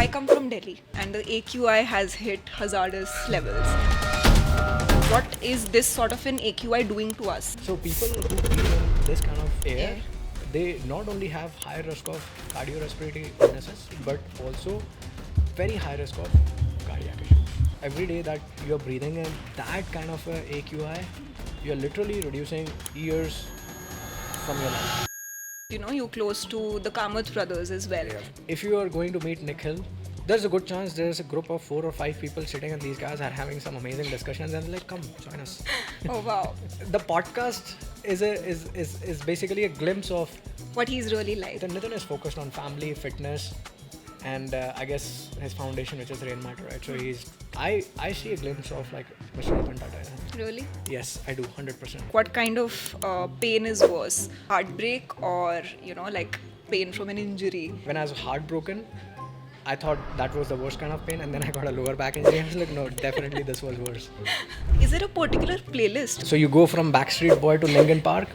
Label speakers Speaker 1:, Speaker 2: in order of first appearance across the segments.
Speaker 1: I come from Delhi and the AQI has hit hazardous levels. What is this sort of an AQI doing to us?
Speaker 2: So people who breathe in this kind of air,
Speaker 1: Air.
Speaker 2: they not only have high risk of cardiorespiratory illnesses, but also very high risk of cardiac issues. Every day that you're breathing in that kind of a AQI, you're literally reducing years from your life.
Speaker 1: You know, you're close to the Kamath brothers as well.
Speaker 2: If you are going to meet Nikhil, there's a good chance there's a group of 4 or 5 people sitting and these guys are having some amazing discussions and they're like, come join us.
Speaker 1: Oh wow.
Speaker 2: The podcast is basically a glimpse of
Speaker 1: What he's really like.
Speaker 2: Nithin is focused on family, fitness, and I guess his foundation, which is Rain Matter, right? So I see a glimpse of like Mr. Ratan Tata.
Speaker 1: Really?
Speaker 2: Yes, I do, 100%.
Speaker 1: What kind of pain is worse? Heartbreak or, you know, like pain from an injury?
Speaker 2: When I was heartbroken, I thought that was the worst kind of pain, and then I got a lower back injury. I was like, no, definitely this was worse.
Speaker 1: Is there a particular playlist?
Speaker 2: So you go from Backstreet Boy to Linkin Park,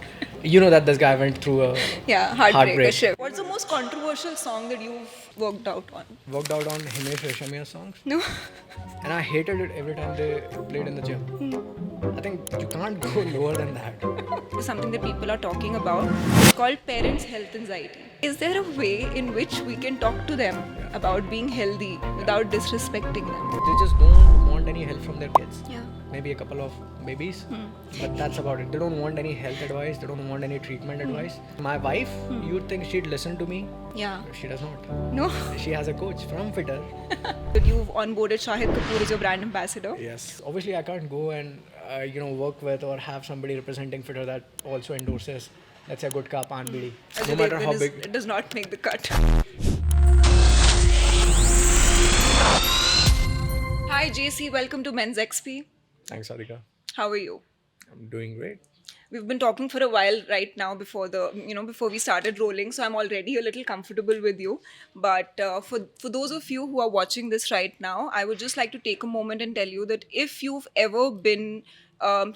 Speaker 2: you know that this guy went through a
Speaker 1: Heartbreak. Shift. What's the most controversial song that you've worked out on?
Speaker 2: Worked out on Himesh Reshammiya's songs,
Speaker 1: No?
Speaker 2: and I hated it every time they played in the gym. I think you can't go lower than that.
Speaker 1: Something that people are talking about. It's called parents' health anxiety. Is there a way in which we can talk to them about being healthy without disrespecting them?
Speaker 2: They just don't want any help from their kids.
Speaker 1: Yeah.
Speaker 2: Maybe a couple of babies, but that's about it. They don't want any health advice, they don't want any treatment advice. My wife, you'd think she'd listen to me.
Speaker 1: Yeah.
Speaker 2: She does not.
Speaker 1: No?
Speaker 2: She has a coach from Fitter.
Speaker 1: You've onboarded Shahid Kapoor as your brand ambassador.
Speaker 2: Yes. Obviously, I can't go and work with or have somebody representing Fitter that also endorses, let's say, gutka, pan bidi.
Speaker 1: As
Speaker 2: No
Speaker 1: a
Speaker 2: matter
Speaker 1: label
Speaker 2: how
Speaker 1: is-
Speaker 2: big.
Speaker 1: It does not make the cut. Hi JC, welcome to Men's XP.
Speaker 2: Thanks, Sadhika.
Speaker 1: How are you?
Speaker 2: I'm doing great.
Speaker 1: We've been talking for a while right now before we started rolling, so I'm already a little comfortable with you. But for those of you who are watching this right now, I would just like to take a moment and tell you that if you've ever been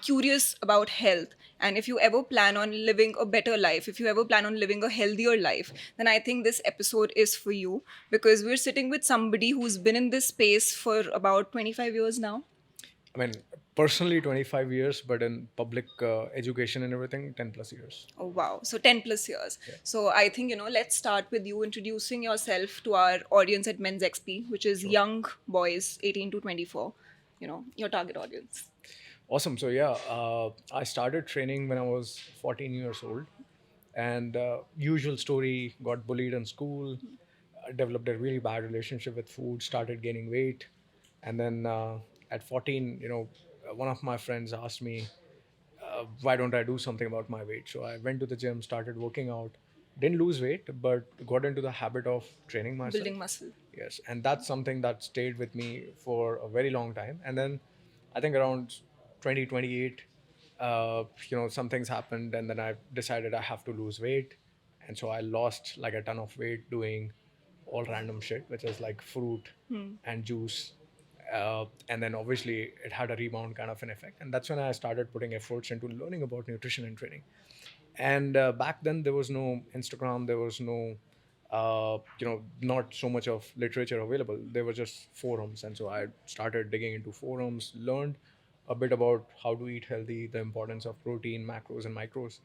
Speaker 1: curious about health, and if you ever plan on living a better life, if you ever plan on living a healthier life, then I think this episode is for you, because we're sitting with somebody who's been in this space for about 25 years now.
Speaker 2: I mean, personally 25 years, but in public education and everything, 10 plus years.
Speaker 1: Oh, wow. So 10 plus years.
Speaker 2: Yeah.
Speaker 1: So I think, let's start with you introducing yourself to our audience at Men's XP, which is young boys 18 to 24, your target audience.
Speaker 2: Awesome. So I started training when I was 14 years old, and usual story, got bullied in school, developed a really bad relationship with food, started gaining weight, and then at 14, one of my friends asked me, why don't I do something about my weight? So I went to the gym, started working out, didn't lose weight, but got into the habit of training myself.
Speaker 1: Building muscle.
Speaker 2: Yes, and that's something that stayed with me for a very long time. And then I think around 2028, some things happened, and then I decided I have to lose weight. And so I lost like a ton of weight doing all random shit, which is like fruit and juice. And then obviously it had a rebound kind of an effect. And that's when I started putting efforts into learning about nutrition and training. And back then there was no Instagram, there was no, not so much of literature available. There were just forums. And so I started digging into forums, learned a bit about how to eat healthy, the importance of protein, macros and micros,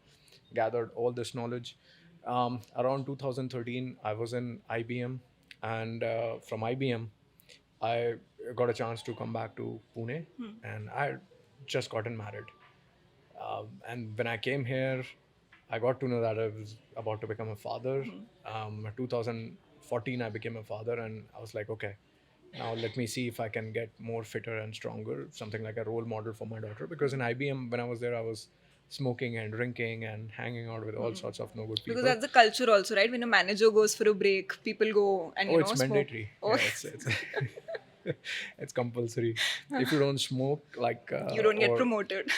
Speaker 2: gathered all this knowledge. Around 2013, I was in IBM, and from IBM, I got a chance to come back to Pune, and I had just gotten married. And when I came here, I got to know that I was about to become a father. 2014, I became a father, and I was like, okay, now let me see if I can get more fitter and stronger, something like a role model for my daughter. Because in IBM, when I was there, I was smoking and drinking and hanging out with all sorts of no good people.
Speaker 1: Because that's the culture also, right? When a manager goes for a break, people go and
Speaker 2: it's
Speaker 1: smoke.
Speaker 2: mandatory.
Speaker 1: Oh.
Speaker 2: Yeah, it's it's compulsory. If you don't smoke, like
Speaker 1: you don't get promoted.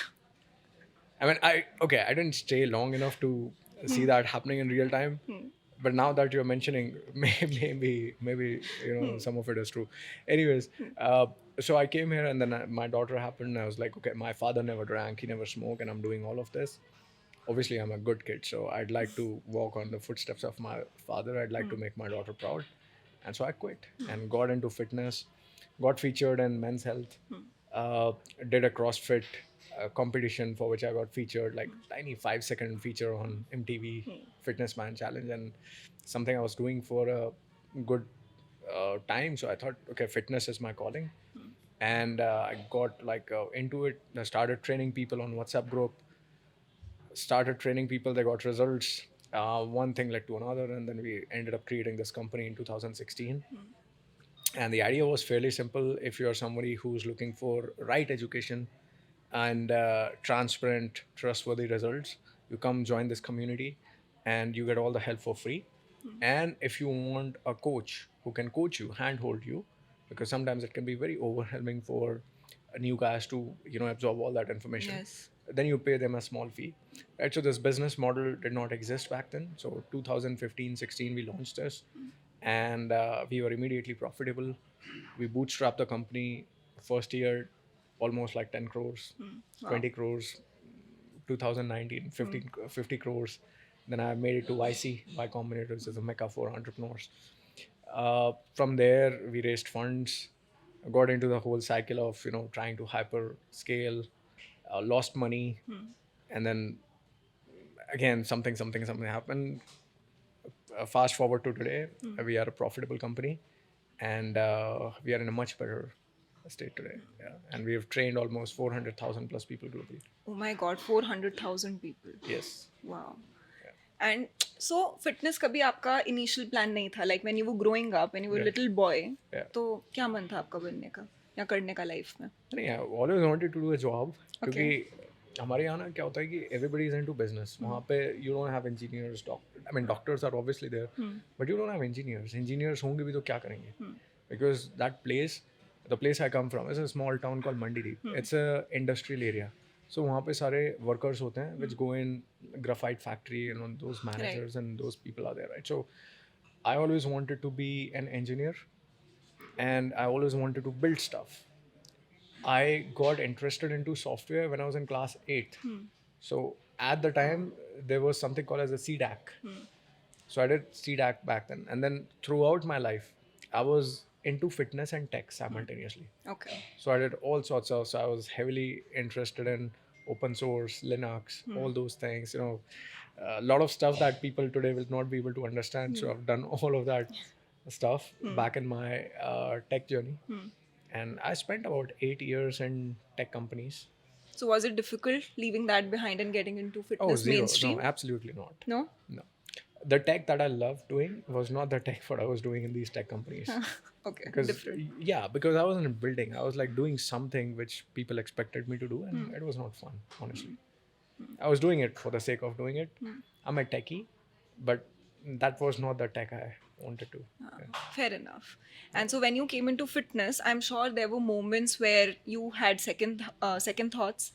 Speaker 2: I mean, I didn't stay long enough to see that happening in real time. But now that you're mentioning, maybe some of it is true. Anyways, so I came here, and then my daughter happened. And I was like, okay, my father never drank, he never smoked, and I'm doing all of this. Obviously, I'm a good kid, so I'd like to walk on the footsteps of my father. I'd like to make my daughter proud. And so I quit and got into fitness, got featured in Men's Health, uh, did a CrossFit competition for which I got featured, like tiny 5-second feature on MTV Fitness Man Challenge, and something I was doing for a good time. So I thought, okay, fitness is my calling. And I got like into it. I started training people on WhatsApp group, started training people, they got results. One thing led to another, and then we ended up creating this company in 2016. And the idea was fairly simple. If you're somebody who's looking for right education and transparent, trustworthy results, you come join this community and you get all the help for free. And if you want a coach who can coach you, handhold you, because sometimes it can be very overwhelming for new guys to absorb all that information,
Speaker 1: Yes.
Speaker 2: then you pay them a small fee, right? So this business model did not exist back then. So 2015-16 we launched this, and we were immediately profitable. We bootstrapped the company. First year almost like 10 crores,
Speaker 1: Wow.
Speaker 2: 20 crores, 2019 50 crores. Then I made it to YC, Y Combinator, which is a mecca for entrepreneurs. From there we raised funds, got into the whole cycle of trying to hyper scale, lost money, and then again something happened. Fast forward to today, we are a profitable company, and we are in a much better state today. Yeah, and we have trained almost 400,000 plus people globally.
Speaker 1: Oh my God, 400,000 people.
Speaker 2: Yes.
Speaker 1: Wow. And so fitness कभी आपका initial plan नहीं था, like when you were growing up, when you were a
Speaker 2: Yeah.
Speaker 1: little boy,
Speaker 2: Yeah.
Speaker 1: तो क्या मन था आपका बनने का या करने का life में?
Speaker 2: नहीं, I always wanted to do a job, क्योंकि हमारे यहाँ ना क्या होता है कि everybody is into business. वहाँ पे you don't have engineers, I mean doctors are obviously there, but you don't have engineers. Engineers होंगे भी तो क्या करेंगे? Because that place, the place I come from, is a small town called Mandideep. It's a industrial area. So वहाँ पे सारे workers होते हैं which go in graphite factory, those managers and those people are there, right? So I always wanted to be an engineer, and I always wanted to build stuff. I got interested into software when I was in class 8th. So at the time, there was something called as a CDAC. So I did CDAC back then. And then throughout my life, I was into fitness and tech simultaneously.
Speaker 1: Okay.
Speaker 2: So I did all sorts of, so I was heavily interested in open source, Linux, all those things, a lot of stuff that people today will not be able to understand. So I've done all of that stuff back in my tech journey. And I spent about 8 years in tech companies.
Speaker 1: So was it difficult leaving that behind and getting into fitness
Speaker 2: Zero.
Speaker 1: mainstream?
Speaker 2: No, absolutely not.
Speaker 1: No?
Speaker 2: No. The tech that I loved doing was not the tech what I was doing in these tech companies.
Speaker 1: Okay,
Speaker 2: Because
Speaker 1: different.
Speaker 2: yeah, because I wasn't building. I was like doing something which people expected me to do, and it was not fun, honestly. I was doing it for the sake of doing it. I'm a techie, but that was not the tech I wanted to. Yeah.
Speaker 1: Fair enough. And so when you came into fitness, I'm sure there were moments where you had second thoughts,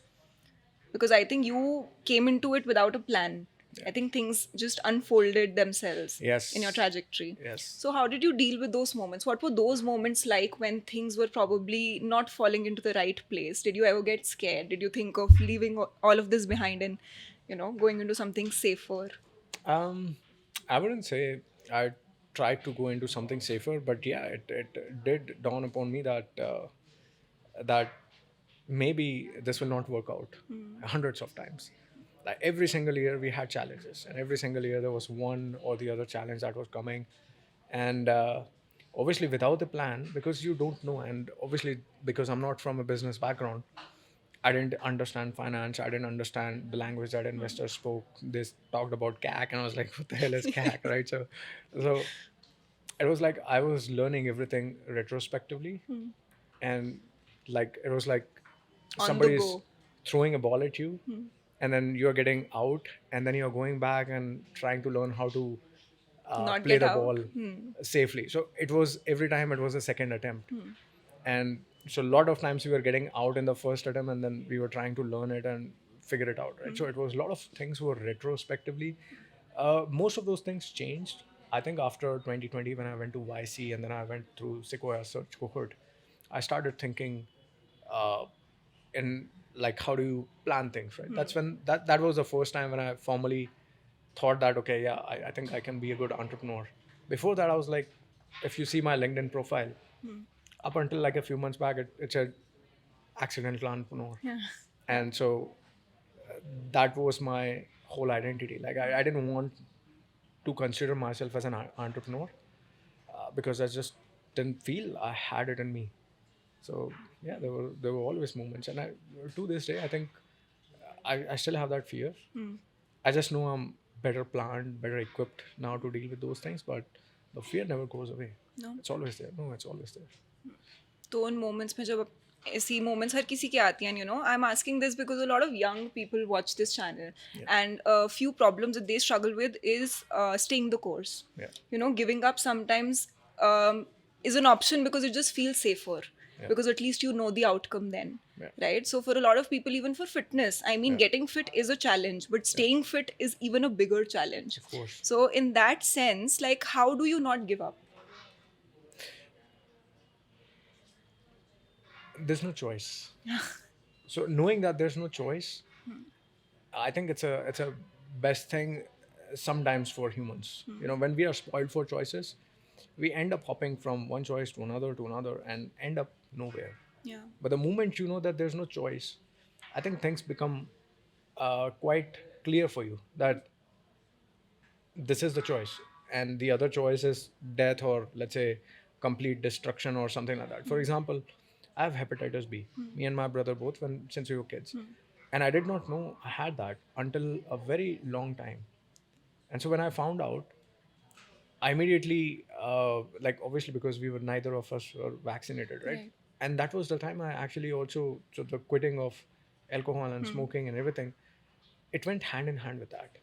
Speaker 1: because I think you came into it without a plan. I think things just unfolded themselves
Speaker 2: Yes.
Speaker 1: in your trajectory.
Speaker 2: Yes.
Speaker 1: So how did you deal with those moments? What were those moments like when things were probably not falling into the right place? Did you ever get scared? Did you think of leaving all of this behind and, going into something safer?
Speaker 2: I wouldn't say I tried to go into something safer, but yeah, it did dawn upon me that maybe this will not work out hundreds of times. Like every single year we had challenges, and every single year there was one or the other challenge that was coming, and obviously without a plan, because you don't know, and obviously because I'm not from a business background, I didn't understand finance. I didn't understand the language that investors spoke. They talked about CAC, and I was like, "What the hell is CAC?" Right? So it was like I was learning everything retrospectively, and like it was like
Speaker 1: On the
Speaker 2: somebody's
Speaker 1: go.
Speaker 2: throwing a ball at you, and then you're getting out, and then you're going back and trying to learn how to
Speaker 1: Not
Speaker 2: play
Speaker 1: get
Speaker 2: the
Speaker 1: out.
Speaker 2: ball safely. So it was every time it was a second attempt, and so a lot of times we were getting out in the first attempt, and then we were trying to learn it and figure it out, right? So it was a lot of things were retrospectively. Most of those things changed, I think, after 2020 when I went to YC and then I went through Sequoia Search Cohort. I started thinking in like how do you plan things, right? That's when that was the first time when I formally thought that okay, yeah, I think I can be a good entrepreneur. Before that I was like, if you see my LinkedIn profile, up until like a few months back, it said accidental entrepreneur.
Speaker 1: Yeah.
Speaker 2: And so that was my whole identity. Like I didn't want to consider myself as an entrepreneur because I just didn't feel I had it in me. So yeah, there were always moments, and to this day I think I still have that fear. I just know I'm better planned, better equipped now to deal with those things, but the fear never goes away.
Speaker 1: No.
Speaker 2: It's always there. No, it's always there.
Speaker 1: तो उन moments में जब ऐसी moments हर किसी के आती हैं, I am asking this because a lot of young people watch this channel and few problems that they struggle with is staying the course.
Speaker 2: Yeah.
Speaker 1: Giving up sometimes is an option because it just feels safer, because at least you know the outcome then.
Speaker 2: Yeah.
Speaker 1: Right? So for a lot of people, even for fitness, I mean, getting fit is a challenge, but staying fit is even a bigger challenge.
Speaker 2: Of course.
Speaker 1: So in that sense, like, how do you not give up?
Speaker 2: There's no choice. So knowing that there's no choice, I think it's a best thing sometimes for humans. When we are spoiled for choices, we end up hopping from one choice to another and end up nowhere.
Speaker 1: Yeah.
Speaker 2: But the moment you know that there's no choice, I think things become quite clear for you that this is the choice, and the other choice is death, or let's say complete destruction or something like that. For example, I have hepatitis B. Me and my brother both, since we were kids, and I did not know I had that until a very long time. And so when I found out, I immediately, like obviously because we were neither of us were vaccinated, right?
Speaker 1: Right.
Speaker 2: And that was the time I actually also, so the quitting of alcohol and smoking and everything, it went hand in hand with that.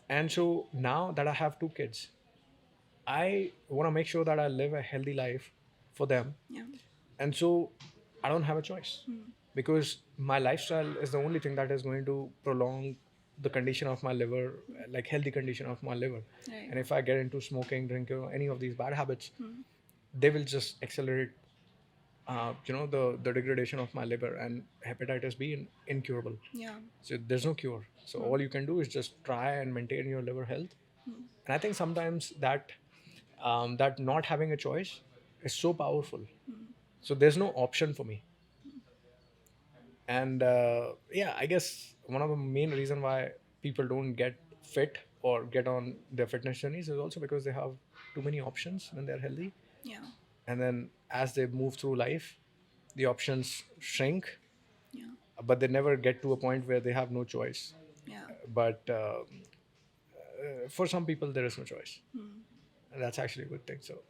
Speaker 2: And so now that I have two kids, I want to make sure that I live a healthy life for them.
Speaker 1: Yeah.
Speaker 2: And so I don't have a choice because my lifestyle is the only thing that is going to prolong the condition of my liver, like healthy condition of my liver.
Speaker 1: Right.
Speaker 2: And if I get into smoking, drinking, or any of these bad habits, they will just accelerate, the degradation of my liver, and hepatitis B incurable.
Speaker 1: Yeah.
Speaker 2: So there's no cure. So all you can do is just try and maintain your liver health. And I think sometimes that that not having a choice is so powerful. So there's no option for me. And yeah, I guess one of the main reason why people don't get fit or get on their fitness journeys is also because they have too many options when they're healthy.
Speaker 1: Yeah.
Speaker 2: And then as they move through life, the options shrink,
Speaker 1: Yeah.
Speaker 2: but they never get to a point where they have no choice.
Speaker 1: Yeah.
Speaker 2: But for some people, there is no choice. And that's actually a good thing. So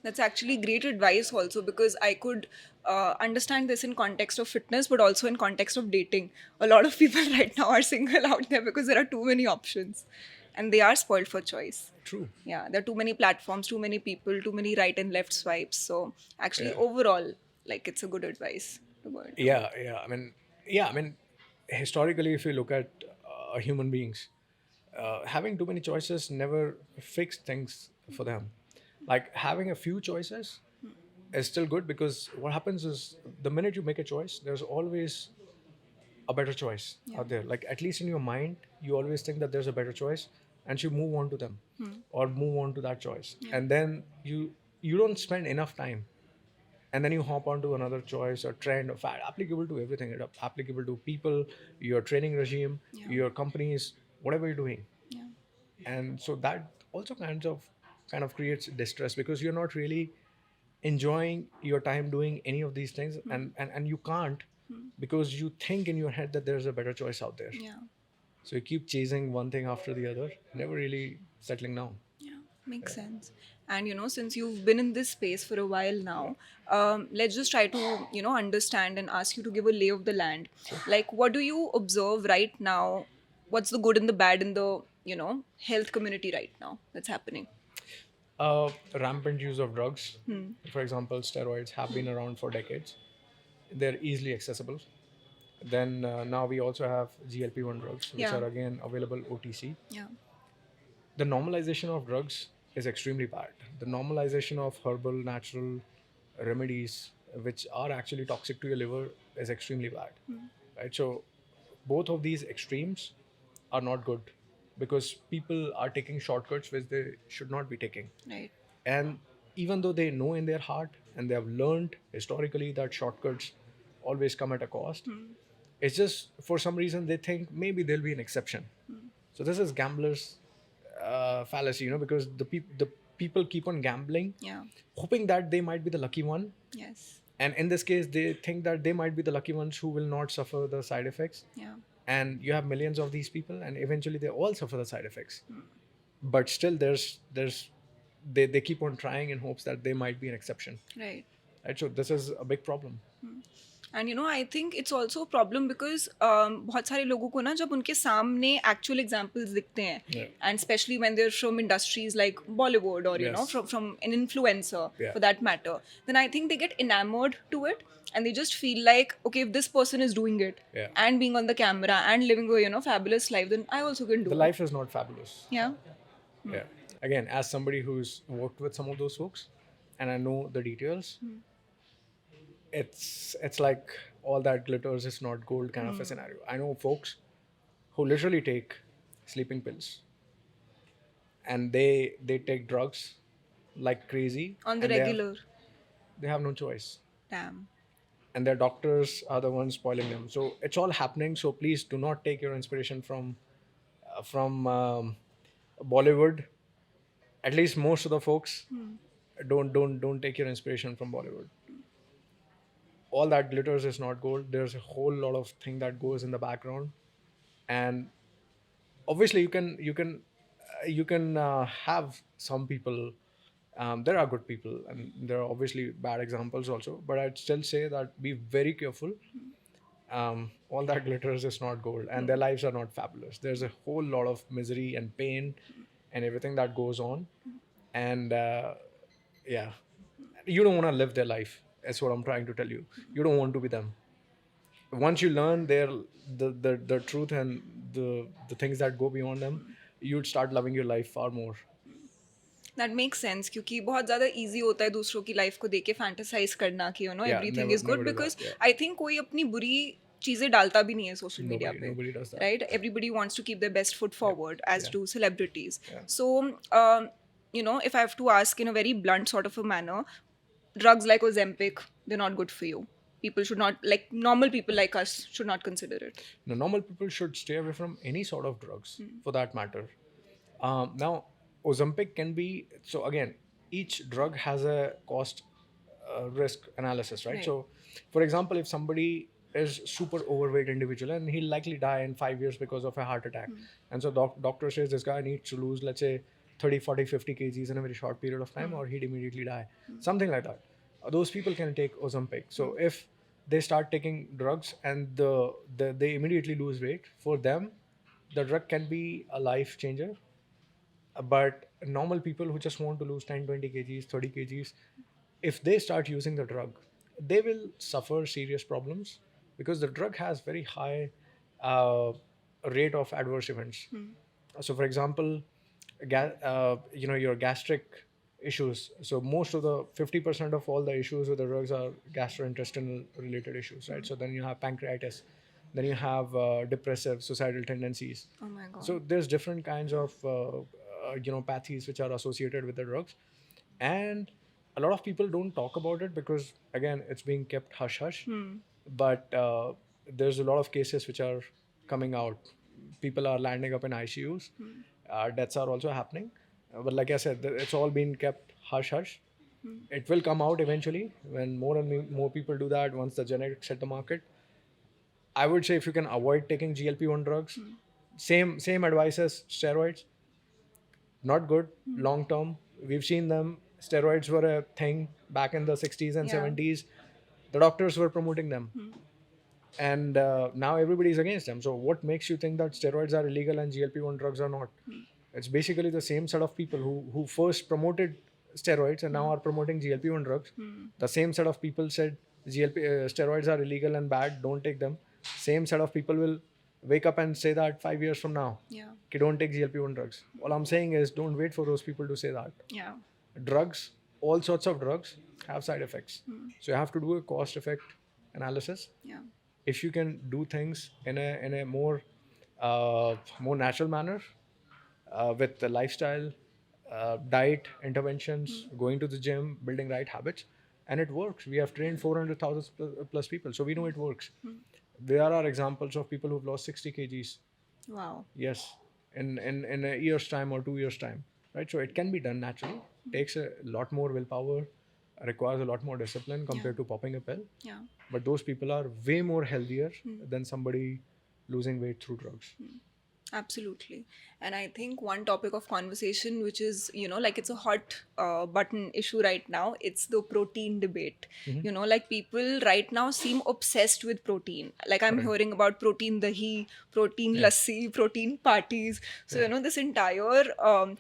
Speaker 1: That's actually great advice also, because I could understand this in context of fitness, but also in context of dating. A lot of people right now are single out there because there are too many options and they are spoiled for choice.
Speaker 2: true.
Speaker 1: Yeah, there are too many platforms, too many people, too many right and left swipes. So actually,
Speaker 2: Yeah.
Speaker 1: overall, like, it's a good advice to go into.
Speaker 2: Yeah. Historically, if you look at human beings, having too many choices never fix things for them. Like having a few choices is still good, because what happens is the minute you make a choice, there's always a better choice out there. Like at least in your mind, you always think that there's a better choice, and you move on to them or move on to that choice, and then you don't spend enough time, and then you hop onto another choice or trend or fad applicable to everything, applicable to people, your training regime, your companies, whatever you're doing.
Speaker 1: Yeah.
Speaker 2: And so that also kind of creates distress, because you're not really enjoying your time doing any of these things, and you can't, because you think in your head that there's a better choice out there.
Speaker 1: Yeah.
Speaker 2: So you keep chasing one thing after the other, never really settling down.
Speaker 1: Yeah, makes sense. And since you've been in this space for a while now, let's just try to understand and ask you to give a lay of the land. Like, what do you observe right now? What's the good and the bad in the health community right now that's happening?
Speaker 2: Rampant use of drugs, for example, steroids, have been around for decades. They're easily accessible. Then now we also have GLP-1 drugs, which
Speaker 1: Yeah.
Speaker 2: are again available OTC.
Speaker 1: Yeah.
Speaker 2: The normalization of drugs is extremely bad. The normalization of herbal, natural remedies, which are actually toxic to your liver, is extremely bad. Right? So both of these extremes are not good, because people are taking shortcuts which they should not be taking.
Speaker 1: Right.
Speaker 2: And even though they know in their heart and they have learned historically that shortcuts always come at a cost, it's just for some reason they think maybe there'll be an exception. So this is gamblers' fallacy, because the people keep on gambling,
Speaker 1: Yeah.
Speaker 2: hoping that they might be the lucky one.
Speaker 1: Yes.
Speaker 2: And in this case, they think that they might be the lucky ones who will not suffer the side effects.
Speaker 1: Yeah.
Speaker 2: And you have millions of these people, and eventually they all suffer the side effects. But still, they keep on trying in hopes that they might be an exception.
Speaker 1: Right.
Speaker 2: Right. So this is a big problem.
Speaker 1: And I think it's also a problem because बहुत सारे लोगों को ना जब उनके सामने actual examples दिखते हैं,
Speaker 2: Yeah.
Speaker 1: and especially when they're from industries like Bollywood or
Speaker 2: Yes.
Speaker 1: from an influencer
Speaker 2: Yeah.
Speaker 1: for that matter, then I think they get enamored to it and they just feel like, okay, if this person is doing it
Speaker 2: Yeah.
Speaker 1: and being on the camera and living a fabulous life, then I also can do
Speaker 2: The
Speaker 1: it.
Speaker 2: life is not fabulous.
Speaker 1: Yeah.
Speaker 2: Yeah. Again, as somebody who's worked with some of those folks, and I know the details, it's like all that glitters is not gold kind of a scenario. I know folks who literally take sleeping pills, and they take drugs like crazy
Speaker 1: On the
Speaker 2: and
Speaker 1: regular.
Speaker 2: They have no choice,
Speaker 1: Damn.
Speaker 2: and their doctors are the ones spoiling them. So it's all happening. So please do not take your inspiration from Bollywood. At least most of the folks don't take your inspiration from Bollywood. All that glitters is not gold. There's a whole lot of thing that goes in the background, and obviously you can have some people. There are good people, and there are obviously bad examples also. But I'd still say that be very careful. All that glitters is not gold, and their lives are not fabulous. There's a whole lot of misery and pain and everything that goes on, and yeah, you don't want to live their life. That's what I'm trying to tell you. You don't want to be them. Once you learn the truth and the things that go beyond them, you'd start loving your life far more.
Speaker 1: That makes sense क्योंकि बहुत ज़्यादा easy होता है दूसरों की life को देख के fantasize करना कि everything
Speaker 2: never,
Speaker 1: is good
Speaker 2: never do
Speaker 1: because
Speaker 2: that, yeah.
Speaker 1: I think कोई अपनी बुरी चीज़ें डालता भी नहीं है social media पे,
Speaker 2: Nobody does that.
Speaker 1: right? Everybody wants to keep their best foot forward, as
Speaker 2: Yeah.
Speaker 1: do celebrities.
Speaker 2: Yeah.
Speaker 1: So if I have to ask in a very blunt sort of a manner, drugs like Ozempic, they're not good for you. People should not, like normal people like us, should not consider it.
Speaker 2: No, normal people should stay away from any sort of drugs for that matter. Now, Ozempic can be, so again, each drug has a cost risk analysis, right?
Speaker 1: Right.
Speaker 2: So, for example, if somebody is super overweight individual and he'll likely die in 5 years because of a heart attack, and so doctor says this guy needs to lose, let's say, 30, 40, 50 kgs in a very short period of time or he'd immediately die, something like that. Those people can take Ozempic. So if they start taking drugs and they immediately lose weight, for them, the drug can be a life changer. But normal people who just want to lose 10, 20 kgs, 30 kgs, if they start using the drug, they will suffer serious problems because the drug has very high rate of adverse events. So, for example, your gastric issues. So most of the 50% of all the issues with the drugs are gastrointestinal related issues, right? So then you have pancreatitis, then you have depressive, suicidal tendencies.
Speaker 1: Oh my God.
Speaker 2: So there's different kinds of pathies which are associated with the drugs, and a lot of people don't talk about it because again it's being kept hush hush. But there's a lot of cases which are coming out. People are landing up in ICUs. Deaths are also happening. But like I said, it's all been kept hush hush. It will come out eventually when more and more people do that. Once the generics hit the market, I would say if you can avoid taking GLP-1 drugs, same advice as steroids. Not good long term. We've seen them. Steroids were a thing back in the 60s and
Speaker 1: Yeah.
Speaker 2: 70s. The doctors were promoting them. And now everybody's against them. So what makes you think that steroids are illegal and GLP-1 drugs are not? It's basically the same set of people who first promoted steroids and now are promoting GLP-1 drugs. The same set of people said steroids are illegal and bad, don't take them. Same set of people will wake up and say that 5 years from now.
Speaker 1: Yeah.
Speaker 2: Okay, don't take GLP-1 drugs. All I'm saying is don't wait for those people to say that.
Speaker 1: Yeah.
Speaker 2: Drugs, all sorts of drugs have side effects. So you have to do a cost effect analysis.
Speaker 1: Yeah.
Speaker 2: If you can do things in a more natural manner with the lifestyle diet interventions, going to the gym, building right habits, and it works. We have trained 400,000 plus people, so we know it works. There are examples of people who've lost 60 kgs.
Speaker 1: Wow.
Speaker 2: Yes, in a year's time or 2 years' time, right? So it can be done naturally. Takes a lot more willpower, requires a lot more discipline compared to popping a pill.
Speaker 1: Yeah.
Speaker 2: But those people are way more healthier than somebody losing weight through drugs.
Speaker 1: Absolutely. And I think one topic of conversation, which is, like it's a hot button issue right now, it's the protein debate. Like people right now seem obsessed with protein. Like I'm hearing about protein dahi, protein lassi, protein parties. So, this entire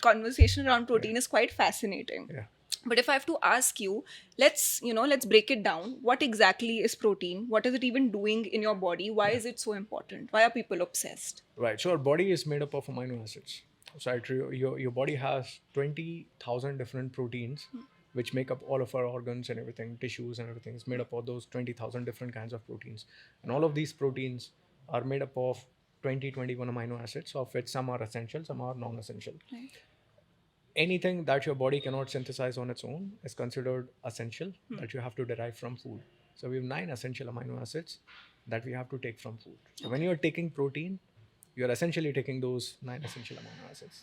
Speaker 1: conversation around protein is quite fascinating.
Speaker 2: Yeah.
Speaker 1: But if I have to ask you, let's break it down. What exactly is protein? What is it even doing in your body? Why is it so important? Why are people obsessed?
Speaker 2: Right. So our body is made up of amino acids. So your body has 20,000 different proteins, which make up all of our organs and everything, tissues and everything. It's made up of those 20,000 different kinds of proteins. And all of these proteins are made up of 21 amino acids, of which some are essential, some are non-essential.
Speaker 1: Right.
Speaker 2: Anything that your body cannot synthesize on its own is considered essential, that you have to derive from food. So we have 9 essential amino acids that we have to take from food. So when you're taking protein, you're essentially taking those 9 essential amino acids,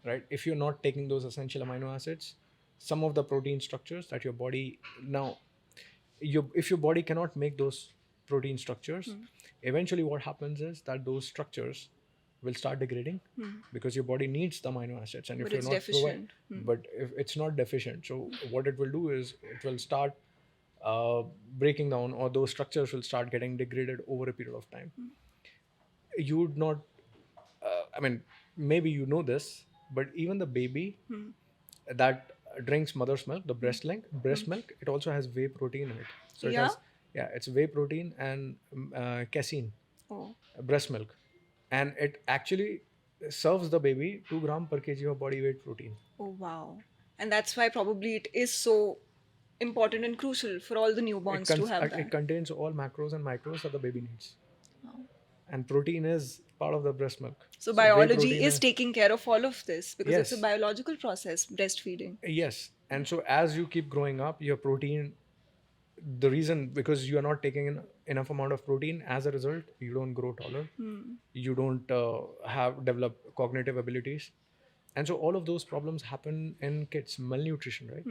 Speaker 2: right? If you're not taking those essential amino acids, some of the protein structures that your body if your body cannot make those protein structures, eventually what happens is that those structures will start degrading because your body needs the amino acids, and if
Speaker 1: But
Speaker 2: you're
Speaker 1: it's
Speaker 2: not
Speaker 1: deficient.
Speaker 2: but if it's not deficient, so what it will do is it will start breaking down, or those structures will start getting degraded over a period of time. You would not I mean, maybe you know this, but even the baby that drinks mother's milk, the breast milk, it also has whey protein in it. So it has, it's whey protein and casein, breast milk, and it actually serves the baby 2 gram per kg of body weight protein.
Speaker 1: Oh, wow. And that's why probably it is so important and crucial for all the newborns to have that.
Speaker 2: It contains all macros and micros that the baby needs. And protein is part of the breast milk.
Speaker 1: So biology is taking care of all of this because it's a biological process, breastfeeding.
Speaker 2: Yes. And so as you keep growing up, your protein, the reason, because you are not taking in enough amount of protein, as a result, you don't grow taller. You don't develop cognitive abilities. And so all of those problems happen in kids, malnutrition, right?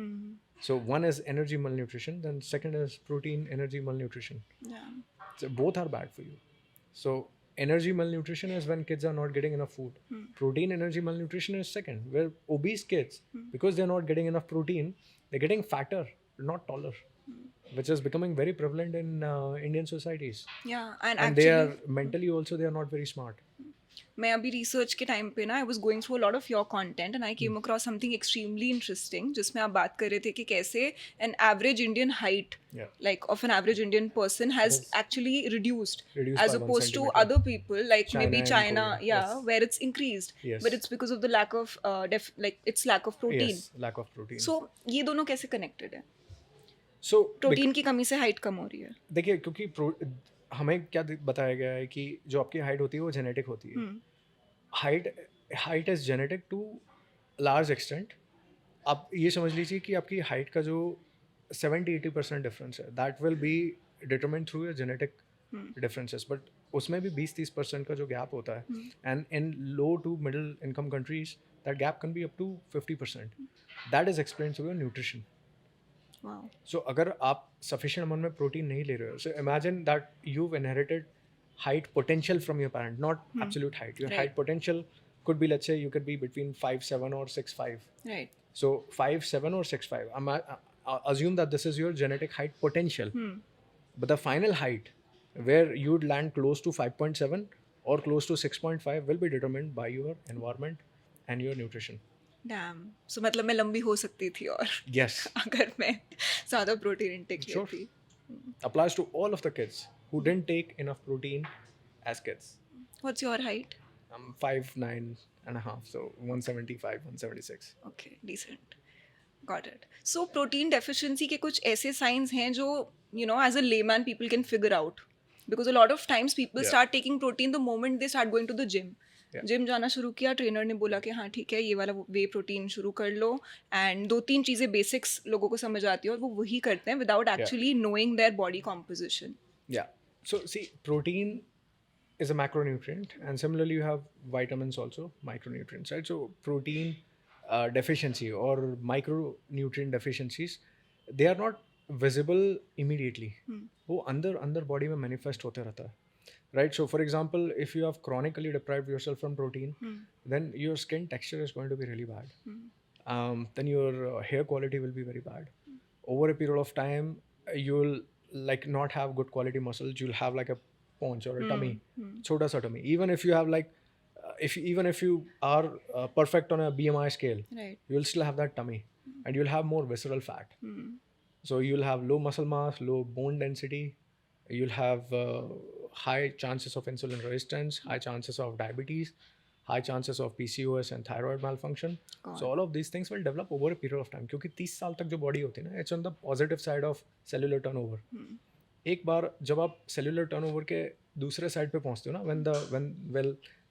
Speaker 2: So one is energy malnutrition, then second is protein energy malnutrition.
Speaker 1: Yeah.
Speaker 2: So both are bad for you. So energy malnutrition is when kids are not getting enough food. Protein energy malnutrition is second, where obese kids, because they're not getting enough protein, they're getting fatter, not taller, which is becoming very prevalent in Indian societies.
Speaker 1: Yeah,
Speaker 2: and
Speaker 1: actually,
Speaker 2: they are mentally also, they are not very smart.
Speaker 1: मैं अभी research के time पे ना I was going through a lot of your content and I came across something extremely interesting जिसमें आप बात कर रहे थे कि कैसे an average Indian height like of an average Indian person has actually reduced as opposed to other people like maybe China, where it's increased, but it's because of the lack of it's lack of protein.
Speaker 2: Lack of protein.
Speaker 1: So ये दोनों कैसे connected है?
Speaker 2: So
Speaker 1: protein की कमी से height कम हो रही है.
Speaker 2: देखिए, क्योंकि हमें क्या बताया गया है कि जो आपकी हाइट होती है वो जेनेटिक होती है. Height is genetic to large extent. आप ये समझ लीजिए कि आपकी हाइट का जो 70-80% डिफरेंस है, that will be determined through your genetic differences, but उसमें भी 20-30% का जो गैप होता है, and in low to middle income countries that gap can be up to 50%. That is explained through your nutrition. So अगर आप sufficient amount में protein नहीं ले रहे हो, so imagine that you've inherited height potential from your parent, not absolute height. Your height potential could be, let's say, you could be between 5'7" or 6'5".
Speaker 1: Right.
Speaker 2: So 5'7" or 6'5". Assume that this is your genetic height potential. But the final height, where you'd land close to 5.7 or close to 6.5, will be determined by your environment and your nutrition.
Speaker 1: Damn. So मतलब मैं लंबी हो सकती थी और
Speaker 2: yes,
Speaker 1: अगर मैं ज़्यादा प्रोटीन इंटेक लेती.
Speaker 2: Applies to all of the kids who didn't take enough protein as kids.
Speaker 1: What's your height?
Speaker 2: I'm 5'9.5", so 175, 176.
Speaker 1: Okay, decent. Got it. So protein deficiency के कुछ ऐसे signs हैं जो as a layman people can figure out, because a lot of times people start taking protein the moment they start going to the gym.
Speaker 2: Yeah.
Speaker 1: Gym जाना शुरू किया, trainer ने बोला कि हाँ ठीक है, ये वाला वे प्रोटीन शुरू कर लो, एंड 2-3 चीज़ें बेसिक्स लोगों को समझ आती है और वो वही करते हैं without
Speaker 2: Yeah.
Speaker 1: Actually knowing their body composition.
Speaker 2: Yeah. So see, protein is a macronutrient, and similarly you have vitamins also, micronutrients, right? So protein deficiency or micronutrient deficiencies, they are not visible immediately. वो अंदर body में manifest होते रहता है, right? So for example, if you have chronically deprived yourself from protein, then your skin texture is going to be really bad. Then your hair quality will be very bad. Over a period of time, you'll like not have good quality muscles. You'll have like a paunch or a tummy, छोटा सा tummy. Even if you have like, even if you are perfect on a BMI scale,
Speaker 1: Right.
Speaker 2: you'll still have that tummy, and you'll have more visceral fat. So you'll have low muscle mass, low bone density. You'll have high chances of insulin resistance, high chances of diabetes, high chances of PCOS and thyroid malfunction. So all of these things will develop over a period of time. क्योंकि 30 साल तक जो body होती है ना, it's on the positive side of cellular turnover. एक बार जब आप cellular turnover के दूसरे side पे पहुंचते हो ना,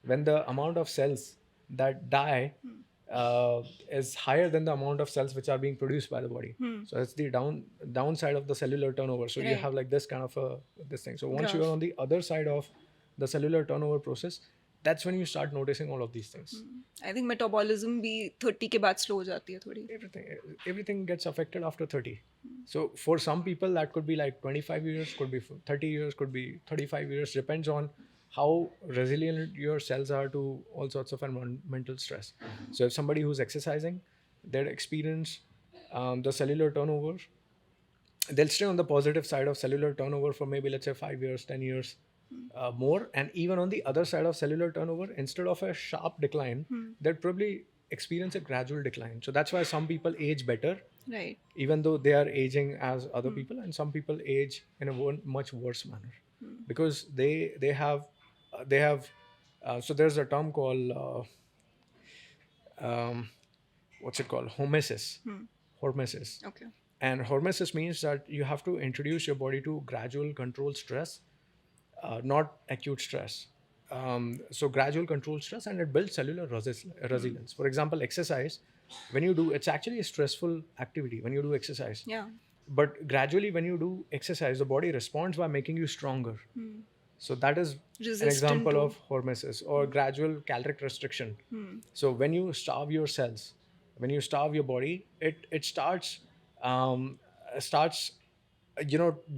Speaker 2: when the amount of cells that die is higher than the amount of cells which are being produced by the body. So it's the downside of the cellular turnover. So you
Speaker 1: Right.
Speaker 2: have like this kind of this thing. So once you
Speaker 1: Graph.
Speaker 2: are on the other side of the cellular turnover process, that's when you start noticing all of these things.
Speaker 1: I think metabolism भी 30 के बाद slow हो जाती है थोड़ी.
Speaker 2: Everything gets affected after 30. So for some people that could be like 25 years, could be 30 years, could be 35 years, depends on how resilient your cells are to all sorts of environmental stress. So if somebody who's exercising, they'll experience the cellular turnover, they'll stay on the positive side of cellular turnover for maybe let's say 5 years, 10 years more. And even on the other side of cellular turnover, instead of a sharp decline, they'll probably experience a gradual decline. So that's why some people age better,
Speaker 1: Right.
Speaker 2: even though they are aging as other people, and some people age in a much worse manner because they have so there's a term called what's it called, hormesis.
Speaker 1: Okay.
Speaker 2: And hormesis means that you have to introduce your body to gradual controlled stress, not acute stress. So gradual controlled stress, and it builds cellular resilience. For example, exercise, when you do, it's actually a stressful activity when you do exercise.
Speaker 1: Yeah.
Speaker 2: But gradually when you do exercise, the body responds by making you stronger. So that is an
Speaker 1: Resistant
Speaker 2: example
Speaker 1: to-
Speaker 2: of hormesis or gradual caloric restriction. So when you starve your cells, when you starve your body, it starts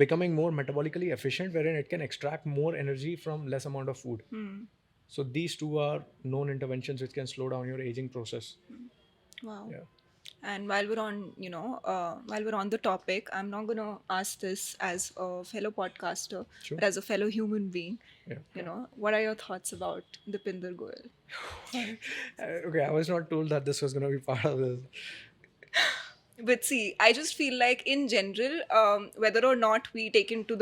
Speaker 2: becoming more metabolically efficient, wherein it can extract more energy from less amount of food. So these two are known interventions which can slow down your aging process.
Speaker 1: Wow.
Speaker 2: Yeah.
Speaker 1: And while we're on, while we're on the topic, I'm not going to ask this as a fellow podcaster,
Speaker 2: Sure.
Speaker 1: but as a fellow human being.
Speaker 2: Yeah.
Speaker 1: What are your thoughts about Deepinder Goyal?
Speaker 2: Okay, I was not told that this was going to be part of this.
Speaker 1: But see, I just feel like in general, whether or not we take into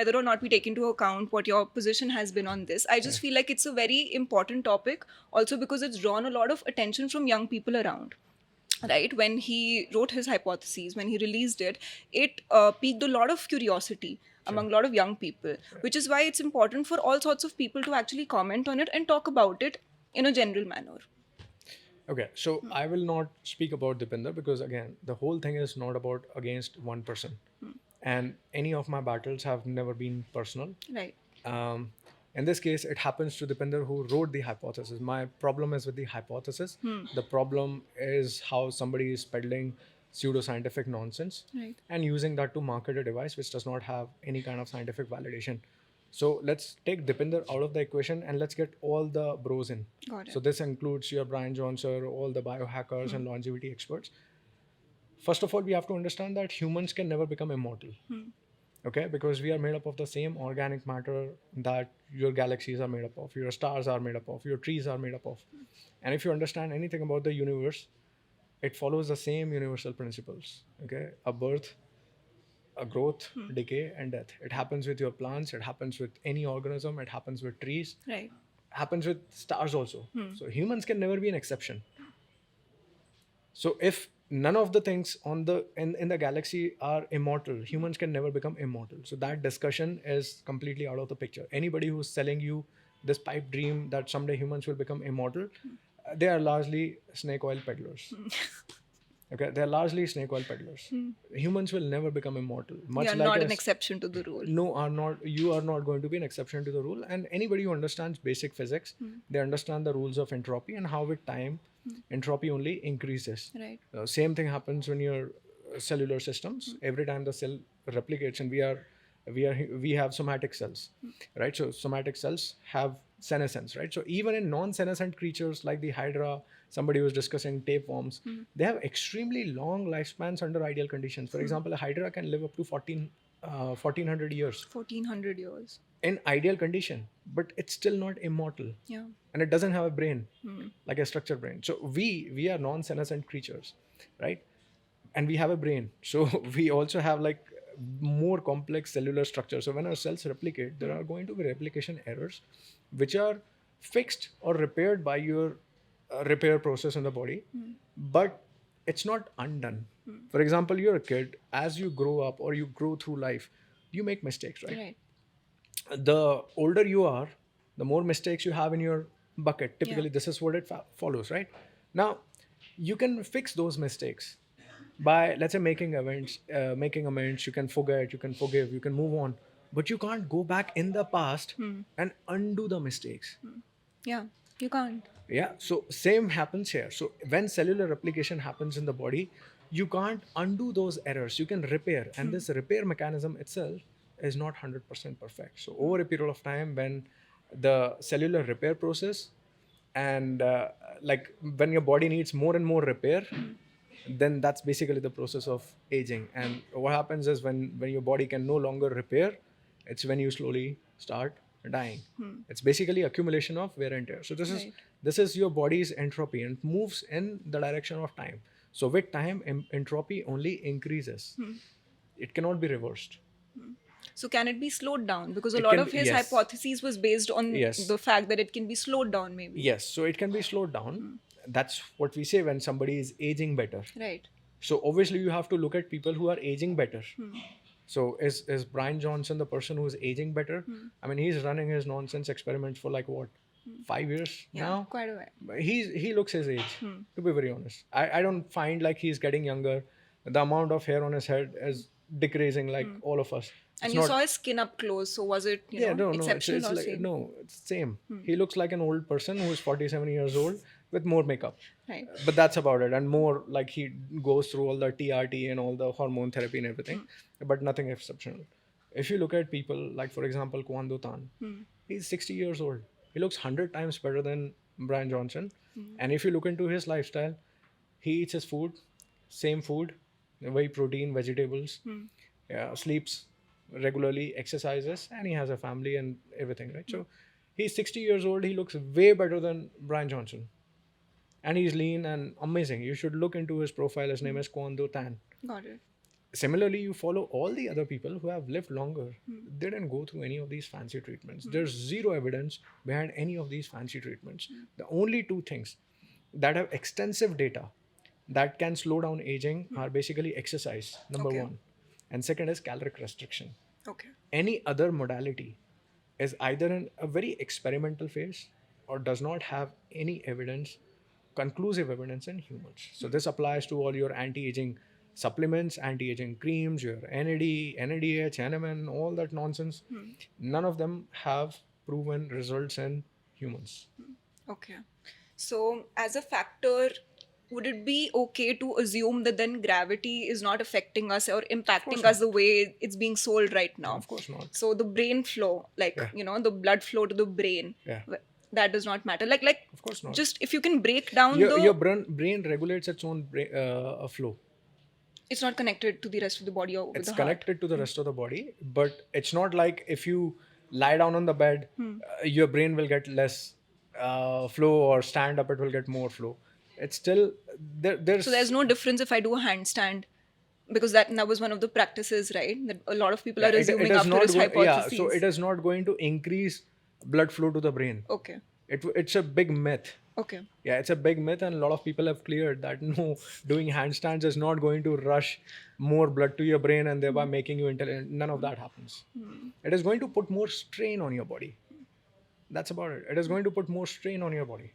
Speaker 1: whether or not we take into account what your position has been on this, I just feel like it's a very important topic also because it's drawn a lot of attention from young people around. Right, when he wrote his hypotheses, when he released it, it piqued a lot of curiosity among a lot of young people, which is why it's important for all sorts of people to actually comment on it and talk about it in a general manner.
Speaker 2: Okay, so I will not speak about Deepinder because again, the whole thing is not about against one person, and any of my battles have never been personal.
Speaker 1: Right.
Speaker 2: In this case, it happens to Deepinder who wrote the hypothesis. My problem is with the hypothesis. The problem is how somebody is peddling pseudoscientific nonsense
Speaker 1: Right.
Speaker 2: and using that to market a device which does not have any kind of scientific validation. So let's take Deepinder out of the equation and let's get all the bros in.
Speaker 1: Got it.
Speaker 2: So this includes your Brian Johnson, all the biohackers and longevity experts. First of all, we have to understand that humans can never become immortal. Okay, because we are made up of the same organic matter that your galaxies are made up of, your stars are made up of, your trees are made up of. And if you understand anything about the universe, it follows the same universal principles. Okay, a birth, a growth, decay, and death. It happens with your plants, it happens with any organism, it happens with trees,
Speaker 1: Right.
Speaker 2: happens with stars also. So humans can never be an exception. So if none of the things on the in the galaxy are immortal, humans can never become immortal. So that discussion is completely out of the picture. Anybody who's selling you this pipe dream that someday humans will become immortal, they are largely snake oil peddlers. Okay, they're largely snake oil peddlers. Humans will never become immortal.
Speaker 1: We
Speaker 2: Much
Speaker 1: are
Speaker 2: like
Speaker 1: not an
Speaker 2: us,
Speaker 1: exception to the rule.
Speaker 2: no, are not. You are not going to be an exception to the rule. And anybody who understands basic physics, they understand the rules of entropy and how with time, entropy only increases.
Speaker 1: Right.
Speaker 2: Same thing happens when your cellular systems. Every time the cell replicates, and we have somatic cells, right? So somatic cells have senescence, right? So even in non-senescent creatures like the hydra, somebody was discussing tapeworms, they have extremely long lifespans under ideal conditions. For example, a hydra can live up to 1400 years
Speaker 1: 1400 years.
Speaker 2: in ideal condition, but it's still not immortal.
Speaker 1: Yeah.
Speaker 2: And it doesn't have a brain, like a structured brain. So we are non-senescent creatures, right? And we have a brain, so we also have like more complex cellular structure. So when our cells replicate, there are going to be replication errors which are fixed or repaired by your repair process in the body, but it's not undone. For example, you're a kid. As you grow up or you grow through life, you make mistakes, right?
Speaker 1: Right.
Speaker 2: The older you are, the more mistakes you have in your bucket. Typically,
Speaker 1: Yeah.
Speaker 2: this is what it follows, right? Now, you can fix those mistakes by, let's say, making amends. You can forget, you can forgive, you can move on, but you can't go back in the past and undo the mistakes.
Speaker 1: Yeah. You can't.
Speaker 2: Yeah, so same happens here. So when cellular replication happens in the body, you can't undo those errors. You can repair, and this repair mechanism itself is not 100% perfect. So over a period of time, when the cellular repair process and like when your body needs more and more repair, then that's basically the process of aging. And what happens is when your body can no longer repair, it's when you slowly start dying. It's basically accumulation of wear and tear. So
Speaker 1: Right.
Speaker 2: this is your body's entropy, and it moves in the direction of time. So with time, entropy only increases. It cannot be reversed.
Speaker 1: So can it be slowed down? Because a
Speaker 2: It
Speaker 1: lot
Speaker 2: can
Speaker 1: of
Speaker 2: be-
Speaker 1: his
Speaker 2: yes.
Speaker 1: hypotheses was based on
Speaker 2: Yes.
Speaker 1: the fact that it can be slowed down, maybe.
Speaker 2: Yes, so it can be slowed down. That's what we say when somebody is aging better.
Speaker 1: Right.
Speaker 2: So obviously you have to look at people who are aging better. So is Brian Johnson the person who is aging better? I mean, he's running his nonsense experiments for like what, 5 years
Speaker 1: Yeah.
Speaker 2: now?
Speaker 1: Quite a while.
Speaker 2: But he looks his age, to be very honest. I don't find like he's getting younger. The amount of hair on his head is decreasing like all of us.
Speaker 1: And
Speaker 2: It's
Speaker 1: you
Speaker 2: not-
Speaker 1: saw his skin up close. So was it,
Speaker 2: yeah, no,
Speaker 1: exceptional
Speaker 2: it's
Speaker 1: or
Speaker 2: like,
Speaker 1: same?
Speaker 2: no, it's same. He looks like an old person who is 47 years old with more makeup.
Speaker 1: Right.
Speaker 2: But that's about it. And more like he goes through all the TRT and all the hormone therapy and everything, but nothing exceptional. If you look at people like, for example, Kwando Tan, he's 60 years old. He looks 100 times better than Brian Johnson. And if you look into his lifestyle, he eats his food, same food, very protein, vegetables, sleeps regularly, exercises, and he has a family and everything, right? So he's 60 years old. He looks way better than Brian Johnson. And he's lean and amazing. You should look into his profile. His name is Kwando Tan.
Speaker 1: Got it.
Speaker 2: Similarly, you follow all the other people who have lived longer. They didn't go through any of these fancy treatments. There's zero evidence behind any of these fancy treatments. The only two things that have extensive data that can slow down aging are basically exercise, number
Speaker 1: Okay.
Speaker 2: one. And second is caloric restriction.
Speaker 1: Okay.
Speaker 2: Any other modality is either in a very experimental phase or does not have any evidence, conclusive evidence in humans. So this applies to all your anti-aging supplements, anti-aging creams, your NAD, NADH, NMN, all that nonsense. None of them have proven results in humans.
Speaker 1: Okay. So, as a factor, would it be okay to assume that then gravity is not affecting us or impacting us the way it's being sold right now?
Speaker 2: Of course not.
Speaker 1: So, the brain flow, like,
Speaker 2: Yeah.
Speaker 1: The blood flow to the brain,
Speaker 2: Yeah.
Speaker 1: that does not matter. Like,
Speaker 2: Of course not.
Speaker 1: just if you can break down
Speaker 2: Your brain regulates its own flow.
Speaker 1: it's not connected to the rest of the body or with
Speaker 2: It's
Speaker 1: the
Speaker 2: connected to the rest of the body, but it's not like if you lie down on the bed, your brain will get less flow, or stand up, it will get more flow. It's still there's
Speaker 1: heart. So, there's no difference if I do a handstand. Because that was one of the practices, right? That a lot of people are assuming after his hypotheses.
Speaker 2: so it is not going to increase blood flow to the brain.
Speaker 1: Okay.
Speaker 2: It's a big myth.
Speaker 1: Okay.
Speaker 2: Yeah, it's a big myth, and a lot of people have cleared that no, doing handstands is not going to rush more blood to your brain and thereby making you intelligent. None of that happens. It is going to put more strain on your body. That's about it. It is going to put more strain on your body.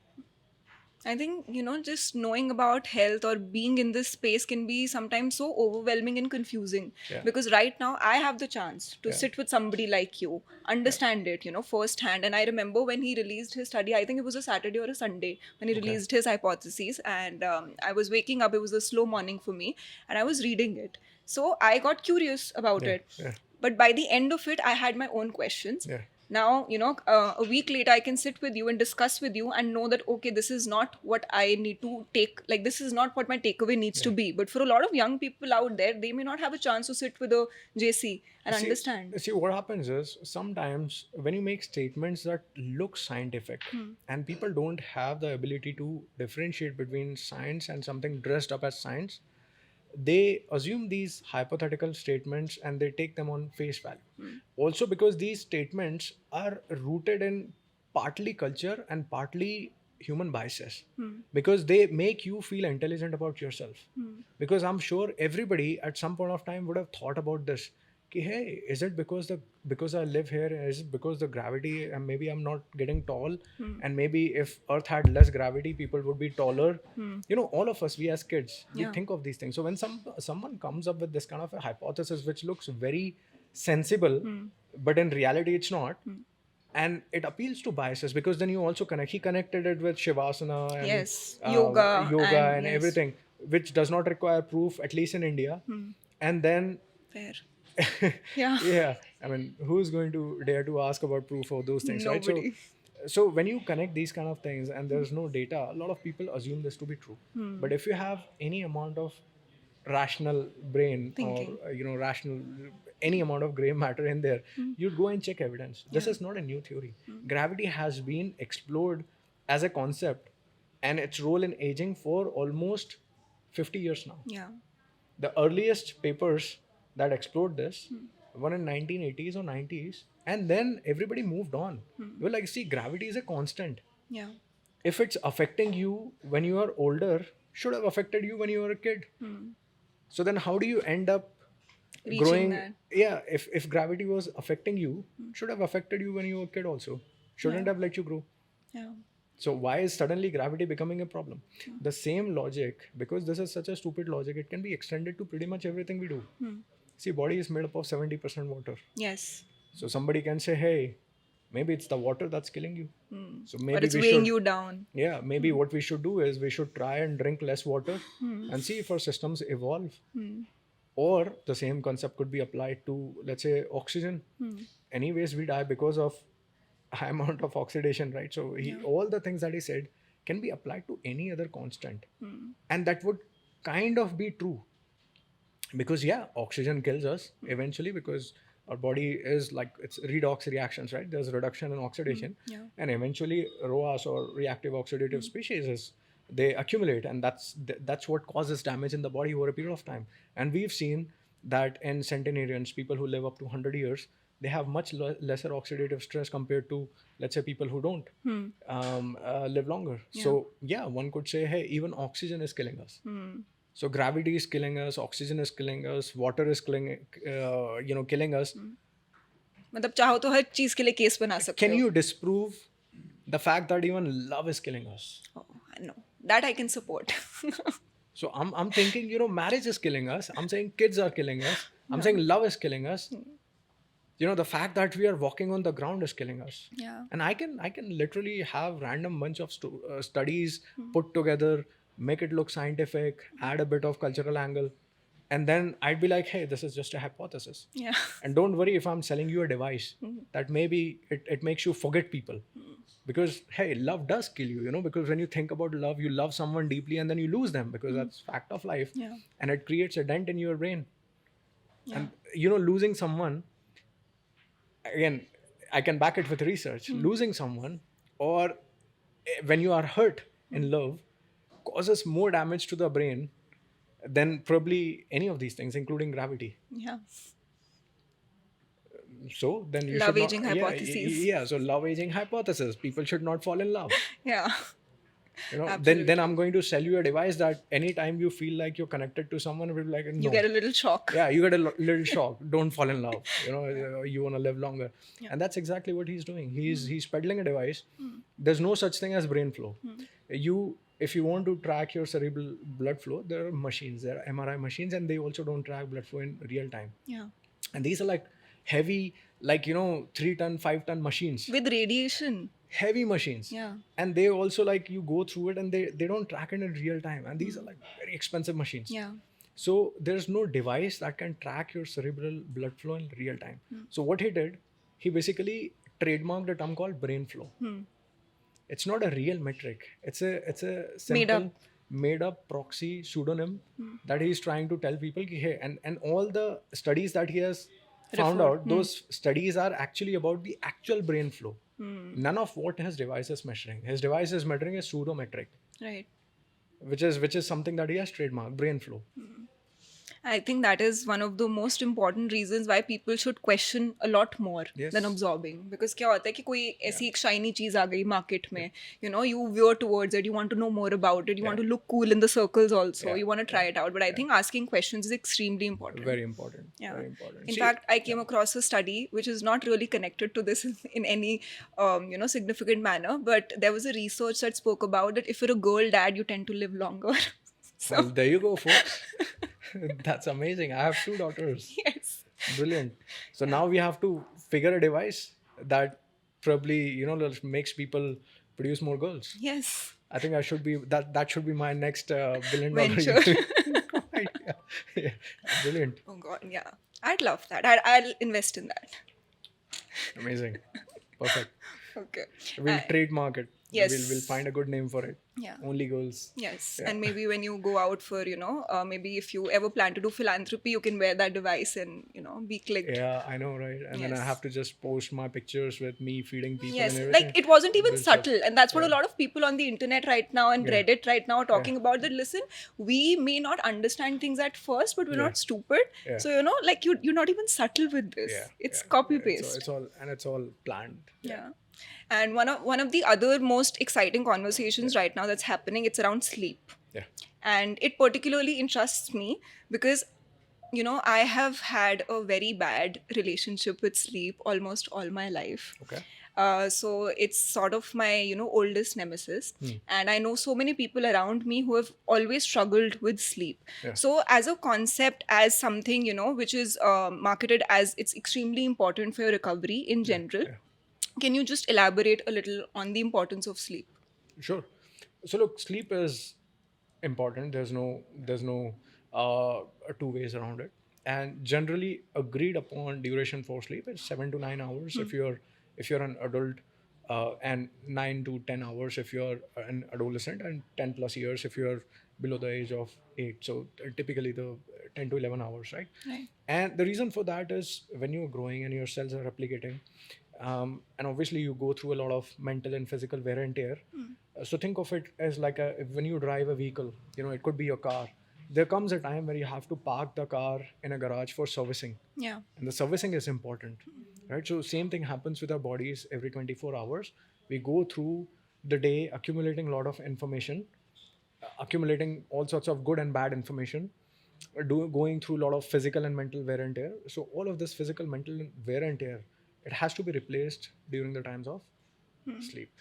Speaker 1: I think, just knowing about health or being in this space can be sometimes so overwhelming and confusing.
Speaker 2: Yeah.
Speaker 1: Because right now I have the chance to
Speaker 2: Yeah.
Speaker 1: sit with somebody like you, understand it, firsthand. And I remember when he released his study, I think it was a Saturday or a Sunday when he
Speaker 2: Okay.
Speaker 1: released his hypotheses. And I was waking up, it was a slow morning for me, and I was reading it. So I got curious about
Speaker 2: Yeah.
Speaker 1: it.
Speaker 2: Yeah.
Speaker 1: But by the end of it, I had my own questions.
Speaker 2: Yeah.
Speaker 1: Now, a week later, I can sit with you and discuss with you and know that, okay, this is not what I need to take, like, this is not what my takeaway needs to
Speaker 2: Yeah.
Speaker 1: be. But for a lot of young people out there, they may not have a chance to sit with a JC and
Speaker 2: See,
Speaker 1: understand.
Speaker 2: see, what happens is sometimes when you make statements that look scientific and people don't have the ability to differentiate between science and something dressed up as science, they assume these hypothetical statements and they take them on face value. Also, because these statements are rooted in partly culture and partly human biases, because they make you feel intelligent about yourself. Because I'm sure everybody at some point of time would have thought about this. Ki, hey, is it because I live here? Is it because the gravity and maybe I'm not getting tall? And maybe if Earth had less gravity, people would be taller. All of us, we as kids, we
Speaker 1: Yeah.
Speaker 2: think of these things. So when someone comes up with this kind of a hypothesis which looks very sensible, but in reality it's not, and it appeals to biases, because then you also he connected it with Shavasana and
Speaker 1: Yes, yoga
Speaker 2: yoga
Speaker 1: and
Speaker 2: and
Speaker 1: yes,
Speaker 2: everything, which does not require proof, at least in India. And then
Speaker 1: fair. Yeah.
Speaker 2: yeah, I mean, who's going to dare to ask about proof of those things, right?
Speaker 1: Nobody.
Speaker 2: So when you connect these kind of things and there's no data, a lot of people assume this to be true. But if you have any amount of rational brain, or
Speaker 1: Thinking.
Speaker 2: rational, any amount of gray matter in there, you'd go and check evidence. This
Speaker 1: Yeah.
Speaker 2: is not a new theory. Gravity has been explored as a concept and its role in aging for almost 50 years now.
Speaker 1: Yeah.
Speaker 2: The earliest papers that explored this were in 1980s or 90s, and then everybody moved on. They were like, see, gravity is a constant.
Speaker 1: Yeah.
Speaker 2: If it's affecting you when you are older, should have affected you when you were a kid. So then how do you end up
Speaker 1: Reaching
Speaker 2: growing?
Speaker 1: that.
Speaker 2: Yeah, if gravity was affecting you, should have affected you when you were a kid also. Shouldn't
Speaker 1: Yeah.
Speaker 2: have let you grow.
Speaker 1: Yeah.
Speaker 2: So why is suddenly gravity becoming a problem? The same logic, because this is such a stupid logic, it can be extended to pretty much everything we do. See, body is made up of 70% water.
Speaker 1: Yes.
Speaker 2: So somebody can say, hey, maybe it's the water that's killing you. So
Speaker 1: Or
Speaker 2: maybe
Speaker 1: it's
Speaker 2: we
Speaker 1: weighing
Speaker 2: should,
Speaker 1: you down.
Speaker 2: yeah, maybe what we should do is we should try and drink less water and see if our systems evolve. Or the same concept could be applied to, let's say, oxygen. Anyways, we die because of high amount of oxidation, right? So all the things that he said can be applied to any other constant. And that would kind of be true. Because yeah, oxygen kills us eventually, because our body is like, it's redox reactions, right? There's reduction and oxidation.
Speaker 1: Yeah.
Speaker 2: And eventually ROAS, or reactive oxidative species, is they accumulate, and that's what causes damage in the body over a period of time. And we've seen that in centenarians, people who live up to 100 years, they have much lesser oxidative stress compared to, let's say, people who don't live longer. So yeah, one could say, hey, even oxygen is killing us. So gravity is killing us, oxygen is killing us, water is killing us.
Speaker 1: मतलब चाहो तो हर चीज के लिए case बना सकते
Speaker 2: Can
Speaker 1: हो.
Speaker 2: you disprove the fact that even love is killing us?
Speaker 1: Oh, no, that I can support.
Speaker 2: So I'm thinking, marriage is killing us. I'm saying kids are killing us. I'm saying love is killing us. The fact that we are walking on the ground is killing us.
Speaker 1: Yeah.
Speaker 2: And I can literally have random bunch of studies put together, make it look scientific, add a bit of cultural angle, and then I'd be like, hey, this is just a hypothesis.
Speaker 1: Yeah.
Speaker 2: And don't worry if I'm selling you a device that maybe it makes you forget people. Because hey, love does kill you, because when you think about love, you love someone deeply and then you lose them, because that's fact of life.
Speaker 1: Yeah.
Speaker 2: And it creates a dent in your brain.
Speaker 1: Yeah.
Speaker 2: And losing someone, again, I can back it with research. Losing someone, or when you are hurt in love, causes more damage to the brain than probably any of these things, including gravity.
Speaker 1: Yeah.
Speaker 2: So then you
Speaker 1: Love
Speaker 2: should
Speaker 1: aging
Speaker 2: not,
Speaker 1: hypothesis.
Speaker 2: Yeah, so love aging hypothesis. People should not fall in love.
Speaker 1: Yeah.
Speaker 2: Then
Speaker 1: Absolutely.
Speaker 2: I'm going to sell you a device that anytime you feel like you're connected to someone, we'll be like,
Speaker 1: You
Speaker 2: no.
Speaker 1: get a little shock.
Speaker 2: Yeah, you get a little shock. Don't fall in love. You want to live longer.
Speaker 1: Yeah.
Speaker 2: And that's exactly what he's doing. He's peddling a device.
Speaker 1: Hmm.
Speaker 2: There's no such thing as brain flow. If you want to track your cerebral blood flow, there are machines, there are MRI machines, and they also don't track blood flow in real time.
Speaker 1: Yeah.
Speaker 2: And these are like heavy, like 3-ton, 5-ton machines,
Speaker 1: With radiation.
Speaker 2: heavy machines.
Speaker 1: Yeah.
Speaker 2: And they also, like, you go through it and they don't track it in real time. And these are like very expensive machines.
Speaker 1: Yeah.
Speaker 2: So there's no device that can track your cerebral blood flow in real time. So what he did, he basically trademarked a term called brain flow. It's not a real metric. It's a simple made up proxy pseudonym that he's trying to tell people ki, hey, and all the studies that he has found out, those studies are actually about the actual brain flow. None of what his device is measuring. His device is measuring a pseudometric,
Speaker 1: Right.
Speaker 2: which is something that he has trademarked, brain flow.
Speaker 1: I think that is one of the most important reasons why people should question a lot more
Speaker 2: Yes.
Speaker 1: than absorbing. Because क्या होता है कि कोई ऐसी एक shiny चीज आ गई market में, you veer towards it, you want to know more about it, you want to look cool in the circles also, you want to try it out. But I think asking questions is extremely important.
Speaker 2: Very important.
Speaker 1: Yeah.
Speaker 2: Very important.
Speaker 1: In
Speaker 2: See,
Speaker 1: fact, I came across a study which is not really connected to this in any, significant manner. But there was a research that spoke about that if you're a girl dad, you tend to live longer.
Speaker 2: well, there you go, folks. That's amazing. I have 2 daughters.
Speaker 1: Yes.
Speaker 2: Brilliant. So now we have to figure a device that probably makes people produce more girls.
Speaker 1: Yes.
Speaker 2: I think I should be that should be my next $1 billion
Speaker 1: Venture.
Speaker 2: idea. Yeah. Brilliant.
Speaker 1: Oh God, yeah. I'd love that. I'll invest in that.
Speaker 2: Amazing. Perfect.
Speaker 1: Okay.
Speaker 2: We'll trademark it.
Speaker 1: Yes.
Speaker 2: We'll find a good name for it.
Speaker 1: Yeah.
Speaker 2: Only girls.
Speaker 1: Yes.
Speaker 2: Yeah.
Speaker 1: And maybe when you go out for, maybe if you ever plan to do philanthropy, you can wear that device and, be clicked.
Speaker 2: Yeah, I know, right? And then I
Speaker 1: Yes.
Speaker 2: have to just post my pictures with me feeding people
Speaker 1: Yes,
Speaker 2: and everything.
Speaker 1: like it wasn't even
Speaker 2: Build stuff.
Speaker 1: subtle, and that's what a lot of people on the internet right now and
Speaker 2: Yeah.
Speaker 1: Reddit right now are talking about. That listen, we may not understand things at first, but we're not stupid.
Speaker 2: Yeah.
Speaker 1: So like you're not even subtle with this.
Speaker 2: Yeah,
Speaker 1: It's
Speaker 2: yeah.
Speaker 1: copy paste.
Speaker 2: It's all planned.
Speaker 1: Yeah. And one of the other most exciting conversations right now that's happening, it's around sleep.
Speaker 2: Yeah.
Speaker 1: And it particularly interests me because I have had a very bad relationship with sleep almost all my life.
Speaker 2: Okay.
Speaker 1: So it's sort of my oldest nemesis, and I know so many people around me who have always struggled with sleep.
Speaker 2: Yeah.
Speaker 1: So as a concept, as something which is marketed as it's extremely important for your recovery in general, can you just elaborate a little on the importance of sleep?
Speaker 2: Sure. So look, sleep is important. There's no two ways around it. And generally agreed upon duration for sleep is 7 to 9 hours if you're an adult, and 9 to 10 hours if you're an adolescent, and 10 plus years if you're below the age of 8. So typically the 10 to 11 hours, right?
Speaker 1: Right.
Speaker 2: And the reason for that is when you're growing and your cells are replicating, and obviously you go through a lot of mental and physical wear and tear. So think of it as like when you drive a vehicle, it could be your car. There comes a time where you have to park the car in a garage for servicing.
Speaker 1: Yeah.
Speaker 2: And the servicing is important, right? So same thing happens with our bodies every 24 hours. We go through the day accumulating a lot of information, accumulating all sorts of good and bad information, going through a lot of physical and mental wear and tear. So all of this physical, mental wear and tear, it has to be replaced during the times of sleep.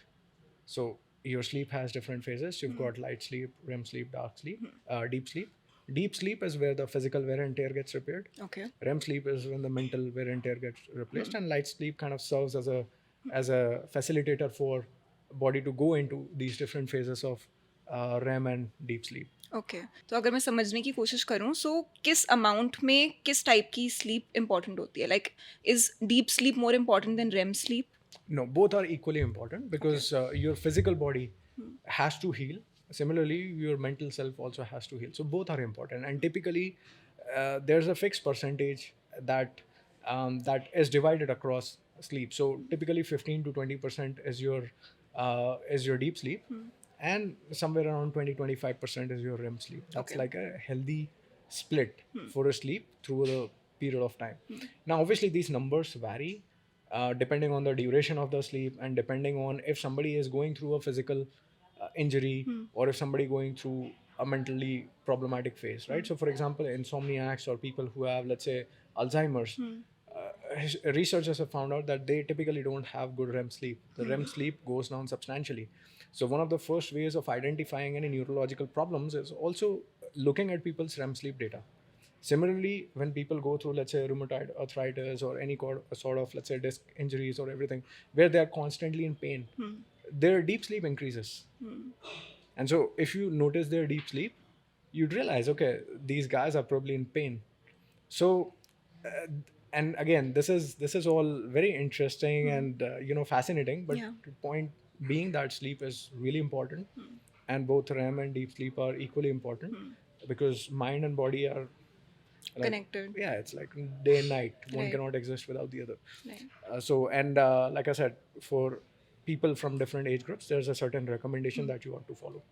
Speaker 2: So your sleep has different phases. You've got light sleep, REM sleep, dark sleep, deep sleep. Deep sleep is where the physical wear and tear gets repaired.
Speaker 1: Okay.
Speaker 2: REM sleep is when the mental wear and tear gets replaced, and light sleep kind of serves as a facilitator for body to go into these different phases of REM and deep sleep.
Speaker 1: Okay तो अगर मैं समझने की कोशिश करूँ सो किस amount में किस टाइप की स्लीप इम्पॉर्टेंट होती है like is deep sleep more important than REM sleep
Speaker 2: No, both are equally important because your physical body has to heal. Similarly, your mental self also has to heal. So both are important, and typically there's a fixed percentage that is divided across sleep. So typically 15 to 20% is your deep sleep, and somewhere around 20-25% is your REM sleep. That's like a healthy split for a sleep through the period of time. Now, obviously, these numbers vary. Depending on the duration of the sleep and depending on if somebody is going through a physical injury, or if somebody going through a mentally problematic phase, right? So, for example, insomniacs or people who have, let's say, Alzheimer's, researchers have found out that they typically don't have good REM sleep. The REM sleep goes down substantially. So, one of the first ways of identifying any neurological problems is also looking at people's REM sleep data. Similarly, when people go through, let's say, rheumatoid arthritis or any sort of, let's say, disc injuries or everything, where they are constantly in pain, their deep sleep increases. And so, if you notice their deep sleep, you'd realize, okay, these guys are probably in pain. So, and again, this is all very interesting and fascinating. But
Speaker 1: Yeah.
Speaker 2: the point being that sleep is really important, and both REM and deep sleep are equally important because mind and body are like,
Speaker 1: Connected.
Speaker 2: yeah, it's like day and night. One
Speaker 1: Right.
Speaker 2: cannot exist without the other.
Speaker 1: Right.
Speaker 2: Like I said, for people from different age groups, there's a certain recommendation that you want to follow.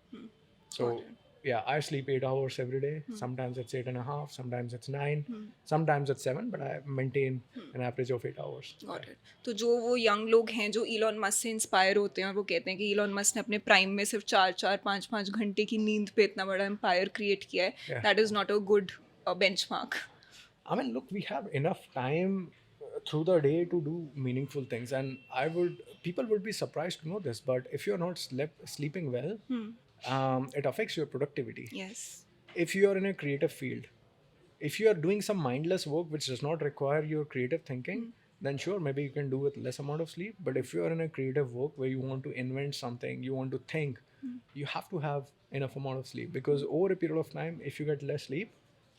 Speaker 2: So
Speaker 1: Got it.
Speaker 2: yeah, I sleep 8 hours every day. Sometimes it's 8.5, sometimes it's 9, sometimes it's 7, but I maintain an average of 8 hours.
Speaker 1: Got it. तो जो वो young लोग हैं जो Elon Musk से inspire होते हैं और वो कहते हैं कि इलॉन मस्क ने अपने प्राइम में सिर्फ 4-4 5-5 घंटे की नींद पे इतना बड़ा एम्पायर क्रिएट किया है,
Speaker 2: Yeah.
Speaker 1: That is not a good benchmark.
Speaker 2: I mean, look, we have enough time through the day to do meaningful things, and people would be surprised to know this, but if you're not sleeping well, it affects your productivity.
Speaker 1: Yes.
Speaker 2: If you are in a creative field, if you are doing some mindless work which does not require your creative thinking, then sure, maybe you can do with less amount of sleep. But if you are in a creative work where you want to invent something, you want to think, you have to have enough amount of sleep, because over a period of time, if you get less sleep,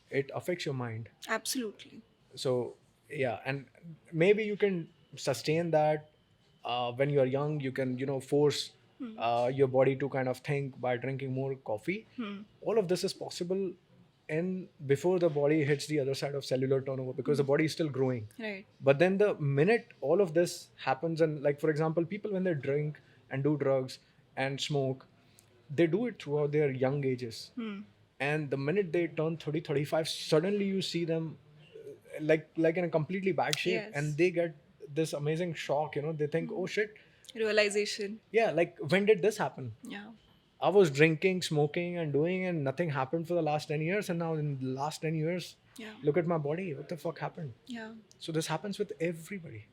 Speaker 2: it affects your mind.
Speaker 1: Absolutely.
Speaker 2: So yeah, and maybe you can sustain that when you're young. You can force your body to kind of think by drinking more coffee. All of this is possible in before the body hits the other side of cellular turnover, because the body is still growing.
Speaker 1: Right.
Speaker 2: But then the minute all of this happens, and like for example, people when they drink and do drugs and smoke, they do it throughout their young ages. And the minute they turn 30-35, suddenly you see them like in a completely bad shape.
Speaker 1: Yes.
Speaker 2: And they get this amazing shock. They think, oh shit,
Speaker 1: Realization.
Speaker 2: yeah, like when did this happen?
Speaker 1: Yeah.
Speaker 2: I was drinking, smoking and doing, and nothing happened for the last 10 years, and now in the last 10 years,
Speaker 1: Yeah.
Speaker 2: look at my body, what the fuck happened?
Speaker 1: Yeah.
Speaker 2: So this happens with everybody,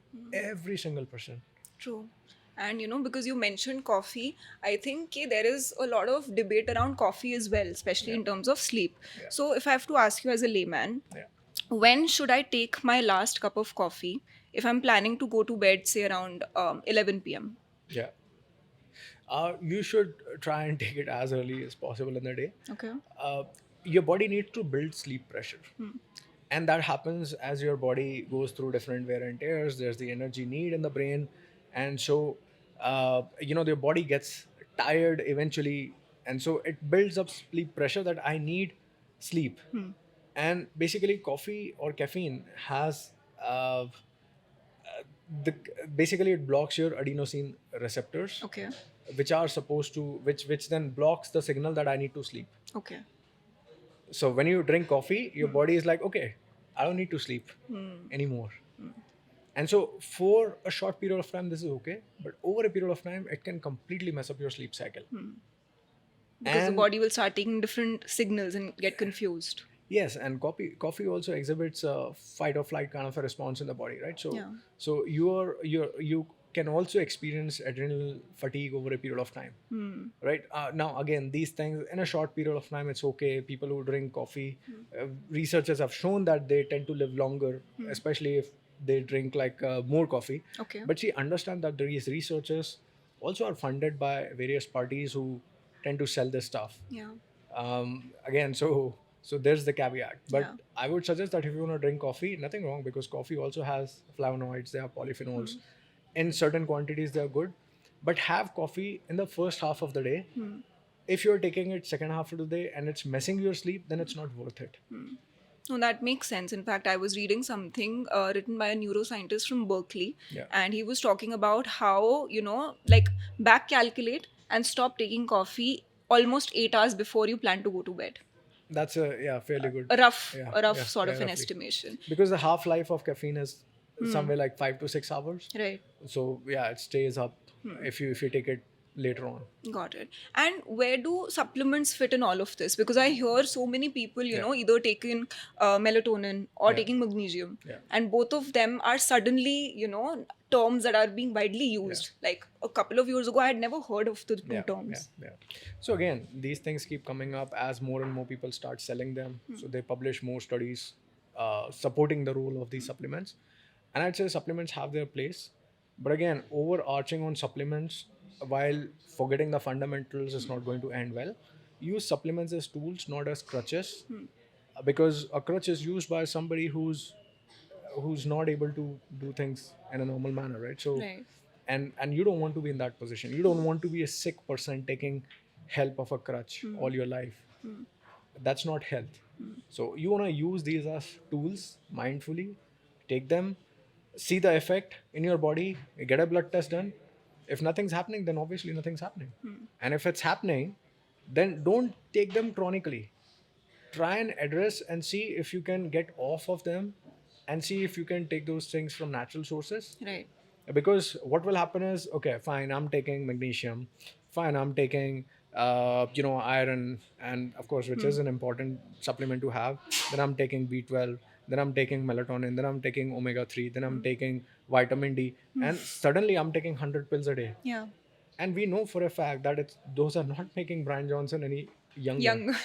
Speaker 2: every single person.
Speaker 1: True. And because you mentioned coffee, I think there is a lot of debate around coffee as well, especially in terms of sleep.
Speaker 2: Yeah.
Speaker 1: So if I have to ask you as a layman,
Speaker 2: Yeah.
Speaker 1: when should I take my last cup of coffee if I'm planning to go to bed, say around 11 p.m.?
Speaker 2: Yeah. You should try and take it as early as possible in the day.
Speaker 1: Okay.
Speaker 2: Your body needs to build sleep pressure. And that happens as your body goes through different wear and tears. There's the energy need in the brain. And so, your body gets tired eventually. And so it builds up sleep pressure that I need sleep. And basically, coffee or caffeine has basically it blocks your adenosine receptors,
Speaker 1: Okay.
Speaker 2: which are supposed to which then blocks the signal that I need to sleep.
Speaker 1: Okay.
Speaker 2: So when you drink coffee, your body is like, okay, I don't need to sleep anymore. And so for a short period of time, this is okay. But over a period of time, it can completely mess up your sleep cycle.
Speaker 1: Because the
Speaker 2: And-
Speaker 1: body will start taking different signals and get confused.
Speaker 2: Yes, and coffee also exhibits a fight or flight kind of a response in the body, right? So
Speaker 1: Yeah.
Speaker 2: so you can also experience adrenal fatigue over a period of time, right? Now again, these things in a short period of time, it's okay. People who drink coffee, researchers have shown that they tend to live longer, especially if they drink more coffee.
Speaker 1: Okay.
Speaker 2: But see, understand that these researchers also are funded by various parties who tend to sell this stuff.
Speaker 1: Yeah.
Speaker 2: Again, so there's the caveat. But
Speaker 1: Yeah.
Speaker 2: I would suggest that if you want to drink coffee, nothing wrong, because coffee also has flavonoids, there are polyphenols. In certain quantities, they are good. But have coffee in the first half of the day. If you're taking it second half of the day and it's messing your sleep, then it's not worth it.
Speaker 1: No, that makes sense. In fact, I was reading something written by a neuroscientist from Berkeley,
Speaker 2: Yeah.
Speaker 1: and he was talking about how, like back calculate and stop taking coffee almost 8 hours before you plan to go to bed.
Speaker 2: That's fairly good.
Speaker 1: A rough
Speaker 2: Yeah,
Speaker 1: sort
Speaker 2: yeah,
Speaker 1: of an
Speaker 2: roughly.
Speaker 1: estimation.
Speaker 2: Because the half life of caffeine is somewhere like 5 to 6 hours.
Speaker 1: Right.
Speaker 2: So yeah, it stays up if you take it later on.
Speaker 1: Got it. And where do supplements fit in all of this? Because I hear so many people,
Speaker 2: Yeah.
Speaker 1: either taking melatonin or
Speaker 2: Yeah.
Speaker 1: taking magnesium,
Speaker 2: Yeah.
Speaker 1: and both of them are suddenly, terms that are being widely used. Like a couple of years ago, I had never heard of the two terms.
Speaker 2: So again, these things keep coming up as more and more people start selling them. So they publish more studies supporting the role of these supplements. And I'd say supplements have their place. But again, overarching on supplements while forgetting the fundamentals is not going to end well. Use supplements as tools, not as crutches. Because a crutch is used by somebody who's not able to do things in a normal manner, right? So
Speaker 1: Right.
Speaker 2: and you don't want to be in that position. You don't want to be a sick person taking help of a crutch all your life. That's not health. So you want to use these as tools mindfully, take them, see the effect in your body, get a blood test done. If nothing's happening, then obviously nothing's happening. And if it's happening, then don't take them chronically. Try and address and see if you can get off of them, and see if you can take those things from natural sources.
Speaker 1: Right.
Speaker 2: Because what will happen is, okay, fine, I'm taking magnesium, fine, I'm taking iron, and of course, which is an important supplement to have. Then I'm taking B12, then I'm taking melatonin, then I'm taking omega 3, then I'm taking vitamin D, and suddenly I'm taking 100 pills a day.
Speaker 1: Yeah.
Speaker 2: And we know for a fact that those are not making Brian Johnson any younger.
Speaker 1: Younger.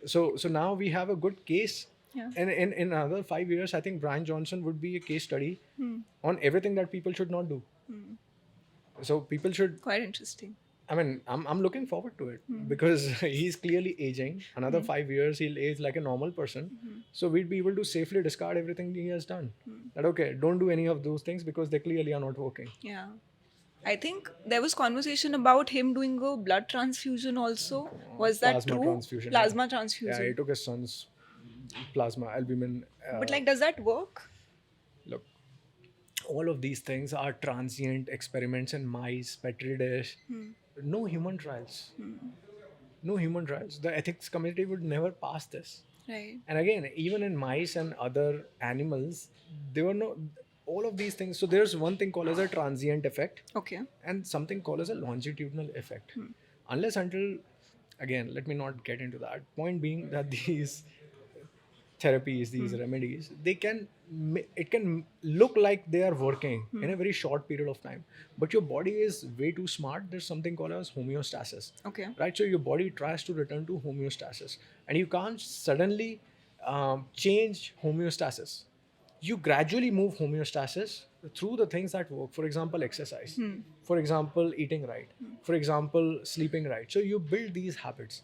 Speaker 2: So now we have a good case.
Speaker 1: Yeah.
Speaker 2: And in another 5 years, I think Brian Johnson would be a case study on everything that people should not do. So people should.
Speaker 1: Quite interesting.
Speaker 2: I mean, I'm looking forward to it because he's clearly aging. Another 5 years, he'll age like a normal person. So we'd be able to safely discard everything he has done. That okay, don't do any of those things because they clearly are not working.
Speaker 1: Yeah. I think there was conversation about him doing a blood transfusion also. Was that
Speaker 2: Plasma
Speaker 1: true?
Speaker 2: transfusion.
Speaker 1: Plasma
Speaker 2: Yeah,
Speaker 1: transfusion.
Speaker 2: he took his son's plasma albumin.
Speaker 1: But like, does that work?
Speaker 2: Look, all of these things are transient experiments in mice, petri dish. No human trials. No human trials. The ethics committee would never pass this.
Speaker 1: Right.
Speaker 2: And again, even in mice and other animals, there were no all of these things. So there's one thing called as a transient effect,
Speaker 1: Okay.
Speaker 2: and something called as a longitudinal effect. Unless until, again, let me not get into that. Point being that these therapies, these remedies, it can look like they are working in a very short period of time, but your body is way too smart. There's something called as homeostasis.
Speaker 1: Okay.
Speaker 2: Right? So your body tries to return to homeostasis, and you can't suddenly change homeostasis. You gradually move homeostasis through the things that work. For example, exercise. For example, eating right. For example, sleeping right. So you build these habits.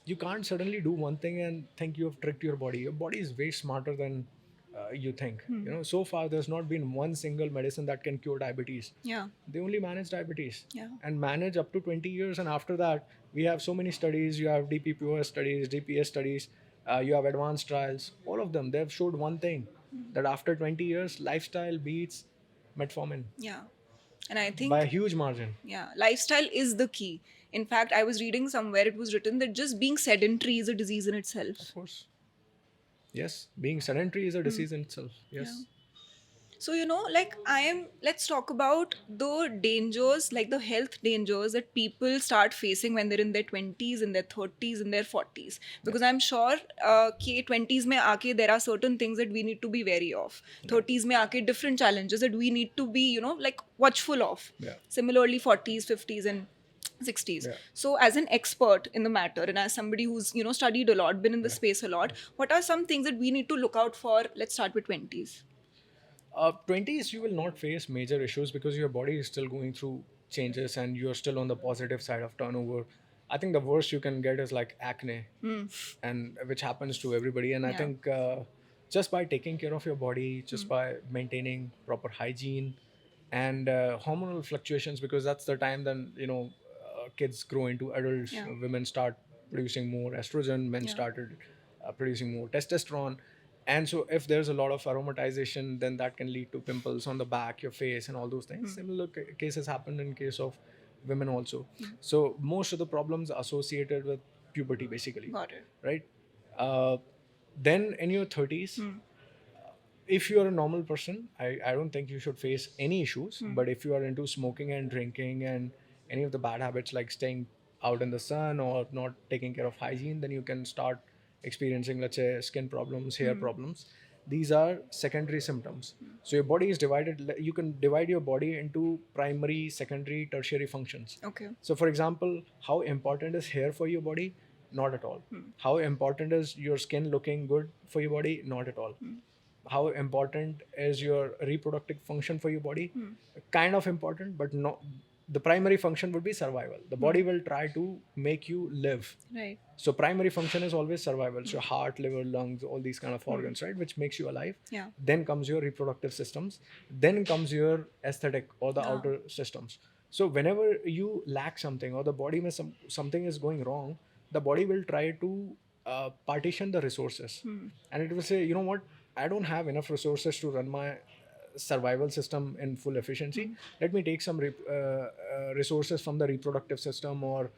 Speaker 2: You can't suddenly do one thing and think you have tricked your body. Your body is way smarter than you think. So far there's not been one single medicine that can cure diabetes.
Speaker 1: Yeah.
Speaker 2: They only manage diabetes.
Speaker 1: Yeah.
Speaker 2: And manage up to 20 years, and after that we have so many studies. You have DPPOS studies, DPS studies, you have advanced trials. All of them, they've showed one thing, that after 20 years lifestyle beats metformin
Speaker 1: Yeah. And I think
Speaker 2: by a huge margin.
Speaker 1: yeah, lifestyle is the key. In fact, I was reading somewhere it was written that just being sedentary is a disease in itself.
Speaker 2: Of course. Yes, being sedentary is a disease in itself. Yes.
Speaker 1: So, let's talk about the dangers, like the health dangers that people start facing when they're in their 20s, in their 30s, in their 40s. Because I'm sure, 20s mein aake, there are certain things that we need to be wary of. 30s mein aake, different challenges that we need to be, watchful of.
Speaker 2: Yeah.
Speaker 1: Similarly, 40s, 50s, and 60s.
Speaker 2: Yeah.
Speaker 1: So as an expert in the matter and as somebody who's studied a lot, been in the space a lot, what are some things that we need to look out for? Let's start with 20s.
Speaker 2: 20s, you will not face major issues because your body is still going through changes and you're still on the positive side of turnover. I think the worst you can get is like acne, and which happens to everybody. And I
Speaker 1: Yeah.
Speaker 2: think just by taking care of your body, just by maintaining proper hygiene and hormonal fluctuations, because that's the time then kids grow into adults.
Speaker 1: Yeah.
Speaker 2: Women start producing more estrogen. Men
Speaker 1: Yeah.
Speaker 2: started producing more testosterone. And so if there's a lot of aromatization, then that can lead to pimples on the back, your face, and all those things. Similar cases happen in case of women also. So most of the problems are associated with puberty, basically.
Speaker 1: Got it.
Speaker 2: Right? Then in your 30s, if you are a normal person, I don't think you should face any issues. But if you are into smoking and drinking and any of the bad habits like staying out in the sun or not taking care of hygiene, then you can start experiencing, let's say, skin problems, hair problems. These are secondary symptoms. So your body is divided. You can divide your body into primary, secondary, tertiary functions.
Speaker 1: Okay.
Speaker 2: So, for example, how important is hair for your body? Not at all. How important is your skin looking good for your body? Not at all. How important is your reproductive function for your body? Kind of important, but not. The primary function would be survival. The body will try to make you live.
Speaker 1: Right.
Speaker 2: So primary function is always survival. So heart, liver, lungs, all these kind of organs, right, which makes you alive.
Speaker 1: Yeah.
Speaker 2: Then comes your reproductive systems. Then comes your aesthetic or the outer systems. So whenever you lack something or the body may something is going wrong, the body will try to partition the resources, and it will say, you know what, I don't have enough resources to run my survival system in full efficiency. Let me take some resources from the reproductive system or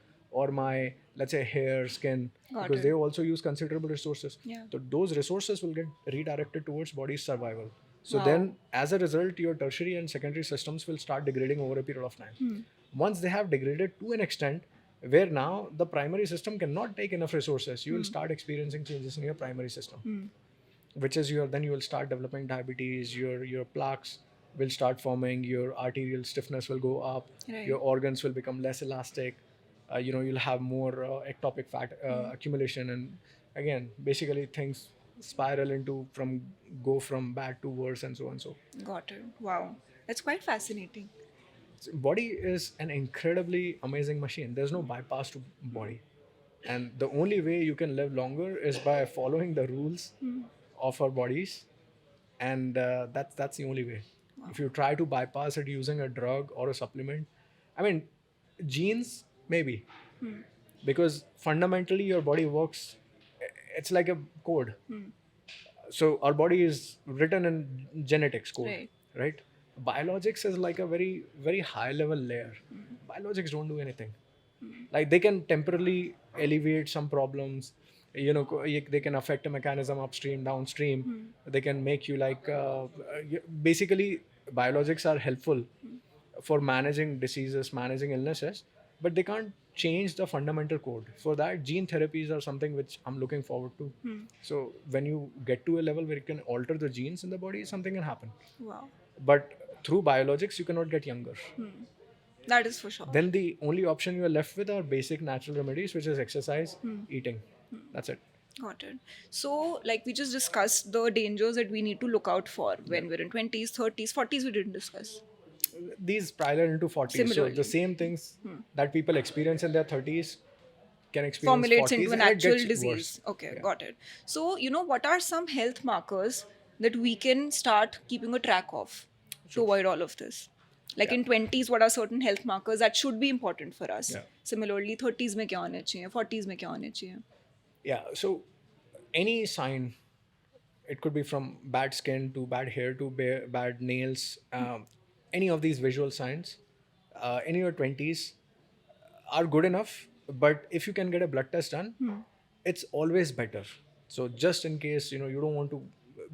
Speaker 2: my, let's say, hair, skin, because they also use considerable resources.
Speaker 1: Yeah.
Speaker 2: So those resources will get redirected towards body's survival. So then, as a result, your tertiary and secondary systems will start degrading over a period of time. Once they have degraded to an extent where now the primary system cannot take enough resources, you will start experiencing changes in your primary system, which is then you will start developing diabetes. Your plaques will start forming. Your arterial stiffness will go up.
Speaker 1: Right.
Speaker 2: Your organs will become less elastic. You'll have more ectopic fat accumulation, and again, basically things spiral into go from bad to worse, and so on. So
Speaker 1: Got it. Wow. That's quite fascinating.
Speaker 2: body is an incredibly amazing machine. There's no bypass to body, and the only way you can live longer is by following the rules of our bodies, and that's the only way. If you try to bypass it using a drug or a supplement, I mean, genes maybe, because fundamentally your body works. It's like a code. So our body is written in genetics code, right? Biologics is like a very, very high level layer. Biologics don't do anything. Like they can temporarily alleviate some problems. They can affect a mechanism upstream, downstream. They can make you like basically biologics are helpful for managing diseases, managing illnesses, but they can't change the fundamental code. For that, gene therapies are something which I'm looking forward to. So when you get to a level where you can alter the genes in the body, something can happen.
Speaker 1: Wow.
Speaker 2: But through biologics, you cannot get younger.
Speaker 1: That is for sure.
Speaker 2: Then the only option you are left with are basic natural remedies, which is exercise, eating. That's it.
Speaker 1: Got it. So, like we just discussed the dangers that we need to look out for when we're in 20s, 30s, 40s, we didn't discuss.
Speaker 2: These parallel into 40s.
Speaker 1: Similarly.
Speaker 2: So the same things that people experience in their 30s can experience
Speaker 1: Formulates
Speaker 2: 40s,
Speaker 1: into an
Speaker 2: and it
Speaker 1: actual
Speaker 2: gets
Speaker 1: disease.
Speaker 2: worse.
Speaker 1: Okay,
Speaker 2: Yeah.
Speaker 1: got it. So, what are some health markers that we can start keeping a track of to avoid all of this? Like in 20s, what are certain health markers that should be important for us?
Speaker 2: Yeah.
Speaker 1: Similarly, 30s में क्या होने चाहिए, 40s में क्या होने चाहिए?
Speaker 2: Yeah, so any sign, it could be from bad skin to bad hair to bad nails, any of these visual signs in your 20s are good enough. But if you can get a blood test done, it's always better. So just in case, you don't want to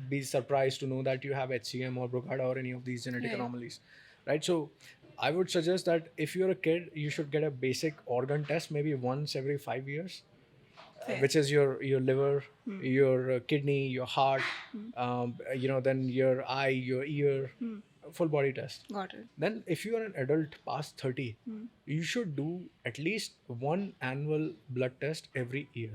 Speaker 2: be surprised to know that you have HCM or Brugada or any of these genetic anomalies, right? So I would suggest that if you're a kid, you should get a basic organ test maybe once every 5 years. Which is your liver, your kidney, your heart, then your eye, your ear, full body test.
Speaker 1: Got it.
Speaker 2: Then if you are an adult past 30, you should do at least one annual blood test every year,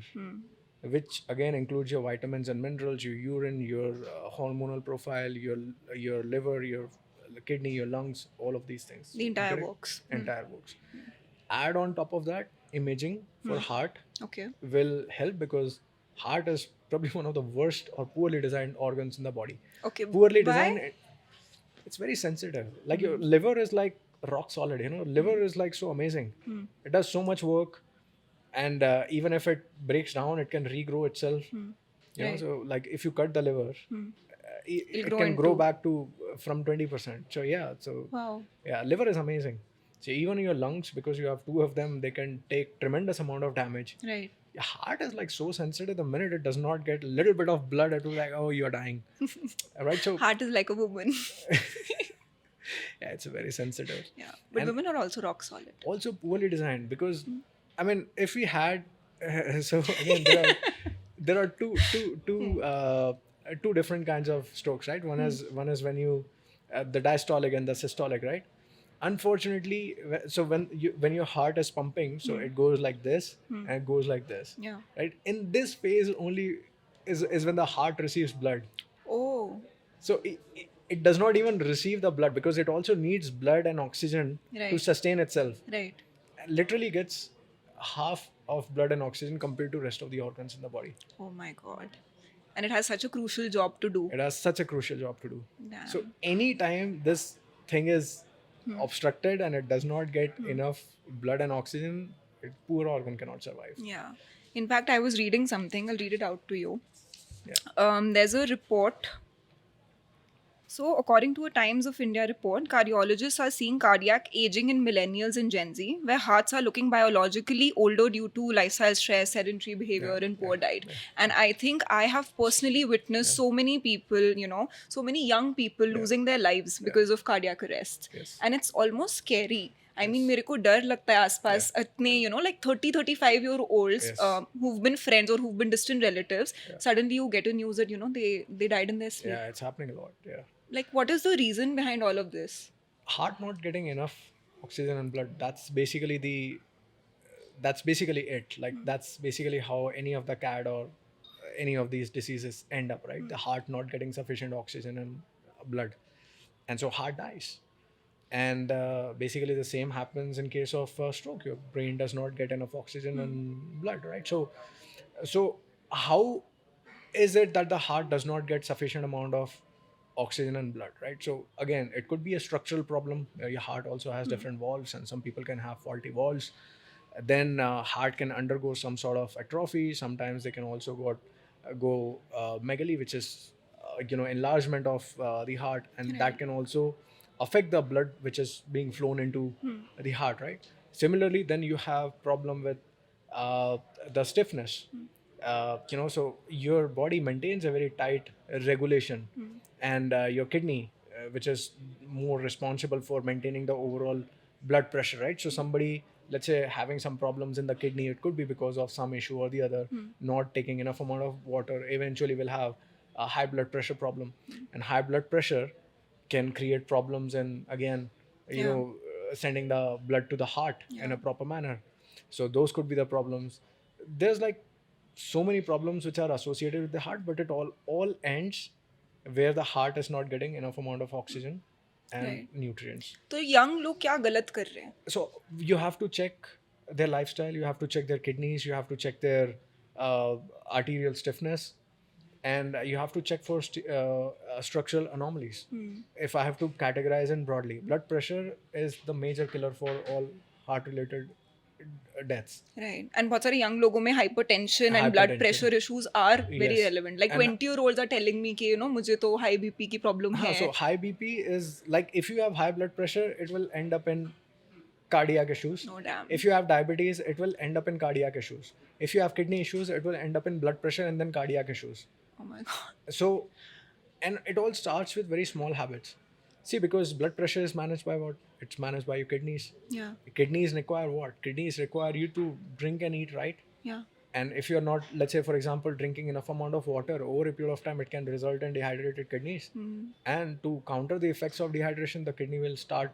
Speaker 2: which again includes your vitamins and minerals, your urine, your hormonal profile, your liver, your kidney, your lungs, all of these things.
Speaker 1: The entire works.
Speaker 2: Entire works. Add on top of that, imaging for heart
Speaker 1: Okay.
Speaker 2: will help, because heart is probably one of the worst or poorly designed organs in the body.
Speaker 1: Okay.
Speaker 2: Poorly
Speaker 1: Why?
Speaker 2: designed, it's very sensitive. Like your liver is like rock solid, liver is like so amazing. It does so much work, and even if it breaks down, it can regrow itself. So like if you cut the liver, it can grow back to from 20%. So yeah,
Speaker 1: Wow.
Speaker 2: yeah, liver is amazing. So even your lungs, because you have two of them, they can take tremendous amount of damage.
Speaker 1: Right.
Speaker 2: Your heart is like so sensitive. The minute it does not get a little bit of blood, it will like, oh, you're dying. Right? So
Speaker 1: Heart is like a woman.
Speaker 2: Yeah, it's very sensitive.
Speaker 1: Yeah, but
Speaker 2: And
Speaker 1: women are also rock solid.
Speaker 2: also poorly designed because, I mean, if we had, so again, there are two different kinds of strokes, right? One is when you, the diastolic and the systolic, right? Unfortunately, so when your heart is pumping, so it goes like this and it goes like this,
Speaker 1: Yeah.
Speaker 2: right? In this phase only is when the heart receives blood.
Speaker 1: Oh,
Speaker 2: So it does not even receive the blood because it also needs blood and oxygen to
Speaker 1: right,
Speaker 2: sustain itself.
Speaker 1: right.
Speaker 2: Literally gets half of blood and oxygen compared to rest of the organs in the body.
Speaker 1: Oh my God. And it has such a crucial job to do.
Speaker 2: It has such a crucial job to do. So
Speaker 1: Damn.
Speaker 2: anytime this thing is obstructed and it does not get enough blood and oxygen, poor organ cannot survive.
Speaker 1: Yeah. In fact, I was reading something. I'll read it out to you.
Speaker 2: Yeah.
Speaker 1: There's a report. So, according to a Times of India report, cardiologists are seeing cardiac aging in millennials and Gen Z, where hearts are looking biologically older due to lifestyle stress, sedentary behavior, and poor diet. And I think I have personally witnessed so many people, so many young people losing their lives because of cardiac arrest.
Speaker 2: Yes.
Speaker 1: And it's almost scary. I mean, मेरे को डर लगता है आसपास इतने like 30-35-year-olds
Speaker 2: Yes.
Speaker 1: who've been friends or who've been distant relatives. Suddenly you get a news that they died in their sleep.
Speaker 2: Yeah, it's happening a lot. Yeah.
Speaker 1: Like, what is the reason behind all of this?
Speaker 2: Heart not getting enough oxygen and blood, that's basically it. Like that's basically how any of the CAD or any of these diseases end up, right? The heart not getting sufficient oxygen and blood, and so heart dies. And basically the same happens in case of stroke. Your brain does not get enough oxygen and blood, right? So how is it that the heart does not get sufficient amount of oxygen and blood, right? So again, it could be a structural problem. Your heart also has different valves, and some people can have faulty valves. Then heart can undergo some sort of atrophy. Sometimes they can also go megaly, which is enlargement of the heart, and that can also affect the blood which is being flown into the heart, right? Similarly, then you have problem with the stiffness. So your body maintains a very tight regulation, and your kidney, which is more responsible for maintaining the overall blood pressure, right? So somebody, let's say, having some problems in the kidney, it could be because of some issue or the other, not taking enough amount of water, eventually will have a high blood pressure problem. And high blood pressure can create problems in, again, sending the blood to the heart in a proper manner. So those could be the problems. There's like so many problems which are associated with the heart, but it all ends where the heart is not getting enough amount of oxygen and nutrients.
Speaker 1: तो young लोग क्या गलत कर रहे हैं?
Speaker 2: So you have to check their lifestyle, you have to check their kidneys, you have to check their arterial stiffness, and you have to check for structural anomalies. If I have to categorize in broadly, blood pressure is the major killer for all heart related deaths.
Speaker 1: Right. And बहुत सारे young लोगों में hypertension and blood
Speaker 2: Hypertension.
Speaker 1: pressure issues are very
Speaker 2: Yes.
Speaker 1: relevant. Like
Speaker 2: And-
Speaker 1: 20-year-olds are telling me कि मुझे तो high BP की problem है.
Speaker 2: So high BP is like, if you have high blood pressure, it will end up in cardiac issues.
Speaker 1: Oh, damn.
Speaker 2: If you have diabetes, it will end up in cardiac issues. If you have kidney issues, it will end up in blood pressure and then cardiac issues.
Speaker 1: Oh my God.
Speaker 2: So, and it all starts with very small habits. See, because blood pressure is managed by what? It's managed by your kidneys.
Speaker 1: Yeah.
Speaker 2: Kidneys require what? Kidneys require you to drink and eat, right?
Speaker 1: Yeah.
Speaker 2: And if you're not, let's say, for example, drinking enough amount of water over a period of time, it can result in dehydrated kidneys. And to counter the effects of dehydration, the kidney will start,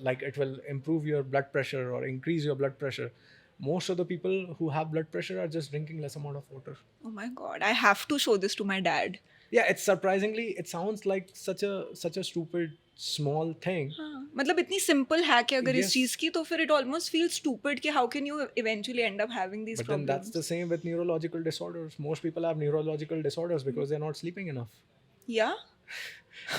Speaker 2: it will improve your blood pressure or increase your blood pressure. Most of the people who have blood pressure are just drinking less amount of water.
Speaker 1: Oh my God. I have to show this to my dad.
Speaker 2: Yeah, it's surprisingly, it sounds like such a stupid small thing.
Speaker 1: हाँ, मतलब इतनी simple है कि अगर इस
Speaker 2: Yes.
Speaker 1: चीज की तो फिर it almost feels stupid कि how can you eventually end up having these
Speaker 2: But then
Speaker 1: problems?
Speaker 2: that's the same with neurological disorders. Most people have neurological disorders because they're not sleeping enough.
Speaker 1: Yeah.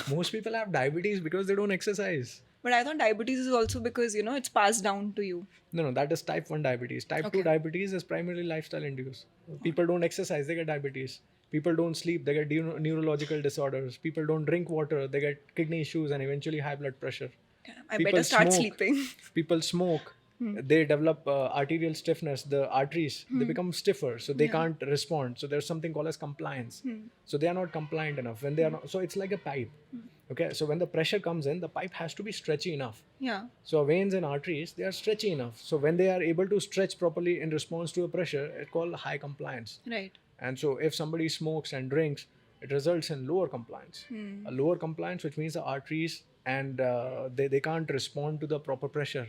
Speaker 2: Most people have diabetes because they don't exercise.
Speaker 1: But I thought diabetes is also because, it's passed down to you.
Speaker 2: No, that is type 1 diabetes. Type 2 diabetes is primarily lifestyle induced. People don't exercise, they get diabetes. People don't sleep, they get neurological disorders. People don't drink water, they get kidney issues and eventually high blood pressure.
Speaker 1: Damn, I
Speaker 2: People
Speaker 1: better start
Speaker 2: smoke.
Speaker 1: sleeping.
Speaker 2: People smoke, they develop arterial stiffness, the arteries, they become stiffer, so they can't respond. So there's something called as compliance. So they are not compliant enough. When they are not, so it's like a pipe. Okay, so when the pressure comes in, the pipe has to be stretchy enough.
Speaker 1: Yeah.
Speaker 2: So our veins and arteries, they are stretchy enough. So when they are able to stretch properly in response to a pressure, it's called high compliance.
Speaker 1: Right.
Speaker 2: And so if somebody smokes and drinks, it results in lower compliance. A lower compliance, which means the arteries and they can't respond to the proper pressure.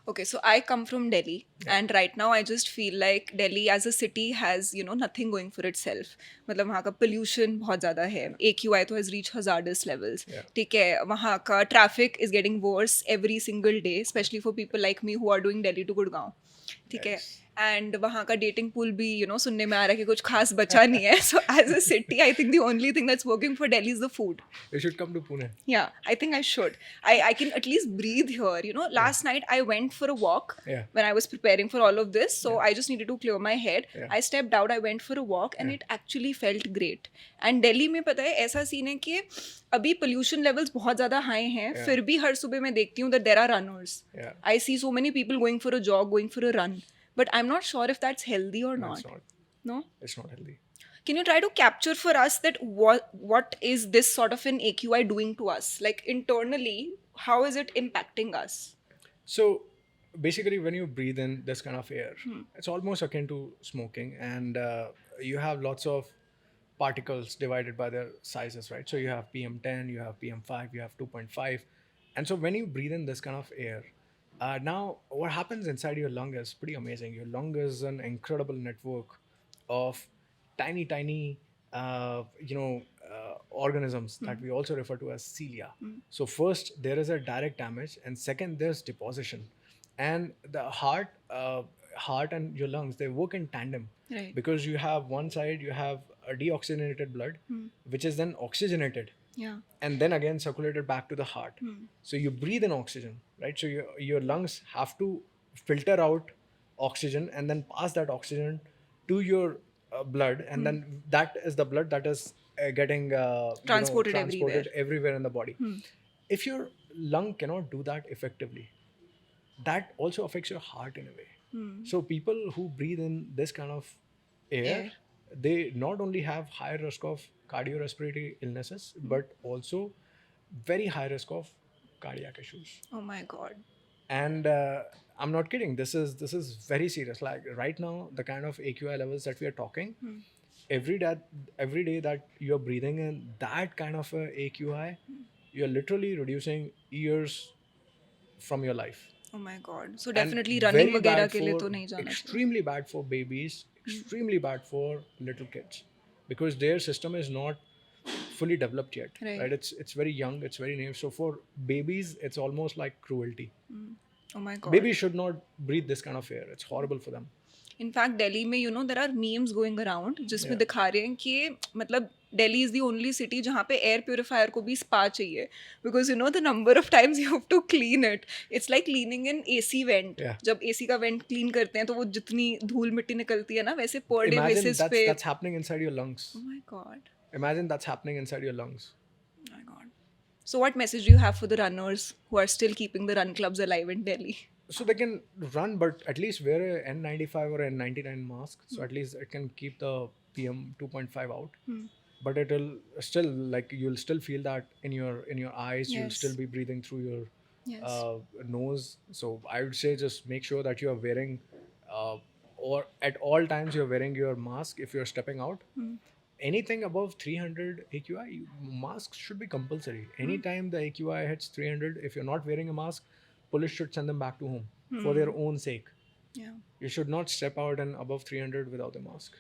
Speaker 1: Okay, so I come from Delhi, and right now I just feel like Delhi as a city has, nothing going for itself. मतलब वहाँ का pollution बहुत ज़्यादा है. AQI तो has reached hazardous levels.
Speaker 2: Yeah.
Speaker 1: ठीक है, वहाँ का traffic is getting worse every single day, especially for people like me who are doing Delhi to Gurgaon. ठीक है.
Speaker 2: Yes.
Speaker 1: एंड वहाँ का डेटिंग पूल भी सुनने में आ रहा है कि कुछ खास बचा नहीं है. So as a city I think the only thing that's working for Delhi is the food.
Speaker 2: You should come to Pune.
Speaker 1: Yeah, I think I should. I can at least breathe here. Last night I went for a walk
Speaker 2: Yeah.
Speaker 1: when I was preparing for all of this. So I just needed to clear my head.
Speaker 2: Yeah.
Speaker 1: I stepped out, I went for a walk, and it actually felt great. And Delhi में पता है ऐसा scene है कि अभी pollution levels बहुत ज़्यादा high हैं. फिर भी हर सुबह मैं देखती हूँ that there are runners.
Speaker 2: Yeah.
Speaker 1: I see so many people going for a jog, going for a run. But I'm not sure if that's healthy or
Speaker 2: No,
Speaker 1: not.
Speaker 2: it's not.
Speaker 1: No?
Speaker 2: It's not healthy.
Speaker 1: Can you try to capture for us that what is this sort of an AQI doing to us? Like internally, how is it impacting us?
Speaker 2: So basically, when you breathe in this kind of air, it's almost akin to smoking, and you have lots of particles divided by their sizes, right? So you have PM10, you have PM5, you have 2.5, and so when you breathe in this kind of air, now what happens inside your lung is pretty amazing. Your lung is an incredible network of tiny organisms that we also refer to as cilia. So first there is a direct damage, and second there's deposition, and the heart and your lungs, they work in tandem.
Speaker 1: Right.
Speaker 2: Because you have one side, you have a deoxygenated blood, which is then oxygenated,
Speaker 1: Yeah.
Speaker 2: and then again circulated back to the heart. So you breathe in oxygen, right? So your lungs have to filter out oxygen and then pass that oxygen to your blood, and then that is the blood that is getting
Speaker 1: Transported
Speaker 2: everywhere in the body. If your lung cannot do that effectively, that also affects your heart in a way. So people who breathe in this kind of air, they not only have higher risk of cardiorespiratory illnesses, but also very high risk of cardiac issues.
Speaker 1: Oh my God.
Speaker 2: And I'm not kidding. This is very serious. Like right now, the kind of AQI levels that we are talking, every day that you're breathing in that kind of a AQI, you're literally reducing years from your life.
Speaker 1: Oh my God. So
Speaker 2: And
Speaker 1: definitely running
Speaker 2: very
Speaker 1: वगैरह
Speaker 2: bad
Speaker 1: के लिए
Speaker 2: for-
Speaker 1: तो नहीं जाना चाहिए.
Speaker 2: extremely bad for babies, extremely bad for little kids, because their system is not fully developed yet.
Speaker 1: Right.
Speaker 2: It's very young, it's very new. So for babies, it's almost like cruelty.
Speaker 1: Oh my God.
Speaker 2: Babies should not breathe this kind of air. It's horrible for them.
Speaker 1: In fact Delhi में there are memes going around जिसमें दिखा रहे हैं कि मतलब Delhi is the only city जहाँ पे air purifier को भी spa चाहिए, because the number of times you have to clean it. It's like cleaning an AC vent.
Speaker 2: Yeah.
Speaker 1: जब AC का vent clean करते हैं तो वो जितनी धूल मिट्टी निकलती है ना, वैसे per day
Speaker 2: Imagine
Speaker 1: basis पे.
Speaker 2: that's happening inside your lungs.
Speaker 1: Oh my God.
Speaker 2: Imagine that's happening inside your lungs.
Speaker 1: Oh my God. So what message do you have for the runners who are still keeping the run clubs alive in Delhi?
Speaker 2: So they can run, but at least wear a N95 or N99 mask. So at least it can keep the PM 2.5 out. But it'll still, like, you'll still feel that in your eyes. You'll
Speaker 1: Yes.
Speaker 2: still be breathing through your
Speaker 1: Yes.
Speaker 2: nose. So I would say just make sure that you are wearing, or at all times you're wearing your mask if you're stepping out. Anything above 300 AQI, masks should be compulsory. Anytime the AQI hits 300, if you're not wearing a mask, police should send them back to home for their own sake.
Speaker 1: Yeah.
Speaker 2: You should not step out and above 300 without a mask.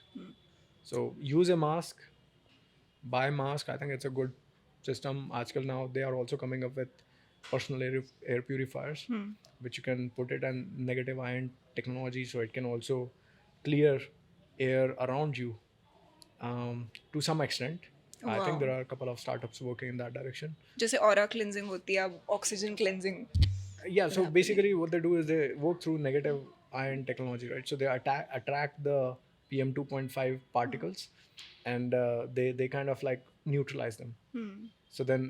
Speaker 2: So use a mask, buy a mask. I think it's a good system. Aajkal now they are also coming up with personal air purifiers, which you can put it in negative ion technology, so it can also clear air around you to some extent. I
Speaker 1: Wow.
Speaker 2: think there are a couple of startups working in that direction.
Speaker 1: जैसे aura cleansing होती है, अब oxygen cleansing.
Speaker 2: Yeah, so basically what they do is they work through negative ion technology, right? So they attract the PM 2.5 particles, and they kind of like neutralize them. So then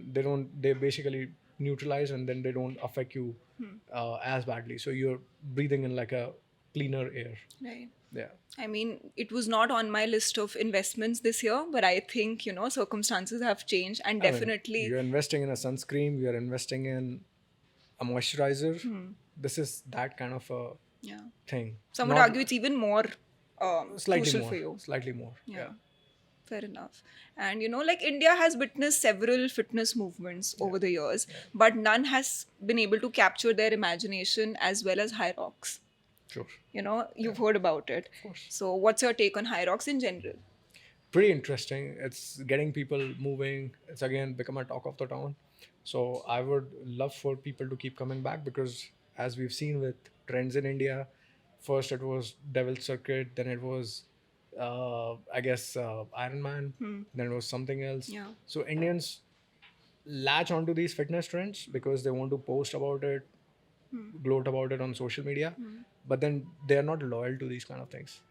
Speaker 2: they basically neutralize, and then they don't affect you as badly. So you're breathing in like a cleaner air.
Speaker 1: Right.
Speaker 2: Yeah.
Speaker 1: I mean, it was not on my list of investments this year, but I think, circumstances have changed and
Speaker 2: I mean,
Speaker 1: definitely,
Speaker 2: you're investing in a sunscreen, you're investing in a moisturizer. This is that kind of a
Speaker 1: yeah.
Speaker 2: thing.
Speaker 1: Some would
Speaker 2: Not
Speaker 1: argue it's even more
Speaker 2: slightly
Speaker 1: crucial
Speaker 2: more.
Speaker 1: for you.
Speaker 2: Slightly more. Yeah.
Speaker 1: Fair enough. And like India has witnessed several fitness movements over the years, but none has been able to capture their imagination as well as HYROX.
Speaker 2: Sure.
Speaker 1: You've heard about it.
Speaker 2: Of course.
Speaker 1: So, what's your take on HYROX in general?
Speaker 2: Pretty interesting. It's getting people moving. It's again become a talk of the town. So I would love for people to keep coming back because as we've seen with trends in India, first it was Devil Circuit, then it was I guess Iron Man, then it was something else.
Speaker 1: Yeah.
Speaker 2: So Indians latch onto these fitness trends because they want to post about it, gloat about it on social media, but then they are not loyal to these kind of things.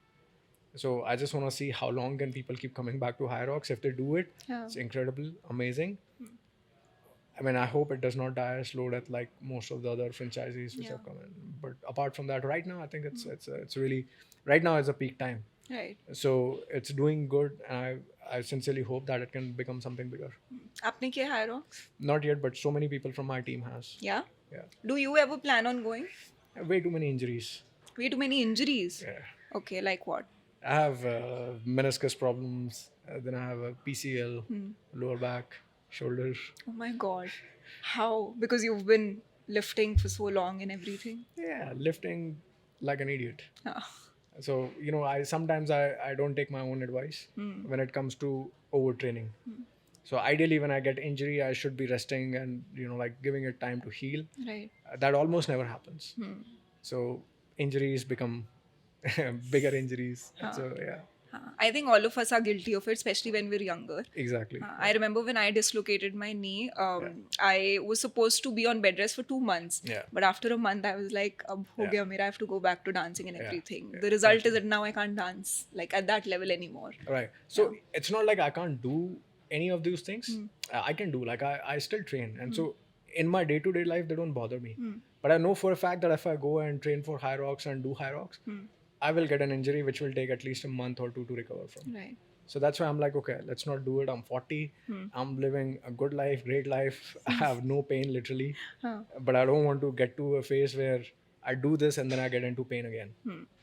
Speaker 2: So I just want to see how long can people keep coming back to HYROX. If they do it,
Speaker 1: Yeah.
Speaker 2: it's incredible, amazing. I mean, I hope it does not die a slow death like most of the other franchisees which have come in. But apart from that, right now I think it's really right now is a peak time.
Speaker 1: Right.
Speaker 2: So it's doing good, and I sincerely hope that it can become something bigger.
Speaker 1: आपने किया HYROX?
Speaker 2: Not yet, but so many people from my team has.
Speaker 1: Yeah.
Speaker 2: Yeah,
Speaker 1: Do you ever plan on going?
Speaker 2: way too many injuries.
Speaker 1: Way too many injuries.
Speaker 2: Yeah.
Speaker 1: Okay, like what?
Speaker 2: I have meniscus problems. Then I have a PCL, lower back, shoulders.
Speaker 1: Oh my god. How? Because you've been lifting for so long and everything.
Speaker 2: Yeah, lifting like an idiot.
Speaker 1: Ah.
Speaker 2: So I sometimes I don't take my own advice when it comes to overtraining. So ideally, when I get injury, I should be resting and like giving it time to heal.
Speaker 1: Right.
Speaker 2: That almost never happens. So injuries become bigger injuries. So yeah,
Speaker 1: I think all of us are guilty of it, especially when we're younger.
Speaker 2: exactly.
Speaker 1: I remember when I dislocated my knee, I was supposed to be on bed rest for 2 months.
Speaker 2: Yeah.
Speaker 1: But after a month, I was like, ab ho gaya mera, I have to go back to dancing and everything.
Speaker 2: Yeah.
Speaker 1: The result is that now I can't dance like at that level anymore.
Speaker 2: Right. So it's not like I can't do any of these things. I can do, like I still train. And so in my day-to-day life, they don't bother me. But I know for a fact that if I go and train for HYROX and do HYROX, I will get an injury which will take at least a month or two to recover from.
Speaker 1: Right.
Speaker 2: So that's why I'm like, okay, let's not do it. I'm 40. I'm living a good life, great life. I have no pain literally. But I don't want to get to a phase where I do this and then I get into pain again.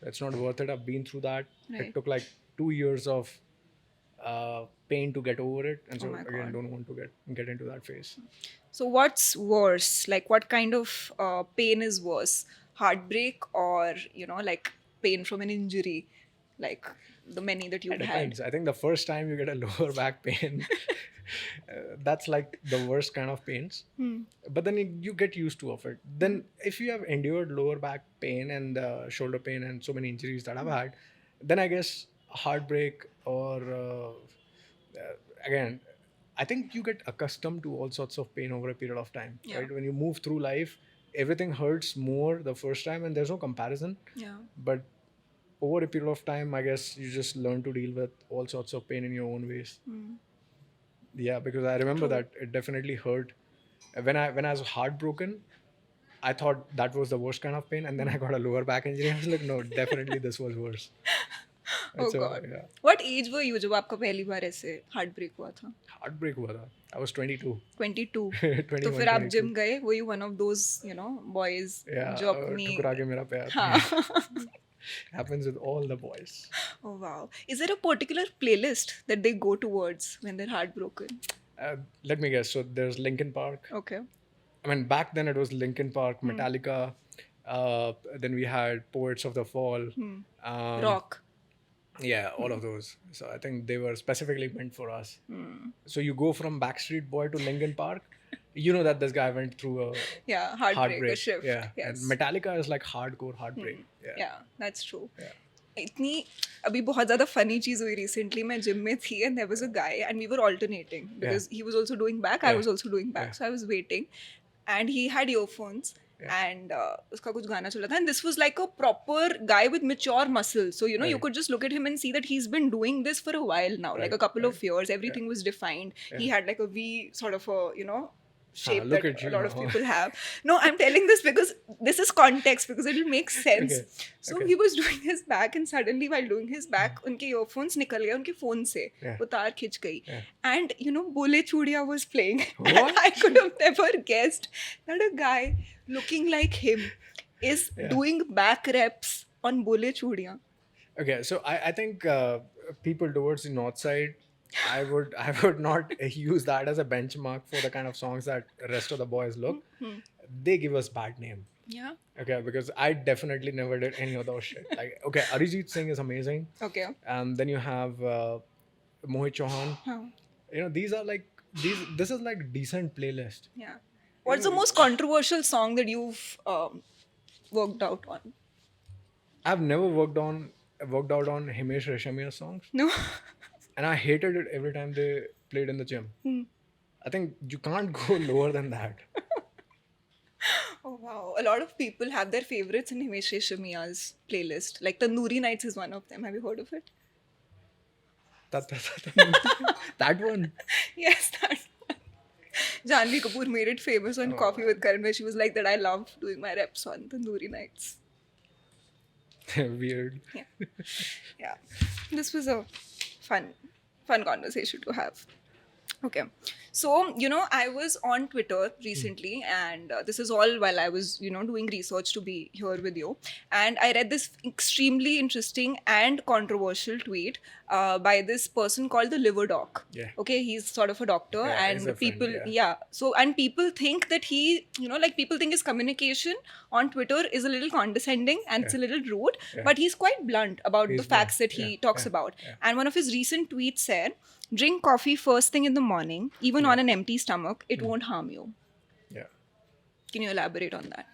Speaker 2: It's not worth it. I've been through that.
Speaker 1: Right.
Speaker 2: It took like 2 years of pain to get over it. And so
Speaker 1: my
Speaker 2: again,
Speaker 1: God.
Speaker 2: don't want to get into that phase.
Speaker 1: So what's worse? Like what kind of pain is worse? Heartbreak or, like pain from an injury? Like the many that you've
Speaker 2: It
Speaker 1: had?
Speaker 2: depends. I think the first time you get a lower back pain, that's like the worst kind of pains. But then you get used to of it. Then if you have endured lower back pain and shoulder pain and so many injuries that I've had, then I guess heartbreak or again, I think you get accustomed to all sorts of pain over a period of time.
Speaker 1: Yeah.
Speaker 2: Right? When you move through life, everything hurts more the first time and there's no comparison.
Speaker 1: Yeah.
Speaker 2: But over a period of time, I guess you just learn to deal with all sorts of pain in your own ways. Yeah, because I remember that it definitely hurt. When I was heartbroken, I thought that was the worst kind of pain, and then I got a lower back injury. I was like, no, definitely this was worse.
Speaker 1: Oh
Speaker 2: So,
Speaker 1: God.
Speaker 2: yeah.
Speaker 1: What age were you जब आपका पहली बार ऐसे heartbreak हुआ था?
Speaker 2: Heartbreak हुआ था. I was 22.
Speaker 1: 22.
Speaker 2: 21,
Speaker 1: तो फिर आप
Speaker 2: 22.
Speaker 1: जिम गए? Were you one of those, boys
Speaker 2: Yeah,
Speaker 1: जो अपनी
Speaker 2: ठुकरा के मेरा पैर.
Speaker 1: हाँ.
Speaker 2: Happens with all the boys.
Speaker 1: Oh wow. Is there a particular playlist that they go towards when they're heartbroken?
Speaker 2: Let me guess. So there's Linkin Park.
Speaker 1: Okay.
Speaker 2: I mean, back then it was Linkin Park, Metallica. Then we had Poets of the Fall.
Speaker 1: Rock.
Speaker 2: Yeah, all of those. So I think they were specifically meant for us. So you go from Backstreet Boy to Linkin Park, you know that this guy went through a
Speaker 1: Yeah, heartbreak, a shift.
Speaker 2: Yeah,
Speaker 1: Yes.
Speaker 2: and Metallica is like hardcore heartbreak.
Speaker 1: Yeah, that's true.
Speaker 2: Yeah.
Speaker 1: इतनी अभी बहुत ज़्यादा funny चीज़ हुई recently. मैं gym में थी and there was a guy and we were alternating because he was also doing back, I was also doing back. So I was waiting and he had earphones. And उसका कुछ गाना चल रहा था and this was like a proper guy with mature muscles, so you could just look at him and see that he's been doing this for a while now, like a couple of years. Everything was defined. He had like a V sort of a shape
Speaker 2: look
Speaker 1: that
Speaker 2: at
Speaker 1: a
Speaker 2: you
Speaker 1: lot of
Speaker 2: now.
Speaker 1: people have. No, I'm telling this because this is context, because it will make sense.
Speaker 2: Okay.
Speaker 1: So
Speaker 2: Okay.
Speaker 1: he was doing his back, and suddenly while doing his back, उनके earphones निकल गए उनके phone से,
Speaker 2: Yeah.
Speaker 1: वो तार खिंच गई,
Speaker 2: Yeah.
Speaker 1: and Bole Chudiya was playing, and
Speaker 2: What?
Speaker 1: I could have never guessed that a guy looking like him is
Speaker 2: Yeah.
Speaker 1: doing back reps on Bole Chudiya.
Speaker 2: Okay, so I think people towards the north side, I would not use that as a benchmark for the kind of songs that rest of the boys look. They give us bad name.
Speaker 1: Yeah.
Speaker 2: Okay, because I definitely never did any of those shit. Like, okay, Arijit Singh is amazing.
Speaker 1: Okay.
Speaker 2: And then you have Mohit Chauhan.
Speaker 1: Huh.
Speaker 2: These are like this is like decent playlist.
Speaker 1: Yeah. What's the most controversial song that you've worked out on?
Speaker 2: I've never worked out on Himesh Reshamiya's songs,
Speaker 1: No.
Speaker 2: and I hated it every time they played in the gym. I think you can't go lower than that.
Speaker 1: Oh wow. A lot of people have their favorites in Himesh Reshamiya's playlist. Like Tandoori Nights is one of them. Have you heard of it?
Speaker 2: That one.
Speaker 1: Yes, that one. Janvi Kapoor made it famous on Coffee with Karan, where she was like that I love doing my reps on Tandoori Nights.
Speaker 2: Weird.
Speaker 1: Yeah. Yeah. This was a fun conversation to have. Okay. So, I was on Twitter recently, and this is all while I was, doing research to be here with you. And I read this extremely interesting and controversial tweet by this person called the Liver Doc.
Speaker 2: Yeah.
Speaker 1: Okay. He's sort of a doctor,
Speaker 2: Yeah, he's
Speaker 1: and
Speaker 2: a friend,
Speaker 1: people,
Speaker 2: yeah.
Speaker 1: So, and people think that he, people think his communication on Twitter is a little condescending and it's a little rude, but he's quite blunt about the
Speaker 2: He's
Speaker 1: facts
Speaker 2: blunt,
Speaker 1: that he
Speaker 2: yeah,
Speaker 1: talks
Speaker 2: yeah,
Speaker 1: about.
Speaker 2: yeah.
Speaker 1: And one of his recent tweets said, drink coffee first thing in the morning, even on an empty stomach, it won't harm you.
Speaker 2: Yeah.
Speaker 1: Can you elaborate on that?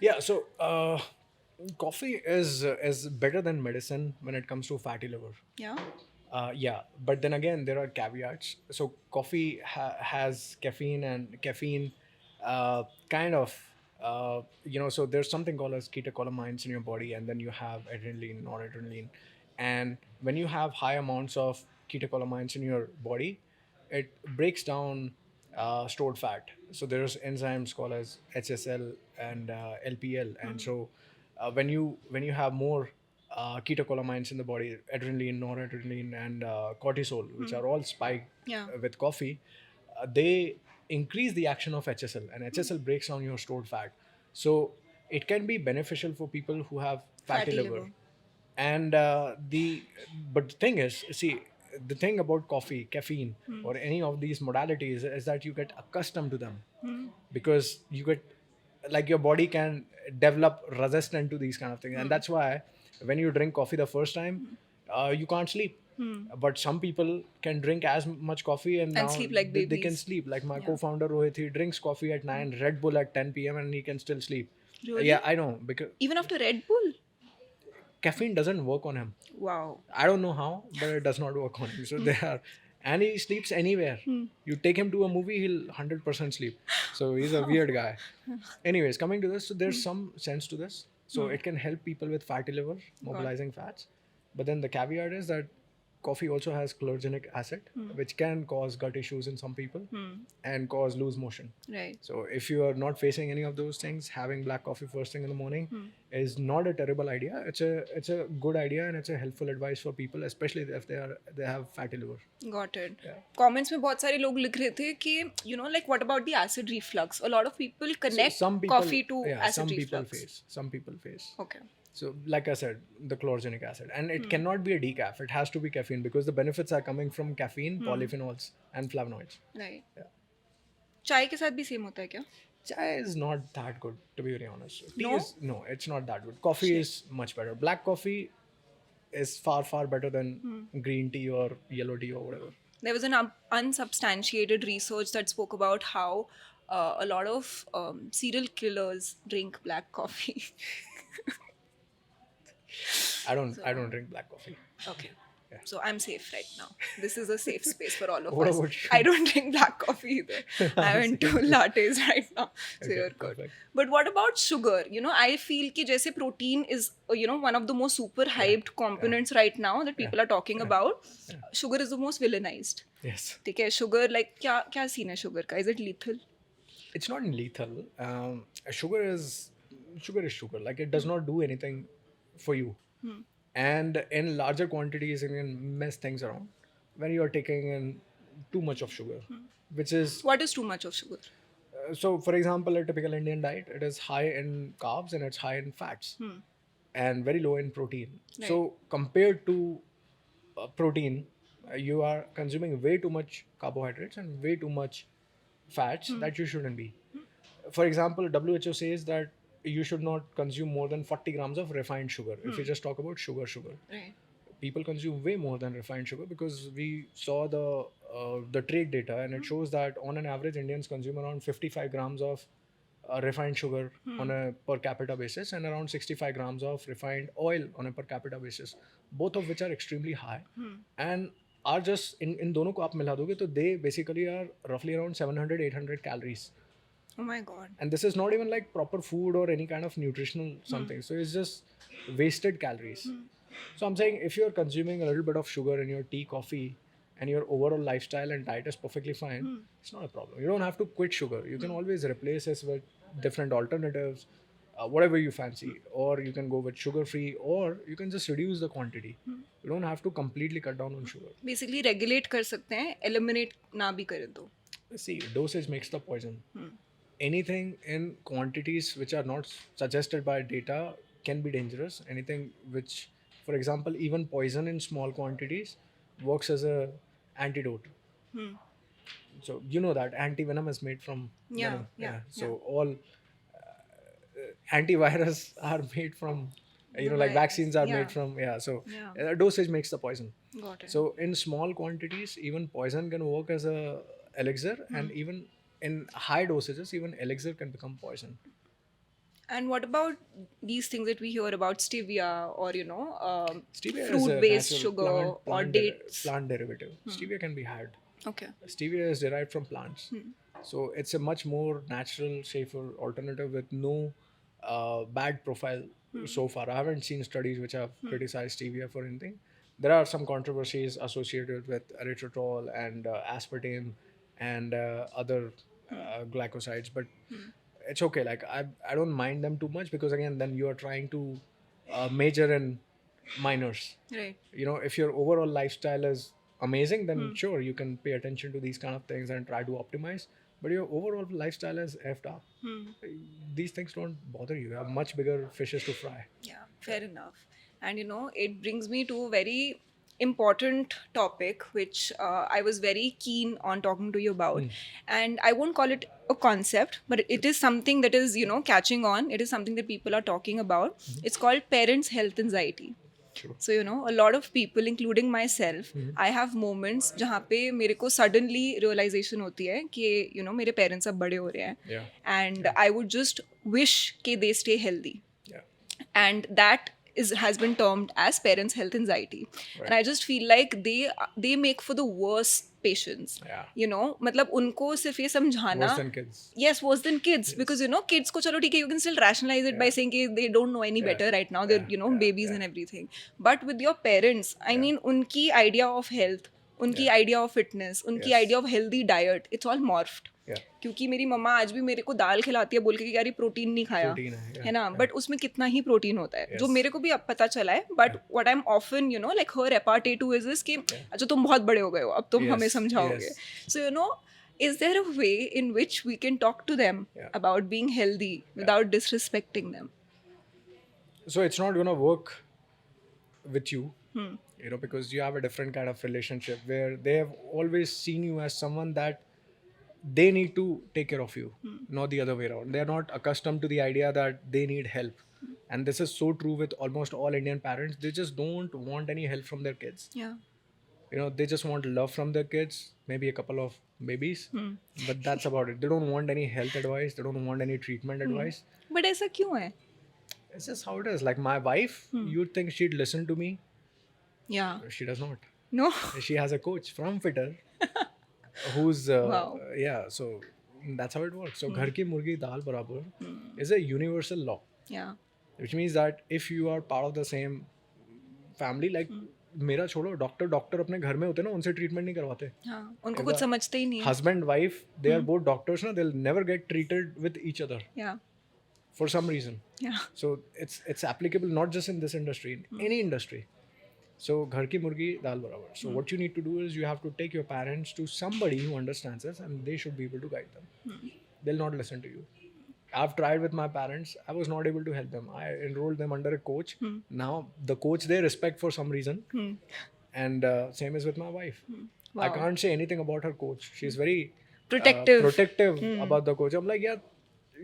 Speaker 2: Yeah. So coffee is better than medicine when it comes to fatty liver.
Speaker 1: Yeah.
Speaker 2: Yeah, but then again, there are caveats. So coffee has caffeine, and caffeine kind of, so there's something called as catecholamines in your body, and then you have adrenaline, noradrenaline. And when you have high amounts of catecholamines in your body, it breaks down stored fat. So there's enzymes called as HSL and LPL, and so when you have more catecholamines in the body, adrenaline, noradrenaline, and cortisol, which are all spiked with coffee, they increase the action of HSL, and HSL breaks down your stored fat. So it can be beneficial for people who have fatty liver. And but the thing is, see, the thing about coffee, caffeine, or any of these modalities is that you get accustomed to them, because you get, like, your body can develop resistance to these kind of things, and that's why when you drink coffee the first time, you can't sleep. But some people can drink as much coffee and now
Speaker 1: sleep like
Speaker 2: they
Speaker 1: babies.
Speaker 2: can sleep. Like my co-founder Rohit, he drinks coffee at 9, Red Bull at 10 p.m. and he can still sleep.
Speaker 1: Really?
Speaker 2: Yeah, I know, because
Speaker 1: Even after Red Bull?
Speaker 2: caffeine doesn't work on him.
Speaker 1: Wow.
Speaker 2: I don't know how, but it does not work on him. So there are, and he sleeps anywhere. You take him to a movie, he'll 100% sleep. So he's a weird guy. Anyways, coming to this, so there's some sense to this. So it can help people with fatty liver, mobilizing fats. But then the caveat is that coffee also has chlorogenic acid, which can cause gut issues in some people and cause loose motion.
Speaker 1: Right.
Speaker 2: So if you are not facing any of those things, having black coffee first thing in the morning is not a terrible idea. It's a good idea, and it's a helpful advice for people, especially if they have fatty liver.
Speaker 1: Got it. Comments में बहुत सारे लोग लिख रहे थे कि like what about the acid reflux? A lot of people connect
Speaker 2: Some people,
Speaker 1: coffee to acid reflux.
Speaker 2: Some people face.
Speaker 1: Okay.
Speaker 2: So, like I said, the chlorogenic acid, and it cannot be a decaf. It has to be caffeine, because the benefits are coming from caffeine, polyphenols, and flavonoids.
Speaker 1: Right. चाय के साथ भी same होता है क्या?
Speaker 2: Chai is not that good, to be very honest.
Speaker 1: No?
Speaker 2: No, it's not that good. Coffee is much better. Black coffee is far, far better than green tea or yellow tea or whatever.
Speaker 1: There was an unsubstantiated research that spoke about how a lot of serial killers drink black coffee.
Speaker 2: I don't drink black coffee.
Speaker 1: Okay. So I'm safe right now. This is a safe space for all of
Speaker 2: What
Speaker 1: us.
Speaker 2: about you?
Speaker 1: I don't drink black coffee either. I'm into lattes right now. So
Speaker 2: Okay,
Speaker 1: you're good.
Speaker 2: perfect.
Speaker 1: But what about sugar? I feel कि जैसे protein is one of the most super hyped components right now that people are talking about. Sugar is the most villainized.
Speaker 2: Yes.
Speaker 1: ठीक है, sugar, like क्या scene है sugar का? Is it lethal?
Speaker 2: It's not lethal. Sugar is sugar. Like it does not do anything for you. And in larger quantities, it can mess things around when you are taking in too much of sugar, which is
Speaker 1: What is too much of sugar?
Speaker 2: so. For example, a typical Indian diet, it is high in carbs and it's high in fats, and very low in protein.
Speaker 1: Right.
Speaker 2: So compared to protein, you are consuming way too much carbohydrates and way too much fats that you shouldn't be. For example, WHO says that you should not consume more than 40 grams of refined sugar. If you just talk about sugar,
Speaker 1: Right.
Speaker 2: people consume way more than refined sugar because we saw the trade data and it shows that on an average Indians consume around 55 grams of refined sugar on a per capita basis and around 65 grams of refined oil on a per capita basis, both of which are extremely high and are just in दोनों को आप मिला दोगे तो they basically are roughly around 700-800 calories.
Speaker 1: Oh my god.
Speaker 2: And this is not even like proper food or any kind of nutritional something, so it's just wasted calories. So I'm saying if you're consuming a little bit of sugar in your tea, coffee, and your overall lifestyle and diet is perfectly fine, it's not a problem. You don't have to quit sugar. You can always replace it with different alternatives, whatever you fancy, or you can go with sugar free, or you can just reduce the quantity. You don't have to completely cut down on sugar.
Speaker 1: Basically regulate कर सकते हैं, eliminate ना भी करें तो.
Speaker 2: See, dosage makes the poison. Anything in quantities which are not suggested by data can be dangerous. Anything which, for example, even poison in small quantities works as a antidote. So you know that anti-venom is made from
Speaker 1: Yeah,
Speaker 2: venom.
Speaker 1: yeah,
Speaker 2: So all antivirus are made from, like
Speaker 1: virus,
Speaker 2: vaccines are
Speaker 1: yeah.
Speaker 2: made from, so
Speaker 1: Yeah.
Speaker 2: dosage makes the poison.
Speaker 1: Got it.
Speaker 2: So in small quantities, even poison can work as a elixir, and even in high dosages, even elixir can become poison.
Speaker 1: And what about these things that we hear about stevia or
Speaker 2: Stevia is a
Speaker 1: fruit-based
Speaker 2: natural
Speaker 1: sugar or dates?
Speaker 2: plant derivative. Stevia can be had.
Speaker 1: Okay.
Speaker 2: Stevia is derived from plants, so it's a much more natural, safer alternative with no bad profile so far. I haven't seen studies which have criticized stevia for anything. There are some controversies associated with erythritol and aspartame and other glycosides, but it's okay. Like I don't mind them too much because again, then you are trying to major in minors.
Speaker 1: Right.
Speaker 2: If your overall lifestyle is amazing, then sure, you can pay attention to these kind of things and try to optimize. But your overall lifestyle is effed up. These things don't bother you. You have much bigger fishes to fry.
Speaker 1: Yeah, fair enough. And it brings me to a very important topic which I was very keen on talking to you about. And I won't call it a concept, but it is something that is, catching on. It is something that people are talking about. It's called parents' health anxiety.
Speaker 2: True.
Speaker 1: So, a lot of people, including myself, I have moments जहाँ पे मेरे को suddenly realization होती है कि, मेरे parents अब बड़े हो रहे हैं.
Speaker 2: Yeah.
Speaker 1: And I would just wish कि they stay healthy.
Speaker 2: Yeah.
Speaker 1: And that has been termed as parents' health anxiety. And I just feel like they make for the worst patients.
Speaker 2: Yeah.
Speaker 1: मतलब उनको सिर्फ ये समझाना.
Speaker 2: Worse than kids.
Speaker 1: Yes, worse than kids. Because, kids को चलो ठीक है, you can still rationalize it by saying कि they don't know any better right now. They're, babies and everything. But with your parents, I mean, उनकी idea of health, उनकी idea of fitness, उनकी idea of healthy diet, it's all morphed.
Speaker 2: Yeah.
Speaker 1: क्योंकि मेरी मम्मा आज भी मेरे को दाल खिलाती है बोल के कि यार ये प्रोटीन नहीं खाया है ना, बट उसमें कितना ही प्रोटीन होता है जो मेरे को भी अब पता चला है. But what I am often like her repartee is this कि अच्छा तुम बहुत बड़े हो गए हो, अब तुम हमें समझाओगे. सो is there a way in which we can talk to them about being healthy without disrespecting them?
Speaker 2: So it's not going to work with you, because you have a different kind of relationship where they have always seen you as someone that they need to take care of you, not the other way around. They are not accustomed to the idea that they need help. And this is so true with almost all Indian parents. They just don't want any help from their kids.
Speaker 1: Yeah.
Speaker 2: They just want love from their kids, maybe a couple of babies, but that's about it. They don't want any health advice. They don't want any treatment advice.
Speaker 1: But ऐसा क्यों है?
Speaker 2: It's just how it is. Like my wife, you'd think she'd listen to me.
Speaker 1: Yeah.
Speaker 2: She does not.
Speaker 1: No.
Speaker 2: She has a coach from Fitter who's
Speaker 1: Wow.
Speaker 2: so that's how it works. So ghar ki murgi dal barabar is a universal law.
Speaker 1: Yeah.
Speaker 2: Which means that if you are part of the same family, like मेरा छोड़ो, doctor अपने घर में होते ना, उनसे treatment नहीं करवाते.
Speaker 1: हाँ, उनको कुछ समझते ही नहीं है.
Speaker 2: Husband wife, they are both doctors ना, they'll never get treated with each other
Speaker 1: Yeah.
Speaker 2: for some reason.
Speaker 1: Yeah.
Speaker 2: So it's applicable not just in this industry, in any industry. So घर की मुर्गी दाल बराबर. So what you need to do is you have to take your parents to somebody who understands this, and they should be able to guide them. They'll not listen to you. I've tried with my parents. I was not able to help them. I enrolled them under a coach. Now the coach they respect for some reason, and same is with my wife. I
Speaker 1: Wow.
Speaker 2: can't say anything about her coach. She's very
Speaker 1: Protective.
Speaker 2: about the coach. I'm like, yeah,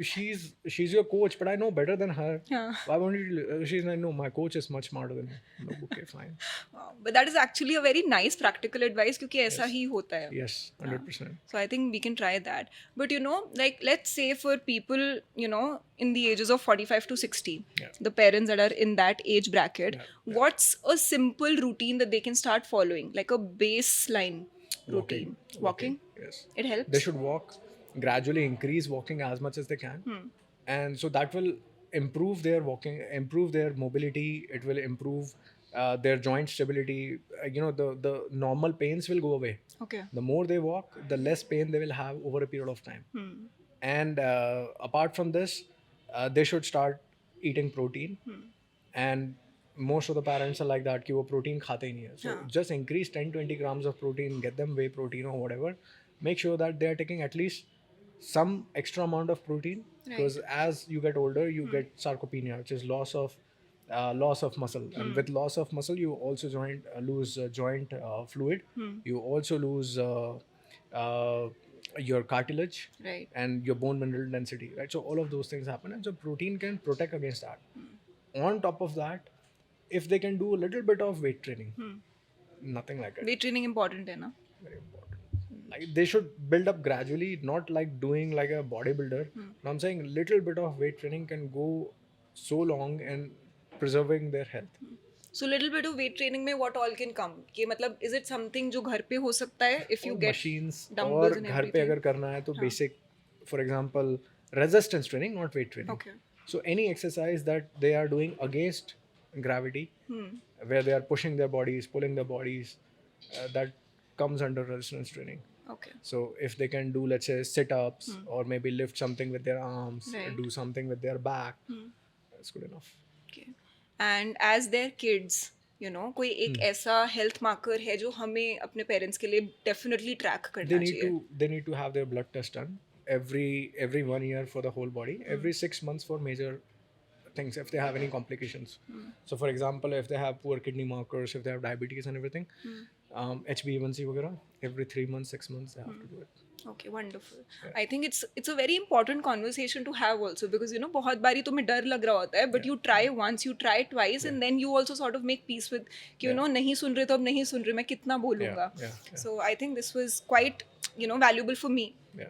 Speaker 2: she's your coach, but I know better than her.
Speaker 1: Yeah.
Speaker 2: Why won't you? She's like, no, my coach is much smarter than me. I'm like, okay, fine.
Speaker 1: Wow. But that is actually a very nice practical advice क्योंकि ऐसा ही होता है.
Speaker 2: Yes, 100%.
Speaker 1: So I think we can try that. But you know, like let's say for people, you know, in the ages of 45 to 60, the parents that are in that age bracket, what's a simple routine that they can start following? Like a baseline routine. Walking?
Speaker 2: Yes.
Speaker 1: It helps?
Speaker 2: They should walk, gradually increase walking as much as they can. And so that will improve their walking, improve their mobility, it will improve their joint stability. You know, the normal pains will go away.
Speaker 1: Okay.
Speaker 2: The more they walk, the less pain they will have over a period of time. And apart from this, they should start eating protein. And most of the parents are like that कि वो protein खाते ही नहीं है. So just increase 10-20 grams of protein, get them whey protein or whatever. Make sure that they are taking at least some extra amount of protein, because as you get older, you get sarcopenia, which is loss of muscle. And with loss of muscle, you also lose joint fluid. You also lose your cartilage,
Speaker 1: Right.
Speaker 2: and your bone mineral density, right? So all of those things happen, and so protein can protect against that. On top of that, if they can do a little bit of weight training, nothing like it.
Speaker 1: Weight training important है ना?
Speaker 2: Very important. Like they should build up gradually, not like doing like a bodybuilder. No, I'm saying little bit of weight training can go so long in preserving their health.
Speaker 1: So little bit of weight training में what all can come? कि मतलब is it something जो घर पे हो सकता है if you
Speaker 2: और
Speaker 1: get
Speaker 2: machines,
Speaker 1: dumbbells
Speaker 2: और
Speaker 1: and
Speaker 2: घर पे
Speaker 1: everything?
Speaker 2: अगर करना है तो basic, for example, resistance training, not weight training.
Speaker 1: Okay.
Speaker 2: So any exercise that they are doing against gravity, where they are pushing their bodies, pulling their bodies, that comes under resistance training.
Speaker 1: Okay.
Speaker 2: So if they can do, let's say, sit-ups, or maybe lift something with their arms,
Speaker 1: Right.
Speaker 2: do something with their back, that's good enough.
Speaker 1: Okay. And as their kids, you know, कोई एक ऐसा health marker है जो हमें अपने parents के लिए definitely track करना चाहिए.
Speaker 2: They need to have their blood test done every 1 year for the whole body, every 6 months for major things if they have any complications. So for example, if they have poor kidney markers, if they have diabetes and everything, HbA1c वगैरह, every 3 months, 6 months they have to do it.
Speaker 1: Okay, wonderful. I think it's a very important conversation to have also, because you know बहुत बारी तुम्हें डर लग रहा होता है, but you try once, you try twice, and then you also sort of make peace with कि you know नहीं सुन रहे तो अब नहीं सुन रहे, मैं कितना बोलूँगा. So I think this was quite, you know, valuable for me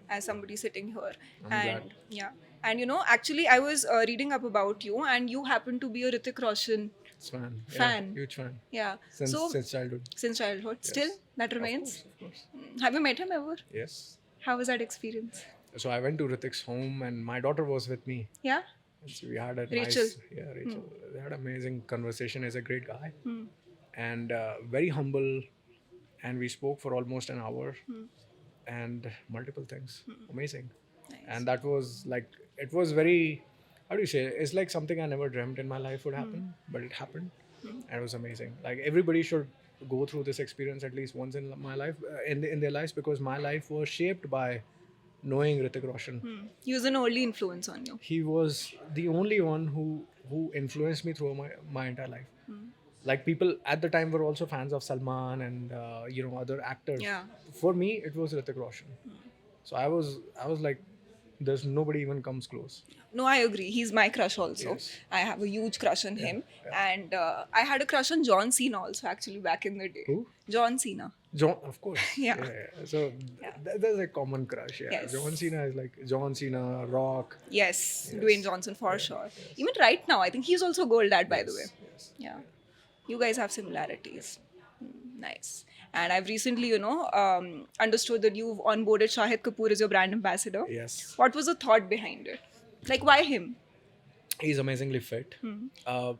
Speaker 1: as somebody sitting here. And yeah, and you know, actually I was reading up about you, and you happen to be a Hrithik Roshan
Speaker 2: Fan.
Speaker 1: Fan.
Speaker 2: Yeah, huge fan.
Speaker 1: Yeah.
Speaker 2: Since childhood.
Speaker 1: Since childhood. Still, that remains.
Speaker 2: Of course.
Speaker 1: Have you met him ever?
Speaker 2: Yes.
Speaker 1: How was that experience?
Speaker 2: So I went to Hrithik's home, and my daughter was with me.
Speaker 1: Yeah.
Speaker 2: So we had a
Speaker 1: Rachel.
Speaker 2: Rachel. We had an amazing conversation. He's a great guy, and very humble, and we spoke for almost an hour, and multiple things. Amazing.
Speaker 1: Nice.
Speaker 2: And that was like, it was very, how do you say, it's like something I never dreamt in my life would happen, but it happened, and it was amazing. Like everybody should go through this experience at least once in my life, in their lives, because my life was shaped by knowing Hrithik Roshan.
Speaker 1: He was an early influence on you.
Speaker 2: He was the only one who influenced me through my entire life. Like people at the time were also fans of Salman and you know, other actors.
Speaker 1: Yeah.
Speaker 2: For me, it was Hrithik Roshan. So I was like, there's nobody even comes close.
Speaker 1: No, I agree. He's my crush also.
Speaker 2: Yes.
Speaker 1: I have a huge crush on him. And I had a crush on John Cena also, actually, back in the day.
Speaker 2: Who?
Speaker 1: John Cena.
Speaker 2: John, of course.
Speaker 1: Yeah.
Speaker 2: So there's a common crush. Yeah.
Speaker 1: Yes.
Speaker 2: John Cena is like John Cena, Rock.
Speaker 1: Yes, Dwayne Johnson for sure. Even right now, I think he's also gold dad, by the way.
Speaker 2: Yes.
Speaker 1: Yeah. You guys have similarities. Nice. And I've recently, you know, understood that you've onboarded Shahid Kapoor as your brand ambassador.
Speaker 2: Yes.
Speaker 1: What was the thought behind it? Like, why him?
Speaker 2: He's amazingly fit,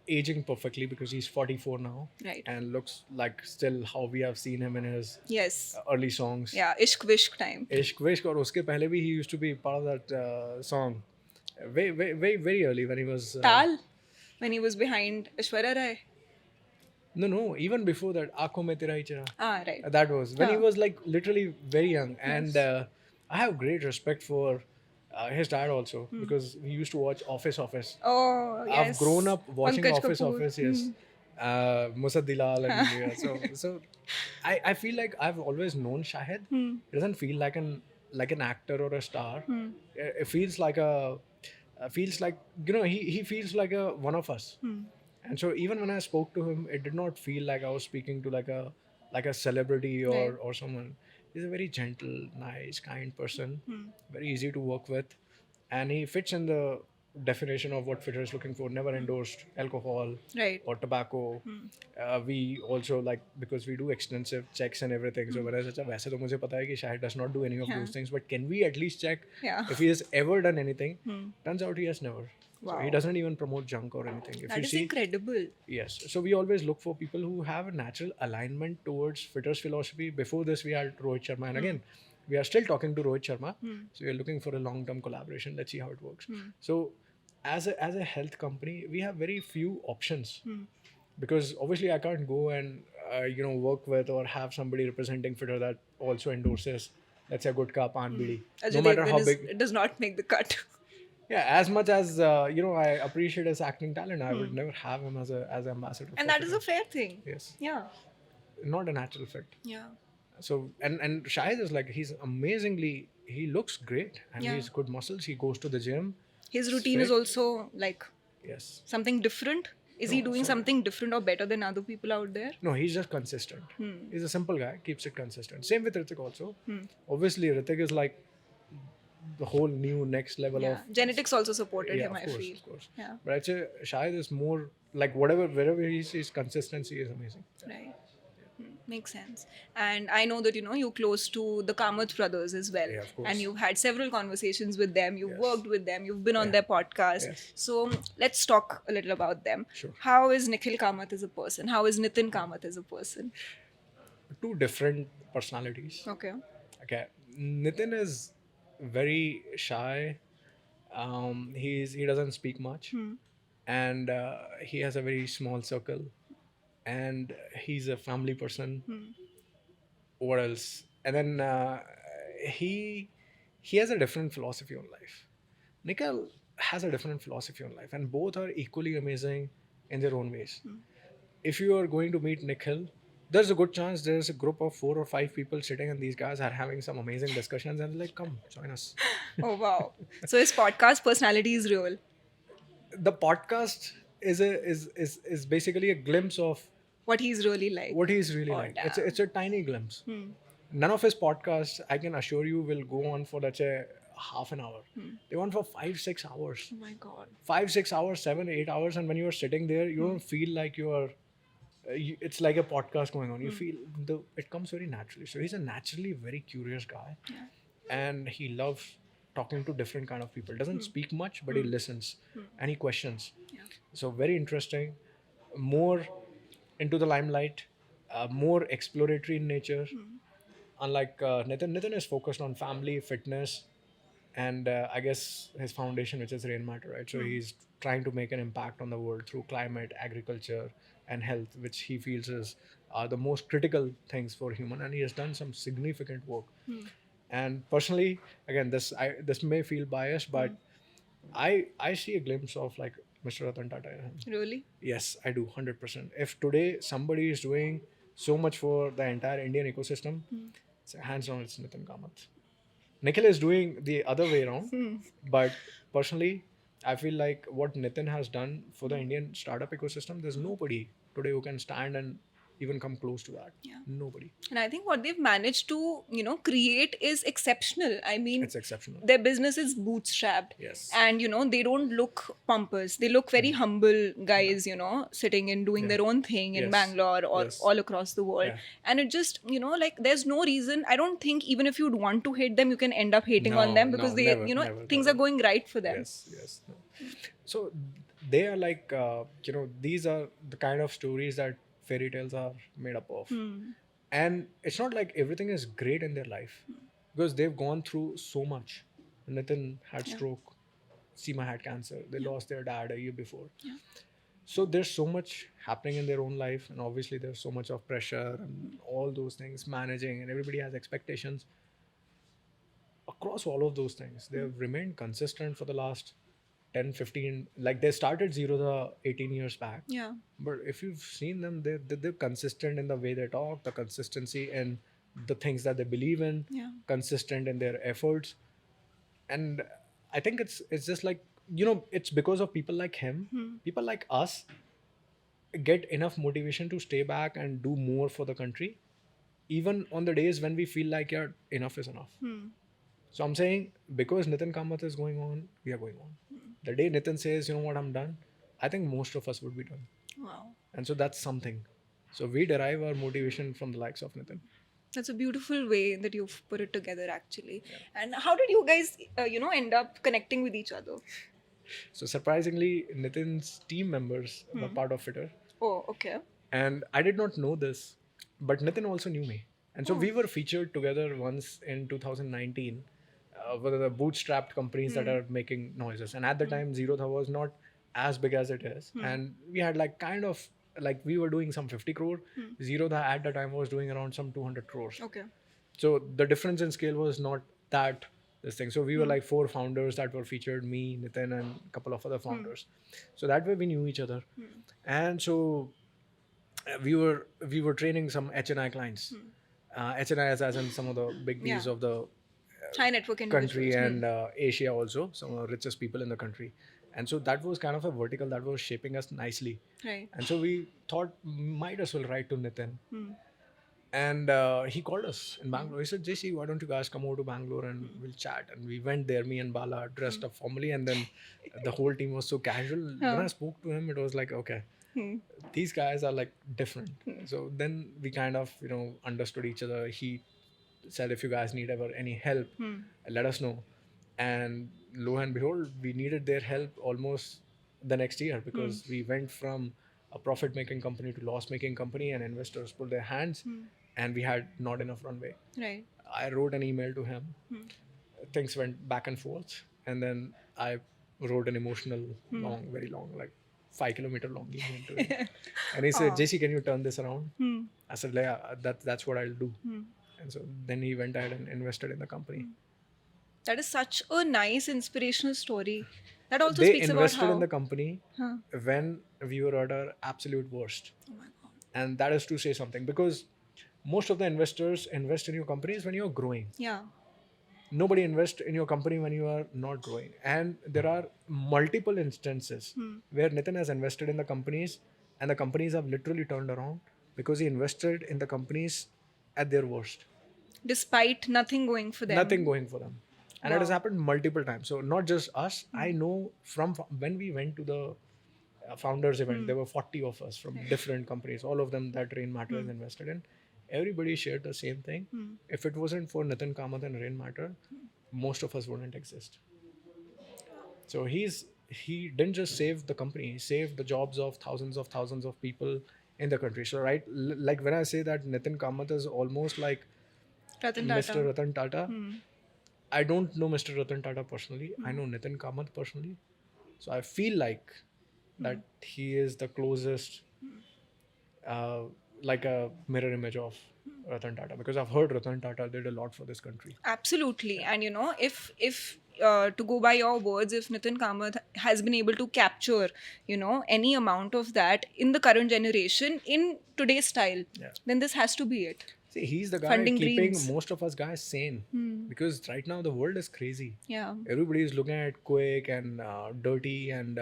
Speaker 2: aging perfectly because he's 44 now,
Speaker 1: Right.
Speaker 2: and looks like still how we have seen him in his
Speaker 1: Yes.
Speaker 2: early songs.
Speaker 1: Yeah, Ishq Vishk time.
Speaker 2: Ishq Vishk, और उसके पहले भी he used to be part of that song very early when he was
Speaker 1: Tal, when he was behind Aishwarya Rai.
Speaker 2: no, even before that, Aankhon mein tera hi chera.
Speaker 1: Ah, right.
Speaker 2: That was when he
Speaker 1: Ah.
Speaker 2: was like literally very young, and I have great respect for his dad also because we used to watch Office.
Speaker 1: Oh, yes.
Speaker 2: I've grown up watching
Speaker 1: Pankaj Kapoor.
Speaker 2: Office, yes. Musaddilal and so I feel like I've always known Shahid. It doesn't feel like an actor or a star. It feels like he feels like a one of us. And so even when I spoke to him, it did not feel like I was speaking to like a celebrity or someone. He's a very gentle, nice, kind person, very easy to work with, and he fits in the definition of what fitter is looking for. Never endorsed alcohol
Speaker 1: Right.
Speaker 2: or tobacco. We also because we do extensive checks and everything. So when I said, वैसे तो मुझे पता है कि Shahid does not do any of those things, but can we at least check
Speaker 1: Yeah.
Speaker 2: if he has ever done anything? Turns out he has never. So
Speaker 1: Wow.
Speaker 2: he doesn't even promote junk or anything. If
Speaker 1: That
Speaker 2: you
Speaker 1: is
Speaker 2: see,
Speaker 1: incredible.
Speaker 2: yes. So we always look for people who have a natural alignment towards fitter's philosophy. Before this, we had Rohit Sharma, and again, we are still talking to Rohit Sharma. So we are looking for a long-term collaboration. Let's see how it works. So as a health company, we have very few options because obviously I can't go and work with or have somebody representing fitter that also endorses, let's say, gutka, pan, bidi. No matter how big.
Speaker 1: It does not make the cut.
Speaker 2: Yeah, as much as I appreciate his acting talent, I would never have him as an ambassador.
Speaker 1: And
Speaker 2: for
Speaker 1: that is
Speaker 2: Fitter.
Speaker 1: a fair thing.
Speaker 2: Yes,
Speaker 1: Yeah.
Speaker 2: not a natural fit.
Speaker 1: Yeah.
Speaker 2: So and Shahid is like he looks great and
Speaker 1: Yeah.
Speaker 2: he's good muscles. He goes to the gym.
Speaker 1: His routine is
Speaker 2: Fit.
Speaker 1: also like
Speaker 2: Yes.
Speaker 1: something different. Is he doing something different or better than other people out there?
Speaker 2: No, he's just consistent. He's a simple guy, keeps it consistent. Same with Hrithik also. Obviously, Hrithik is like the whole new next level
Speaker 1: Yeah.
Speaker 2: of
Speaker 1: Genetics also supported him,
Speaker 2: of
Speaker 1: I
Speaker 2: course,
Speaker 1: feel.
Speaker 2: of course.
Speaker 1: Yeah.
Speaker 2: But I'd say Shahid is more like wherever he sees consistency is amazing.
Speaker 1: Right. Makes sense. And I know that you're close to the Kamath brothers as well.
Speaker 2: Yeah, of course.
Speaker 1: And you've had several conversations with them. You've
Speaker 2: Yes.
Speaker 1: worked with them. You've been on their podcast.
Speaker 2: Yes.
Speaker 1: So let's talk a little about them.
Speaker 2: Sure.
Speaker 1: How is Nikhil Kamath as a person? How is Nithin Kamath as a person?
Speaker 2: Two different personalities.
Speaker 1: Okay.
Speaker 2: Okay, Nithin is very shy. He doesn't speak much, and he has a very small circle, and he's a family person. What else? And then he has a different philosophy on life. Nikhil has a different philosophy on life, and both are equally amazing in their own ways. If you are going to meet Nikhil, there's a good chance there's a group of 4 or 5 people sitting, and these guys are having some amazing discussions, and they're like, "Come, join us."
Speaker 1: Oh, wow. So his podcast personality is real.
Speaker 2: The podcast is basically a glimpse of
Speaker 1: What he's really like.
Speaker 2: what he's really
Speaker 1: Oh,
Speaker 2: like.
Speaker 1: damn.
Speaker 2: It's a tiny glimpse. None of his podcasts, I can assure you, will go on for let's say half an hour. They go on for 5-6 hours.
Speaker 1: Oh my God.
Speaker 2: 5-6 hours, 7-8 hours, and when you are sitting there, you don't feel like you are. It's like a podcast going on. You feel it comes very naturally. So he's a naturally very curious guy, and he loves talking to different kind of people. Doesn't speak much, but he listens and he questions. So very interesting, more into the limelight, more exploratory in nature. Unlike Nithin is focused on family, fitness, and I guess his foundation, which is Rain Matter, right? So he's trying to make an impact on the world through climate, agriculture, and health, which he feels is the most critical things for human. And he has done some significant work. And personally, again, this may feel biased, but I see a glimpse of like Mr. Ratan Tata in him.
Speaker 1: Really?
Speaker 2: Yes, I do 100%. If today somebody is doing so much for the entire Indian ecosystem, hands down, it's Nithin Kamath. Nikhil is doing the other way around, but personally, I feel like what Nithin has done for the Indian startup ecosystem, there's nobody today who can stand and even come close to that.
Speaker 1: Yeah.
Speaker 2: Nobody.
Speaker 1: And I think what they've managed to, create is exceptional. I mean,
Speaker 2: It's exceptional.
Speaker 1: their business is bootstrapped.
Speaker 2: Yes.
Speaker 1: And, they don't look pompous. They look very humble guys, sitting and doing their own thing in
Speaker 2: Yes.
Speaker 1: Bangalore or
Speaker 2: Yes.
Speaker 1: all across the world.
Speaker 2: Yeah.
Speaker 1: And it just, like there's no reason. I don't think even if you'd want to hate them, you can end up hating on
Speaker 2: No,
Speaker 1: them because
Speaker 2: no,
Speaker 1: they,
Speaker 2: never,
Speaker 1: things are going right for them.
Speaker 2: Yes. No. So they are like, these are the kind of stories that fairy tales are made up of. And it's not like everything is great in their life, because they've gone through so much. Nitin had
Speaker 1: Yeah.
Speaker 2: stroke, Seema had cancer, they lost their dad a year before.
Speaker 1: Yeah.
Speaker 2: So there's so much happening in their own life, and obviously there's so much of pressure and all those things managing, and everybody has expectations. Across all of those things, they've remained consistent for the last 10, 15. Like they started zero the 18 years back.
Speaker 1: Yeah.
Speaker 2: But if you've seen them, they're consistent in the way they talk, the consistency in the things that they believe in,
Speaker 1: Yeah.
Speaker 2: consistent in their efforts. And I think it's just like, it's because of people like him, people like us get enough motivation to stay back and do more for the country, even on the days when we feel like, yeah, enough is enough. So I'm saying, because Nitin Kamath is going on, we are going on. The day Nitin says, you know what, I'm done, I think most of us would be done.
Speaker 1: Wow.
Speaker 2: And so that's something. So we derive our motivation from the likes of Nitin.
Speaker 1: That's a beautiful way that you've put it together, actually. And how did you guys, end up connecting with each other?
Speaker 2: So surprisingly, Nitin's team members were part of Fitter.
Speaker 1: Oh, okay.
Speaker 2: And I did not know this, but Nitin also knew me. And so we were featured together once in 2019 with the bootstrapped companies that are making noises. And at the time, Zero Tha was not as big as it is. And we had like kind of like we were doing some 50 crore. Zero Tha at the time was doing around some 200 crores.
Speaker 1: Okay.
Speaker 2: So the difference in scale was not that this thing. So we were like 4 founders that were featured, me, Nithin, and a couple of other founders. So that way we knew each other. And so we were training some HNI clients. HNI as in some of the big deals of the
Speaker 1: High network
Speaker 2: country
Speaker 1: individuals.
Speaker 2: and Asia also, some of the richest people in the country. And so that was kind of a vertical that was shaping us nicely.
Speaker 1: Right.
Speaker 2: And so we thought, might as well write to Nithin. And he called us in Bangalore. He said, JC, why don't you guys come over to Bangalore and we'll chat? And we went there, me and Bala, dressed up formally. And then the whole team was so casual. When I spoke to him, it was like, okay, these guys are like different. So then we kind of, understood each other. He said, if you guys need ever any help, let us know. And lo and behold, we needed their help almost the next year, because we went from a profit-making company to loss-making company, and investors pulled their hands, and we had not enough runway.
Speaker 1: Right.
Speaker 2: I wrote an email to him. Things went back and forth, and then I wrote an emotional, long, very long, like 5-kilometer long email to him. And he said, JC, can you turn this around? I said, yeah, that's what I'll do. And so then he went ahead and invested in the company.
Speaker 1: That is such a nice inspirational story. That also
Speaker 2: They
Speaker 1: speaks about
Speaker 2: invested
Speaker 1: how.
Speaker 2: in the company when we were at our absolute worst.
Speaker 1: Oh my God.
Speaker 2: And that is to say something, because most of the investors invest in your companies when you're growing.
Speaker 1: Yeah.
Speaker 2: Nobody invests in your company when you are not growing. And there are multiple instances where Nithin has invested in the companies, and the companies have literally turned around because he invested in the companies at their worst.
Speaker 1: Despite nothing going for them.
Speaker 2: Nothing going for them. And it has happened multiple times. So not just us. I know from when we went to the founders event, there were 40 of us from different companies, all of them that Rain Matter is invested in. Everybody shared the same thing. If it wasn't for Nitin Kamath and Rain Matter, most of us wouldn't exist. So he didn't just save the company, he saved the jobs of thousands of people in the country. So right, like when I say that Nitin Kamath is almost like
Speaker 1: Ratan Tata.
Speaker 2: Mr. Ratan Tata, I don't know Mr. Ratan Tata personally. I know Nitin Kamath personally. So I feel like that he is the closest, like a mirror image of Ratan Tata, because I've heard Ratan Tata did a lot for this country.
Speaker 1: Absolutely. And if to go by your words, if Nitin Kamath has been able to capture, any amount of that in the current generation in today's style, then this has to be it.
Speaker 2: See, he's the guy
Speaker 1: Funding
Speaker 2: keeping
Speaker 1: dreams.
Speaker 2: most of us guys sane, because right now the world is crazy.
Speaker 1: Yeah.
Speaker 2: Everybody is looking at quick and dirty, and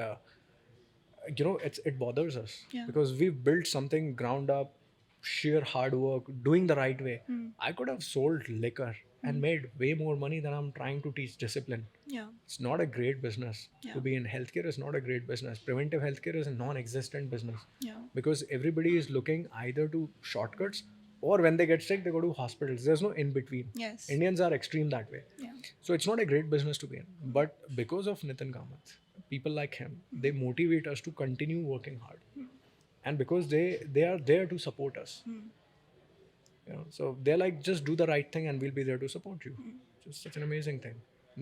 Speaker 2: it bothers us because we've built something ground up, sheer hard work, doing the right way. I could have sold liquor and made way more money than I'm trying to teach discipline.
Speaker 1: Yeah.
Speaker 2: It's not a great business. To be in healthcare is not a great business. Preventive healthcare is a non-existent business.
Speaker 1: Yeah.
Speaker 2: Because everybody is looking either to shortcuts, or when they get sick, they go to hospitals. There's no in between.
Speaker 1: Yes.
Speaker 2: Indians are extreme that way.
Speaker 1: Yeah.
Speaker 2: So it's not a great business to be in. But because of Nitin Kamath, people like him, they motivate us to continue working hard, and because they are there to support us. So they're like, just do the right thing and we'll be there to support you. Just such an amazing thing.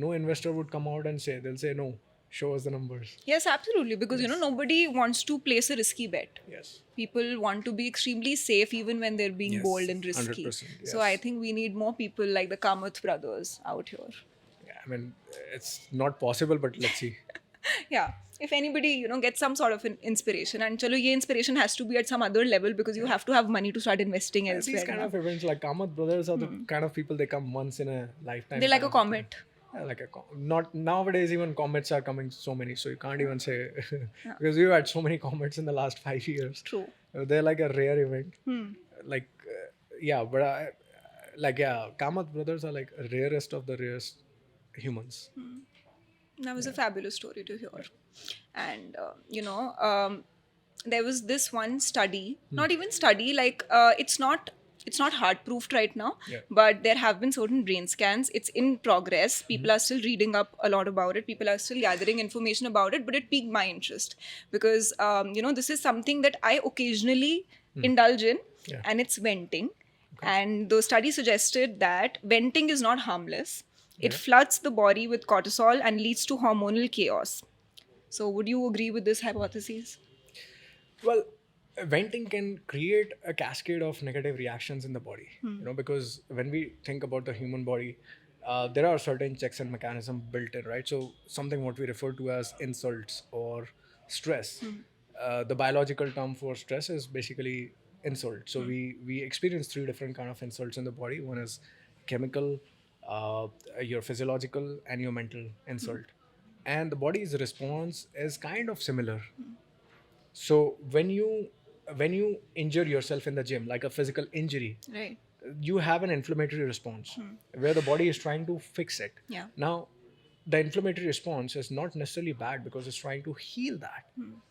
Speaker 2: No investor would come out and say, they'll say, no, show us the numbers.
Speaker 1: Yes, absolutely. Because, nobody wants to place a risky bet.
Speaker 2: Yes.
Speaker 1: People want to be extremely safe even when they're being
Speaker 2: Yes,
Speaker 1: bold and risky.
Speaker 2: 100%,
Speaker 1: So I
Speaker 2: yes.
Speaker 1: think we need more people like the Kamath brothers out here.
Speaker 2: Yeah, I mean, it's not possible, but let's see.
Speaker 1: Yeah. If anybody, gets some sort of an inspiration, and chalo, ye inspiration has to be at some other level because you have to have money to start investing
Speaker 2: And
Speaker 1: elsewhere.
Speaker 2: these kind
Speaker 1: na.
Speaker 2: of events, like Kamath brothers, are the kind of people, they come once in a lifetime.
Speaker 1: They're like
Speaker 2: kind
Speaker 1: a
Speaker 2: of thing.
Speaker 1: comet.
Speaker 2: Yeah, like not nowadays, even comets are coming so many, so you can't even say because we've had so many comets in the last 5 years.
Speaker 1: True.
Speaker 2: They're like a rare event. Like yeah, but Kamath brothers are like rarest of the rarest humans.
Speaker 1: That was a fabulous story to hear. And, there was this one study, not even study, like it's not hard proofed right now,
Speaker 2: Yeah.
Speaker 1: but there have been certain brain scans. It's in progress. People are still reading up a lot about it. People are still gathering information about it, but it piqued my interest because, this is something that I occasionally indulge in,
Speaker 2: Yeah.
Speaker 1: and it's venting. And the study suggested that venting is not harmless. It floods the body with cortisol and leads to hormonal chaos. So, would you agree with this hypothesis?
Speaker 2: Well, venting can create a cascade of negative reactions in the body, because when we think about the human body, there are certain checks and mechanisms built in, right? So something what we refer to as insults or stress. The biological term for stress is basically insult. So we experience three different kind of insults in the body. One is chemical, your physiological, and your mental insult. And the body's response is kind of similar. So when you injure yourself in the gym, like a physical injury,
Speaker 1: Right.
Speaker 2: you have an inflammatory response where the body is trying to fix it.
Speaker 1: Yeah.
Speaker 2: Now, the inflammatory response is not necessarily bad because it's trying to heal that.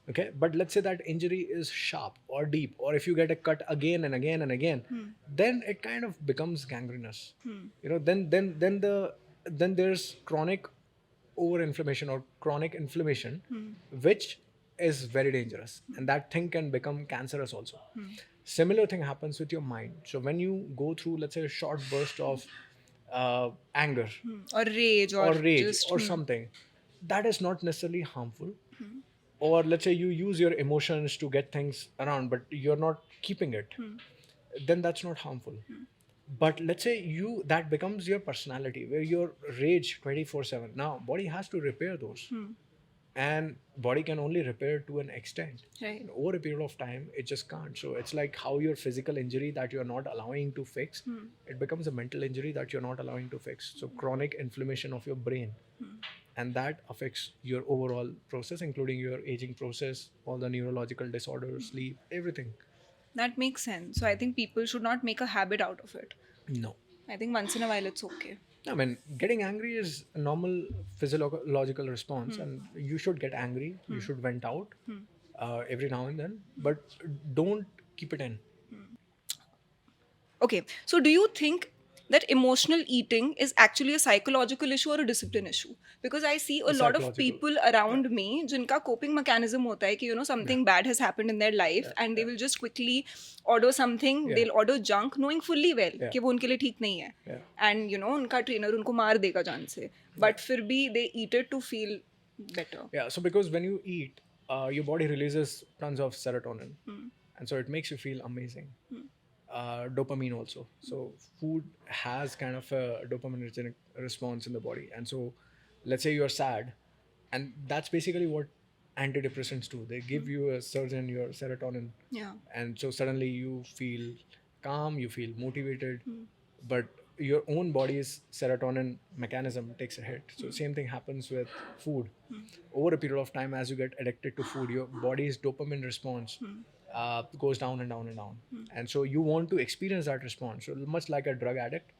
Speaker 2: Okay, but let's say that injury is sharp or deep, or if you get a cut again and again and again, then it kind of becomes gangrenous. Then there's chronic over inflammation or chronic inflammation, which is very dangerous, and that thing can become cancerous also. Similar thing happens with your mind. So when you go through, let's say, a short burst of anger
Speaker 1: Or rage,
Speaker 2: or rage
Speaker 1: just,
Speaker 2: or something, that is not necessarily harmful. Or let's say you use your emotions to get things around, but you're not keeping it, then that's not harmful. But let's say that becomes your personality, where you're rage 24/7. Now body has to repair those, and body can only repair to an extent.
Speaker 1: Right.
Speaker 2: And over a period of time, it just can't. So it's like how your physical injury that you're not allowing to fix, it becomes a mental injury that you're not allowing to fix. So chronic inflammation of your brain, and that affects your overall process, including your aging process, all the neurological disorders, sleep, everything.
Speaker 1: that makes sense. So I think people should not make a habit out of it.
Speaker 2: No.
Speaker 1: I think once in a while it's okay.
Speaker 2: I mean, getting angry is a normal physiological response, and you should get angry. You should vent out every now and then, but don't keep it in.
Speaker 1: Okay, so do you think that emotional eating is actually a psychological issue or a discipline issue? Because I see a lot of
Speaker 2: Psychological.
Speaker 1: people around me jinka coping mechanism hota hai ki something bad has happened in their life, and they will just quickly order something. They'll order junk knowing fully well कि वो उनके लिए ठीक नहीं है,
Speaker 2: Yeah.
Speaker 1: and उनका trainer उनको मार देगा जान से, but फिर भी they eat it to feel better.
Speaker 2: Yeah, so because when you eat, your body releases tons of serotonin, and so it makes you feel amazing. Dopamine also. So food has kind of a dopaminergic response in the body, and so let's say you're sad, and that's basically what antidepressants do. They give you a surge in your serotonin,
Speaker 1: Yeah.
Speaker 2: and so suddenly you feel calm, you feel motivated, but your own body's serotonin mechanism takes a hit. So same thing happens with food. Over a period of time, as you get addicted to food, your body's dopamine response goes down and down and down, and so you want to experience that response. So much like a drug addict,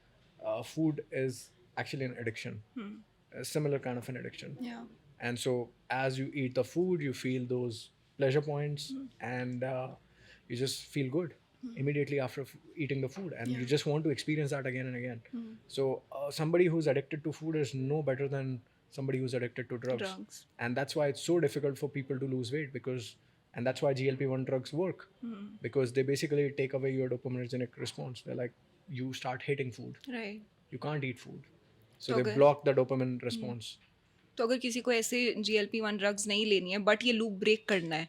Speaker 2: food is actually an addiction, a similar kind of an addiction.
Speaker 1: Yeah.
Speaker 2: And so as you eat the food, you feel those pleasure points, and you just feel good immediately after eating the food, and you just want to experience that again and again. So somebody who's addicted to food is no better than somebody who's addicted to drugs.
Speaker 1: Drugs.
Speaker 2: And that's why it's so difficult for people to lose weight, and that's why GLP-1 drugs work, because they basically take away your dopaminergic response. They're like, you start hating food.
Speaker 1: Right.
Speaker 2: You can't eat food. So
Speaker 1: तो
Speaker 2: they
Speaker 1: अगर
Speaker 2: block the dopamine response.
Speaker 1: तो अगर किसी को ऐसे GLP-1 drugs नहीं लेनी है बट ये लूप ब्रेक करना है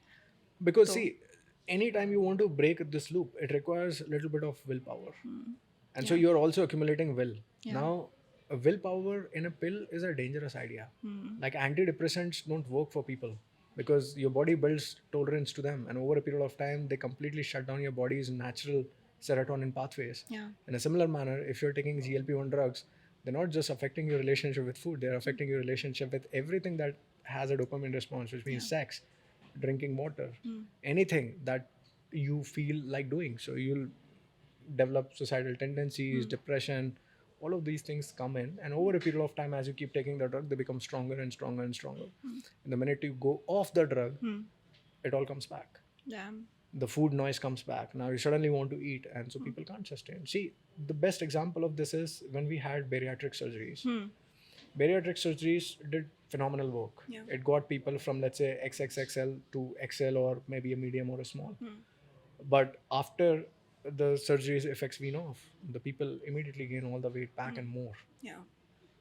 Speaker 2: Because see, anytime you want to break this loop, it requires a little bit of willpower. And so you're also accumulating will. Now, a willpower in a pill is a dangerous idea. Like antidepressants don't work for people because your body builds tolerance to them. And over a period of time, they completely shut down your body's natural serotonin pathways.
Speaker 1: Yeah.
Speaker 2: In a similar manner, if you're taking GLP-1 drugs, they're not just affecting your relationship with food, they're affecting your relationship with everything that has a dopamine response, which means sex, drinking water, anything that you feel like doing. So you'll develop suicidal tendencies, depression, all of these things come in. And over a period of time, as you keep taking the drug, they become stronger and stronger and stronger. And the minute you go off the drug, it all comes back.
Speaker 1: Damn.
Speaker 2: The food noise comes back. Now you suddenly want to eat, and so people can't sustain. See, the best example of this is when we had bariatric surgeries. Bariatric surgeries did phenomenal work.
Speaker 1: Yeah.
Speaker 2: It got people from, let's say, XXXL to XL or maybe a medium or a small. But after the surgery's effects wean off, the people immediately gain all the weight back and more.
Speaker 1: Yeah.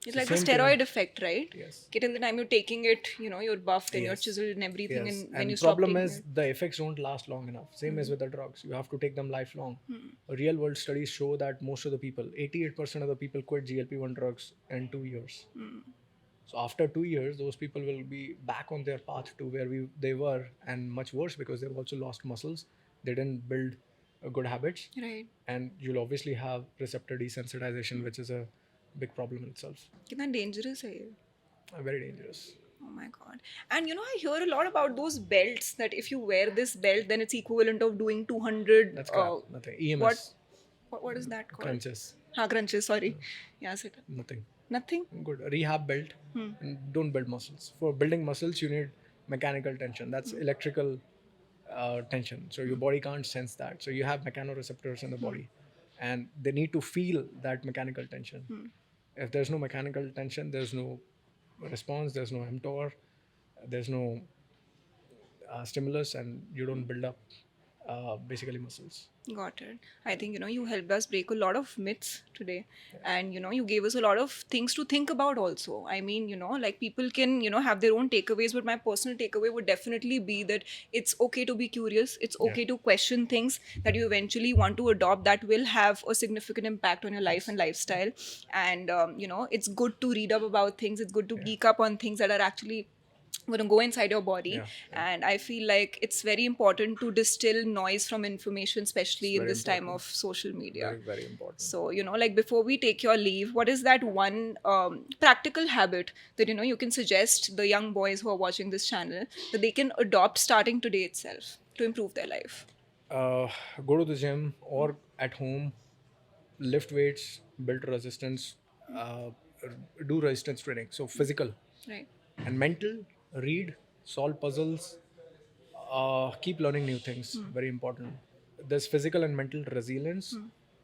Speaker 1: It's
Speaker 2: So
Speaker 1: like the
Speaker 2: same thing.
Speaker 1: steroid effect, right?
Speaker 2: Yes.
Speaker 1: Till the time you're taking it, you're buffed and you're
Speaker 2: Yes.
Speaker 1: chiseled and everything.
Speaker 2: Yes.
Speaker 1: And when
Speaker 2: And
Speaker 1: you
Speaker 2: the
Speaker 1: stop
Speaker 2: problem
Speaker 1: taking
Speaker 2: is the effects don't last long enough. Same as with the drugs. You have to take them lifelong. Real world studies show that most of the people, 88% of the people quit GLP-1 drugs in 2 years. So after 2 years, those people will be back on their path to where they were, and much worse because they've also lost muscles. They didn't build good habits.
Speaker 1: Right.
Speaker 2: And you'll obviously have receptor desensitization, which is a big problem in itself.
Speaker 1: कितना dangerous है ये?
Speaker 2: Very dangerous.
Speaker 1: Oh my god. And I hear a lot about those belts that if you wear this belt, then it's equivalent of doing 200.
Speaker 2: That's crap. Nothing. EMS.
Speaker 1: What is that called?
Speaker 2: Crunches.
Speaker 1: Crunches, sorry. Yeah, sit.
Speaker 2: Nothing.
Speaker 1: Nothing?
Speaker 2: Good. Rehab belt. And don't build muscles. For building muscles, you need mechanical tension. That's electrical tension. So your body can't sense that. So you have mechanoreceptors in the body, and they need to feel that mechanical tension. If there's no mechanical tension, there's no response, there's no mTOR, there's no stimulus, and you don't build up basically muscles.
Speaker 1: Got it. I think, you helped us break a lot of myths today. And, you gave us a lot of things to think about also. I mean, like people can, have their own takeaways, but my personal takeaway would definitely be that it's okay to be curious. It's okay to question things that you eventually want to adopt that will have a significant impact on your life and lifestyle. And, it's good to read up about things. It's good to geek up on things that are actually going to go inside your body. And I feel like it's very important to distill noise from information, especially in this time of social media.
Speaker 2: Very, very important.
Speaker 1: So, like before we take your leave, what is that one practical habit that, you can suggest the young boys who are watching this channel that they can adopt starting today itself to improve their life?
Speaker 2: Go to the gym or at home, lift weights, build resistance, do resistance training. So physical.
Speaker 1: Right.
Speaker 2: And mental, read, solve puzzles, keep learning new things. Very important. This physical and mental resilience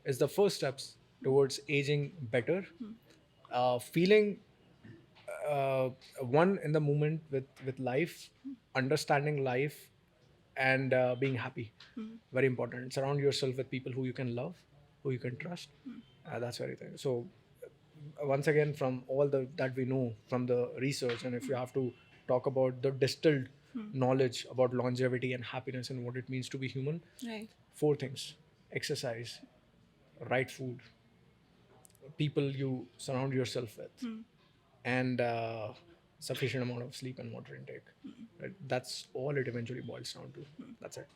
Speaker 2: is the first steps towards aging better. Feeling one in the moment with life, understanding life, and being happy. Very important. Surround yourself with people who you can love, who you can trust. That's very thing. So once again, from all that we know from the research, and if you have to talk about the distilled knowledge about longevity and happiness and what it means to be human,
Speaker 1: Right.
Speaker 2: 4 things: exercise, right food, people you surround yourself with, and sufficient amount of sleep and water intake. Right? That's all it eventually boils down to. That's it.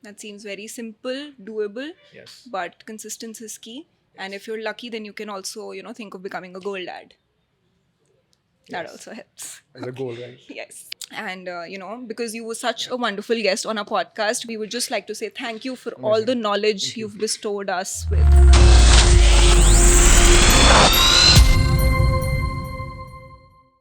Speaker 1: That seems very simple, doable,
Speaker 2: Yes.
Speaker 1: but consistency is key. And if you're lucky, then you can also, think of becoming a goal dad. That also helps.
Speaker 2: As a goal, right?
Speaker 1: Yes. And, because you were such a wonderful guest on our podcast, we would just like to say thank you for all the knowledge you've bestowed us with.